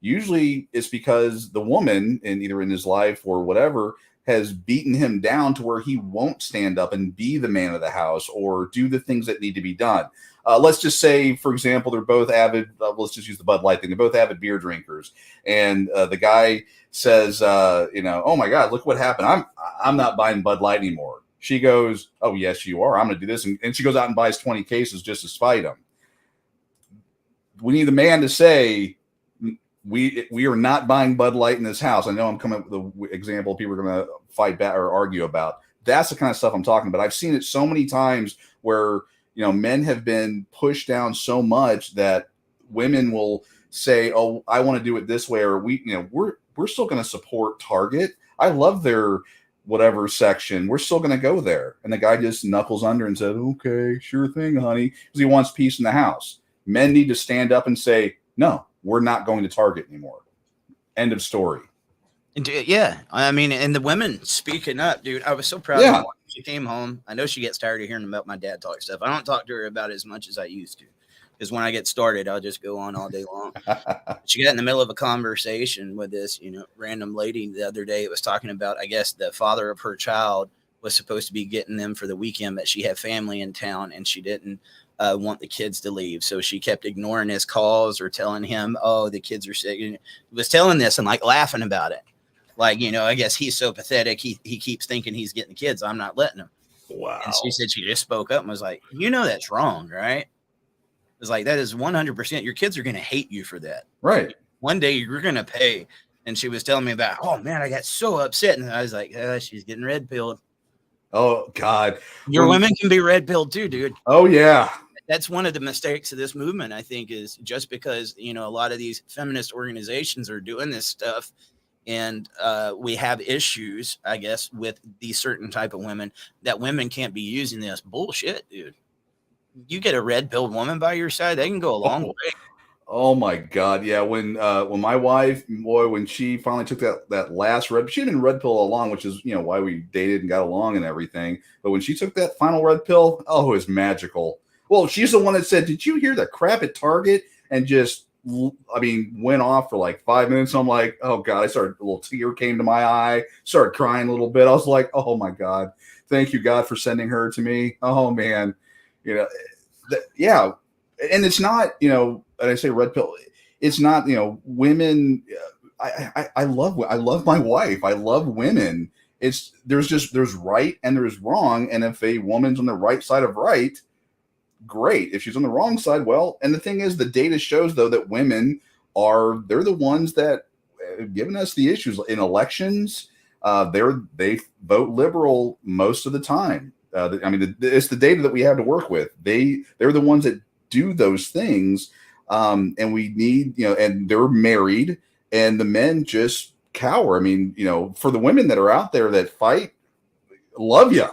Usually it's because the woman, either in his life or whatever, has beaten him down to where he won't stand up and be the man of the house or do the things that need to be done. Let's just say, for example, they're both avid, let's just use the Bud Light thing. They're both avid beer drinkers. And the guy says, oh my God, look what happened. I'm not buying Bud Light anymore. She goes, oh, yes, you are. I'm going to do this. And she goes out and buys 20 cases just to spite him. We need the man to say, we are not buying Bud Light in this house. I know I'm coming up with the example people are going to fight back or argue about. That's the kind of stuff I'm talking about. I've seen it so many times where, men have been pushed down so much that women will say, oh, I want to do it this way. Or we're still going to support Target. I love their whatever section. We're still going to go there. And the guy just knuckles under and said, okay, sure thing, honey. Because he wants peace in the house. Men need to stand up and say, no, we're not going to Target anymore. End of story. And yeah, I mean, and the women speaking up, dude. I was so proud of her. She came home. I know she gets tired of hearing about my dad talk stuff. I don't talk to her about it as much as I used to, because when I get started, I'll just go on all day long. She got in the middle of a conversation with this, random lady the other day. It was talking about, I guess, the father of her child was supposed to be getting them for the weekend, but she had family in town and she didn't want the kids to leave. So she kept ignoring his calls or telling him, oh, the kids are sick. And was telling this and like laughing about it. Like, I guess he's so pathetic. He keeps thinking he's getting the kids. I'm not letting him. Wow. And she said she just spoke up and was like, that's wrong, right? It's like, that is 100%. Your kids are going to hate you for that. Right. One day you're going to pay. And she was telling me about, oh man, I got so upset. And I was like, she's getting red pilled. Oh God. Your women can be red pilled too, dude. Oh yeah. That's one of the mistakes of this movement, I think, is just because, a lot of these feminist organizations are doing this stuff. And we have issues, I guess, with these certain type of women, that women can't be using this bullshit, dude. You get a red pilled woman by your side, they can go a long way. Oh my God. Yeah. When my wife, boy, when she finally took that last red, she'd been red pill all along, which is, why we dated and got along and everything. But when she took that final red pill, oh, it was magical. Well, she's the one that said, did you hear the crap at Target? And just, went off for like 5 minutes. I'm like, oh God, a little tear came to my eye, started crying a little bit. I was like, oh my God, thank you, God, for sending her to me. Oh man. Yeah. And it's not, and I say red pill, it's not, women. I love my wife. I love women. There's right and there's wrong. And if a woman's on the right side of right, great. If she's on the wrong side, well, and the thing is, the data shows though that women they're the ones that have given us the issues in elections. They vote liberal most of the time. It's the data that we have to work with. They're the ones that do those things. And we need, and they're married and the men just cower. For the women that are out there that fight, love you.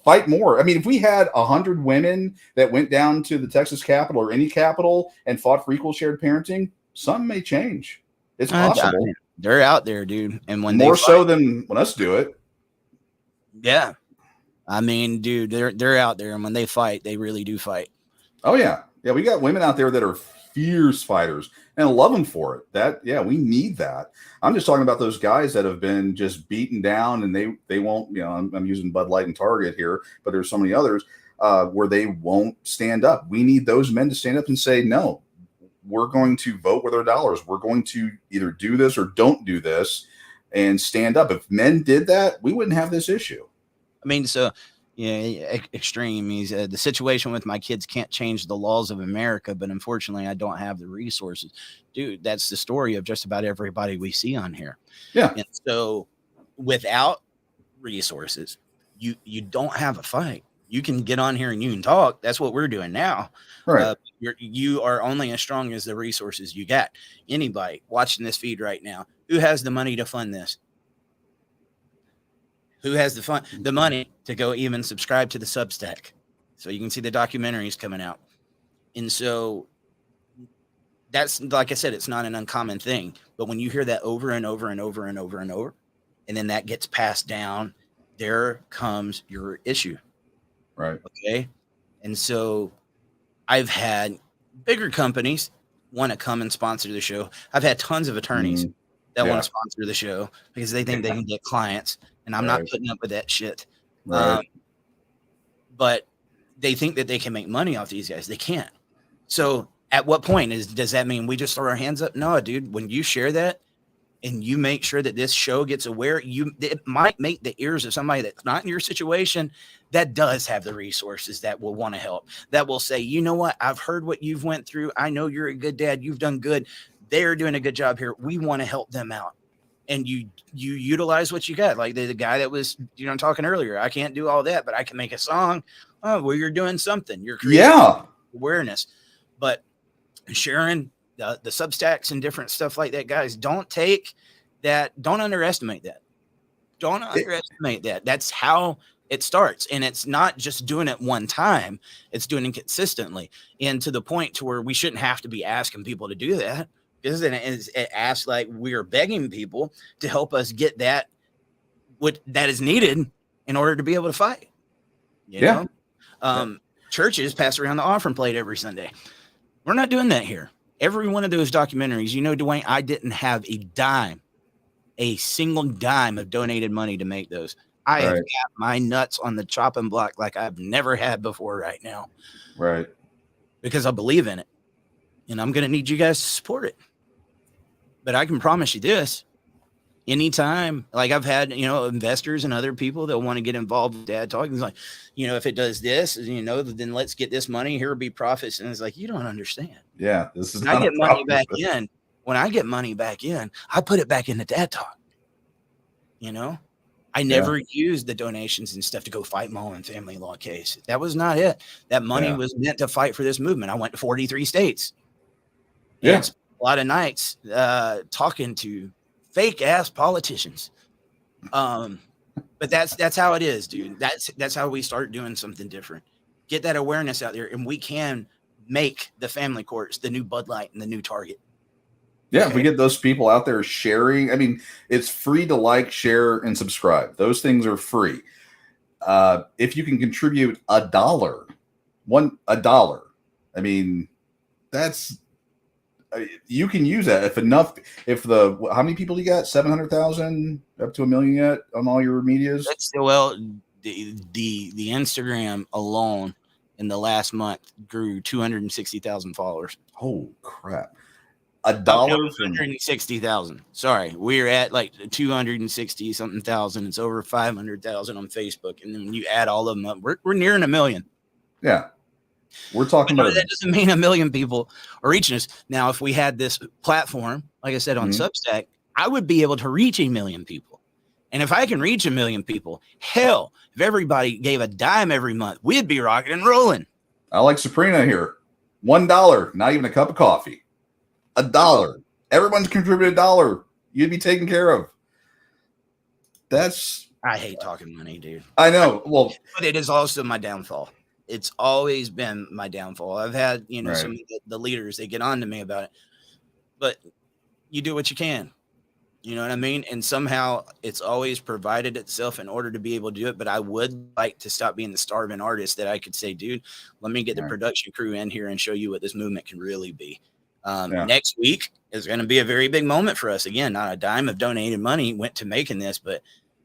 Fight more. If we had 100 women that went down to the Texas Capitol or any Capitol and fought for equal shared parenting, something may change. It's possible. They're out there, dude. And when more so than when us do it. Yeah. Dude, they're out there, and when they fight, they really do fight. Oh yeah. Yeah. We got women out there that are fierce fighters and I love them for it. We need that. I'm just talking about those guys that have been just beaten down and they won't, I'm using Bud Light and Target here, but there's so many others where they won't stand up. We need those men to stand up and say, no, we're going to vote with our dollars. We're going to either do this or don't do this and stand up. If men did that, we wouldn't have this issue. Extreme. The situation with my kids can't change the laws of America, but unfortunately, I don't have the resources. Dude, that's the story of just about everybody we see on here. Yeah. And so without resources, you don't have a fight. You can get on here and you can talk. That's what we're doing now. Right. You are only as strong as the resources you got. Anybody watching this feed right now, who has the money to fund this? Who has the money to go even subscribe to the Substack so you can see the documentaries coming out? And so that's, like I said, it's not an uncommon thing. But when you hear that over and over and over and over and over, and then that gets passed down, there comes your issue. Right. Okay. And so I've had bigger companies want to come and sponsor the show. I've had tons of attorneys that want to sponsor the show because they think they can get clients. And I'm not putting up with that shit. Right. But they think that they can make money off these guys. They can't. So at what point does that mean we just throw our hands up? No, dude, when you share that and you make sure that this show gets aware, it might make the ears of somebody that's not in your situation that does have the resources that will want to help, that will say, you know what? I've heard what you've went through. I know you're a good dad. You've done good. They're doing a good job here. We want to help them out. And you utilize what you got. Like the guy that was, talking earlier, I can't do all that, but I can make a song. Oh, well, you're doing something. You're creating awareness. But sharing the Substacks and different stuff like that, guys, don't underestimate that. Don't underestimate that. That's how it starts. And it's not just doing it one time. It's doing it consistently. And to the point to where we shouldn't have to be asking people to do that. Because it asks like we're begging people to help us get that what that is needed in order to be able to fight. You know? Churches pass around the offering plate every Sunday. We're not doing that here. Every one of those documentaries, Dwayne, I didn't have a single dime of donated money to make those. I have got my nuts on the chopping block like I've never had before right now. Right. Because I believe in it. And I'm going to need you guys to support it. But I can promise you this, anytime. Like I've had, investors and other people that want to get involved with Dad Talk. It's like, if it does this, then let's get this money. Here will be profits. And it's like, you don't understand. Yeah, this is When I not get a money problem. back in, I put it back into Dad Talk. I never used the donations and stuff to go fight my own family law case. That was not it. That money was meant to fight for this movement. I went to 43 states. Yeah. And spent a lot of nights talking to fake ass politicians. But that's how it is, dude. That's how we start doing something different. Get that awareness out there, and we can make the family courts the new Bud Light and the new Target. Yeah, if we get those people out there sharing, I mean, it's free to like, share, and subscribe. Those things are free. If you can contribute $1, I mean, that's you can use that if enough. How many people you got? 700,000 up to 1 million yet on all your medias? The Instagram alone in the last month grew 260,000 followers. Oh crap! $1 from 160,000. Sorry, we're at like 260 something thousand. It's over 500,000 on Facebook, and then when you add all of them up, we're nearing 1 million. Yeah, we're talking But about that doesn't mean 1 million people are reaching us. Now, if we had this platform, like I said on Substack, I would be able to reach 1 million people. And if I can reach 1 million people, hell, if everybody gave a dime every month, we'd be rocking and rolling. I like Sabrina here. $1, not even a cup of coffee. $1. Everyone's contributed $1. You'd be taken care of. I hate talking money, dude. I know. Well, But it is also my downfall. It's always been my downfall. I've had, Right. some of the leaders, they get on to me about it. But you do what you can. You know what I mean? And somehow it's always provided itself in order to be able to do it. But I would like to stop being the starving artist that I could say, dude, let me get the Right. production crew in here and show you what this movement can really be. Yeah. Next week is going to be a very big moment for us. Again, not a dime of donated money went to making this, but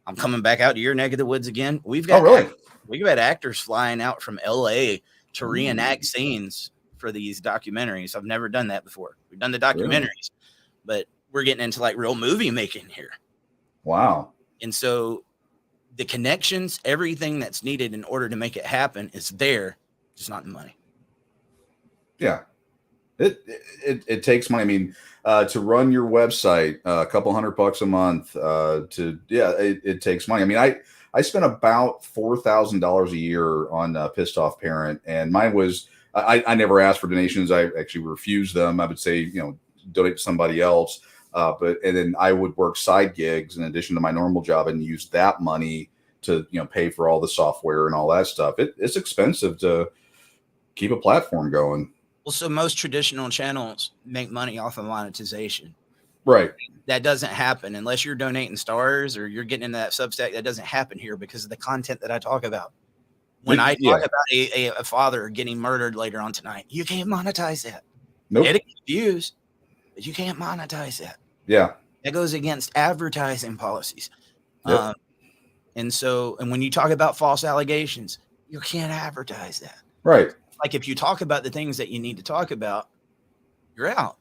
I'm coming back out to your neck of the woods again. We've got actors flying out from LA to reenact scenes for these documentaries. I've never done that before. We've done the documentaries, but we're getting into like real movie making here. Wow. And so the connections, everything that's needed in order to make it happen is there, just not the money. Yeah. It takes money. I mean, to run your website, a couple $100 a month, it takes money. I mean, I spent about $4,000 a year on Pissed Off Parent, and mine was, I never asked for donations. I actually refused them. I would say, donate to somebody else. And then I would work side gigs in addition to my normal job and use that money to, pay for all the software and all that stuff. It's expensive to keep a platform going. Well, so most traditional channels make money off of monetization. Right. That doesn't happen unless you're donating stars or you're getting into that Substack. That doesn't happen here because of the content that I talk about. When I talk about a father getting murdered later on tonight, you can't monetize that. Nope. It gets views, but you can't monetize that. Yeah. That goes against advertising policies. Yep. And when you talk about false allegations, you can't advertise that. Right. Like if you talk about the things that you need to talk about, you're out.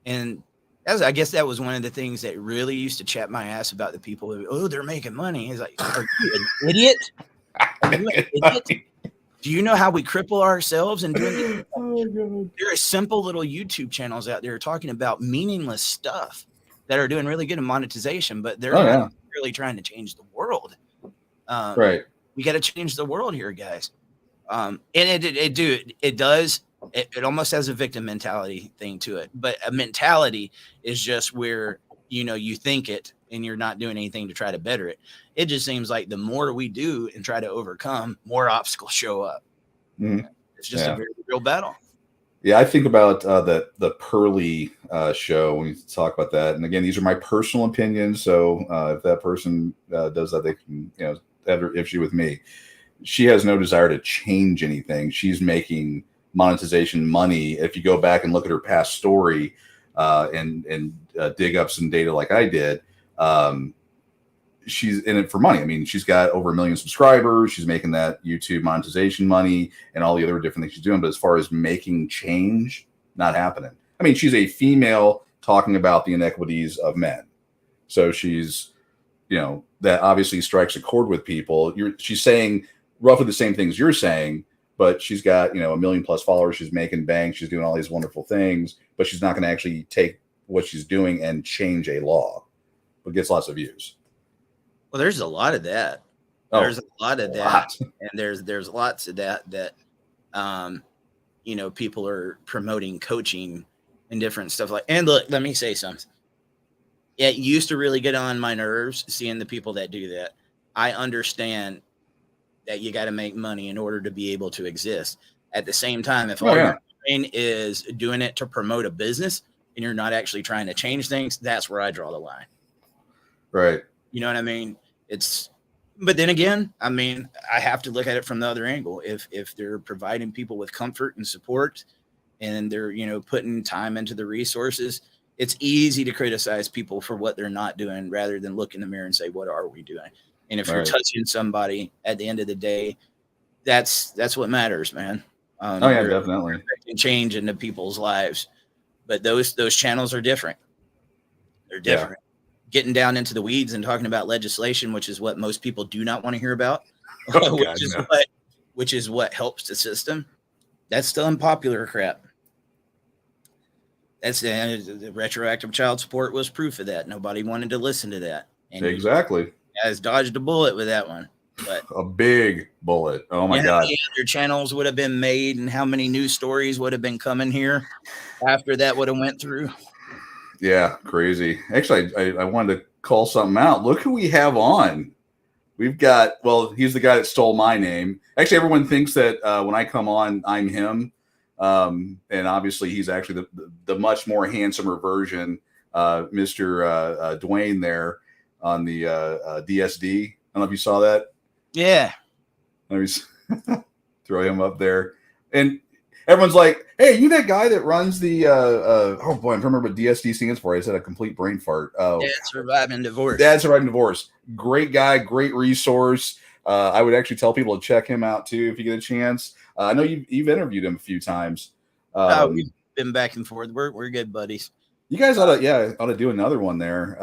And I guess that was one of the things that really used to chat my ass about the people who, they're making money. He's like, are you an idiot? Are you an idiot? Do you know how we cripple ourselves and doing this? There are simple little YouTube channels out there talking about meaningless stuff that are doing really good in monetization, but they're not really trying to change the world. Right. We got to change the world here, guys. And it does. It almost has a victim mentality thing to it, but a mentality is just where, you think it and you're not doing anything to try to better it. It just seems like the more we do and try to overcome, more obstacles show up. Mhm. It's just a very real battle. Yeah, I think about the Pearly show when you talk about that. And again, these are my personal opinions. So if that person does that, they can, have their issue with me. She has no desire to change anything. She's making monetization money. If you go back and look at her past story and dig up some data like I did, she's in it for money. I mean, she's got over 1 million subscribers. She's making that YouTube monetization money and all the other different things she's doing. But as far as making change, not happening. I mean, she's a female talking about the inequities of men. So she's, that obviously strikes a chord with people. She's saying roughly the same things you're saying, but she's got, 1 million plus followers. She's making bank. She's doing all these wonderful things, but she's not going to actually take what she's doing and change a law, but gets lots of views. Well, there's a lot of that. Oh, There's a lot of that, and there's lots of that people are promoting coaching and different stuff like. And look, let me say something. It used to really get on my nerves seeing the people that do that. I understand that you got to make money in order to be able to exist. At the same time, if all you're doing is doing it to promote a business and you're not actually trying to change things, that's where I draw the line. Right. You know what I mean? But then again, I mean, I have to look at it from the other angle. If they're providing people with comfort and support and they're, putting time into the resources, it's easy to criticize people for what they're not doing rather than look in the mirror and say, what are we doing? And if you're touching somebody at the end of the day, that's what matters, man. Definitely. Affecting change into people's lives. But those channels are different. They're different. Yeah. Getting down into the weeds and talking about legislation, which is what most people do not want to hear about, which is what helps the system. That's still unpopular crap. That's the retroactive child support was proof of that. Nobody wanted to listen to that. And exactly. Has dodged a bullet with that one. But a big bullet. Oh my God. How many other channels would have been made and how many news stories would have been coming here after that would have went through? Yeah, crazy. Actually, I wanted to call something out. Look who we have on. We've got, he's the guy that stole my name. Actually, everyone thinks that when I come on, I'm him. And obviously, he's actually the much more handsomer version, Mr. Dwayne there on the DSD. I don't know if you saw that. Yeah. Let me throw him up there. And everyone's like, hey, you that guy that runs the oh boy, I'm trying to remember what DSD stands for. I said a complete brain fart. Dad Surviving Divorce. Dad Surviving Divorce. Great guy, great resource. I would actually tell people to check him out too if you get a chance. I know you've interviewed him a few times. We've been back and forth. We're good buddies. You guys ought to do another one there.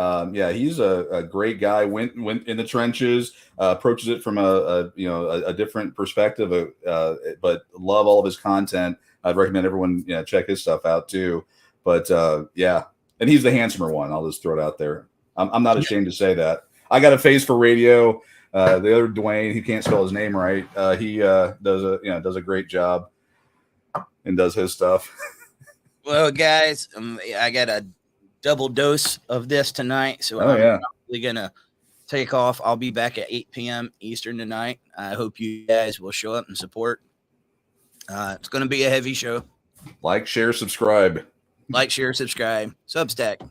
He's a great guy. Went in the trenches, approaches it from a different perspective. But love all of his content. I'd recommend everyone check his stuff out too. But and he's the handsomer one. I'll just throw it out there. I'm not ashamed to say that. I got a face for radio. The other Dwayne, he can't spell his name right. He does a great job and does his stuff. Well, guys, I got a double dose of this tonight, so I'm probably going to take off. I'll be back at 8 p.m. Eastern tonight. I hope you guys will show up and support. It's going to be a heavy show. Like, share, subscribe. Like, share, subscribe. Substack.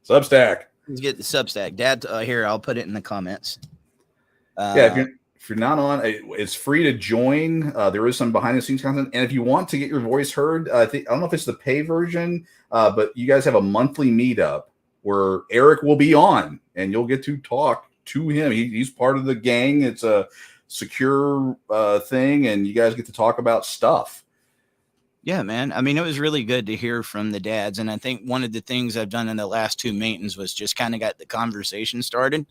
Let's get the Substack. Dad, here, I'll put it in the comments. If you're not on, it's free to join. There is some behind the scenes content, and if you want to get your voice heard, I don't know if it's the pay version, but you guys have a monthly meetup where Eric will be on, and you'll get to talk to him. He's part of the gang. It's a secure thing, and you guys get to talk about stuff. Yeah, man. I mean, it was really good to hear from the dads, and I think one of the things I've done in the last two meetings was just kind of got the conversation started.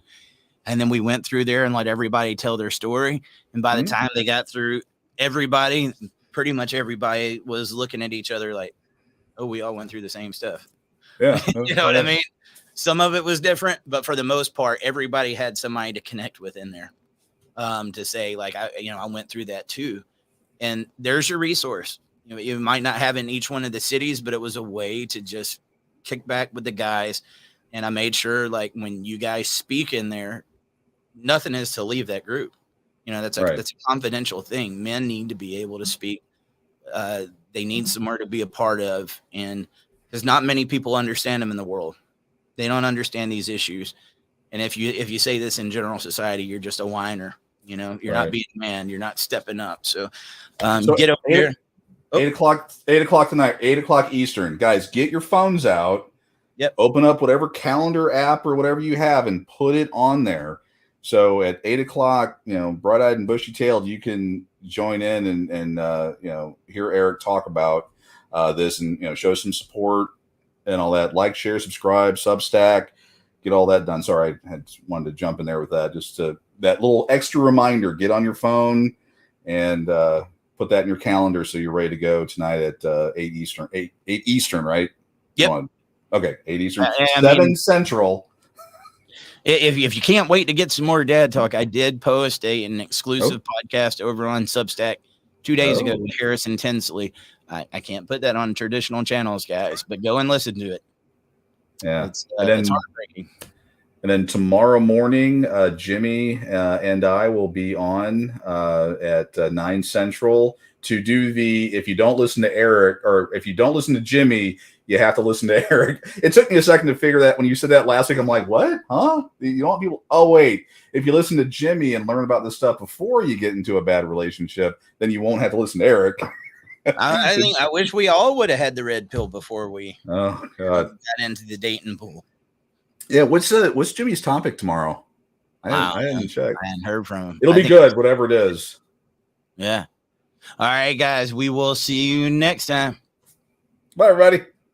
And then we went through there and let everybody tell their story. And by the time they got through, pretty much everybody was looking at each other like, oh, we all went through the same stuff. Yeah. You know what I mean? Some of it was different, but for the most part, everybody had somebody to connect with in there to say, like, I went through that too. And there's your resource. You might not have in each one of the cities, but it was a way to just kick back with the guys. And I made sure, like, when you guys speak in there, nothing is to leave that group. That's a confidential thing. Men need to be able to speak. They need somewhere to be a part of. And because not many people understand them in the world. They don't understand these issues. And if you say this in general society, you're just a whiner. You're not being a man. You're not stepping up. So get over here. 8 o'clock tonight, 8 o'clock Eastern. Guys, get your phones out. Yep. Open up whatever calendar app or whatever you have and put it on there. So at 8 o'clock, bright-eyed and bushy-tailed, you can join in and hear Eric talk about this and show some support and all that. Like, share, subscribe, Substack. get all that done. Sorry, I had wanted to jump in there with that. Just to, that little extra reminder, get on your phone and put that in your calendar so you're ready to go tonight at 8 Eastern. 8 Eastern, right? Yep. Come on. Okay, 8 Eastern, I 7 mean- Central. If you can't wait to get some more dad talk, I did post an exclusive podcast over on Substack 2 days ago with Harrison Tinsley. I can't put that on traditional channels, guys, but go and listen to it. Yeah. It's And then- heartbreaking. And then tomorrow morning, Jimmy and I will be on at 9 Central to do the, if you don't listen to Eric, or if you don't listen to Jimmy, you have to listen to Eric. It took me a second to figure that when you said that last week. I'm like, what? Huh? You don't want people? Oh, wait. If you listen to Jimmy and learn about this stuff before you get into a bad relationship, then you won't have to listen to Eric. I think I wish we all would have had the red pill before we Oh, God. got into the dating pool. Yeah. What's Jimmy's topic tomorrow? I didn't check. I hadn't heard from him. It'll I be think- good, whatever it is. Yeah. All right, guys. We will see you next time. Bye, everybody.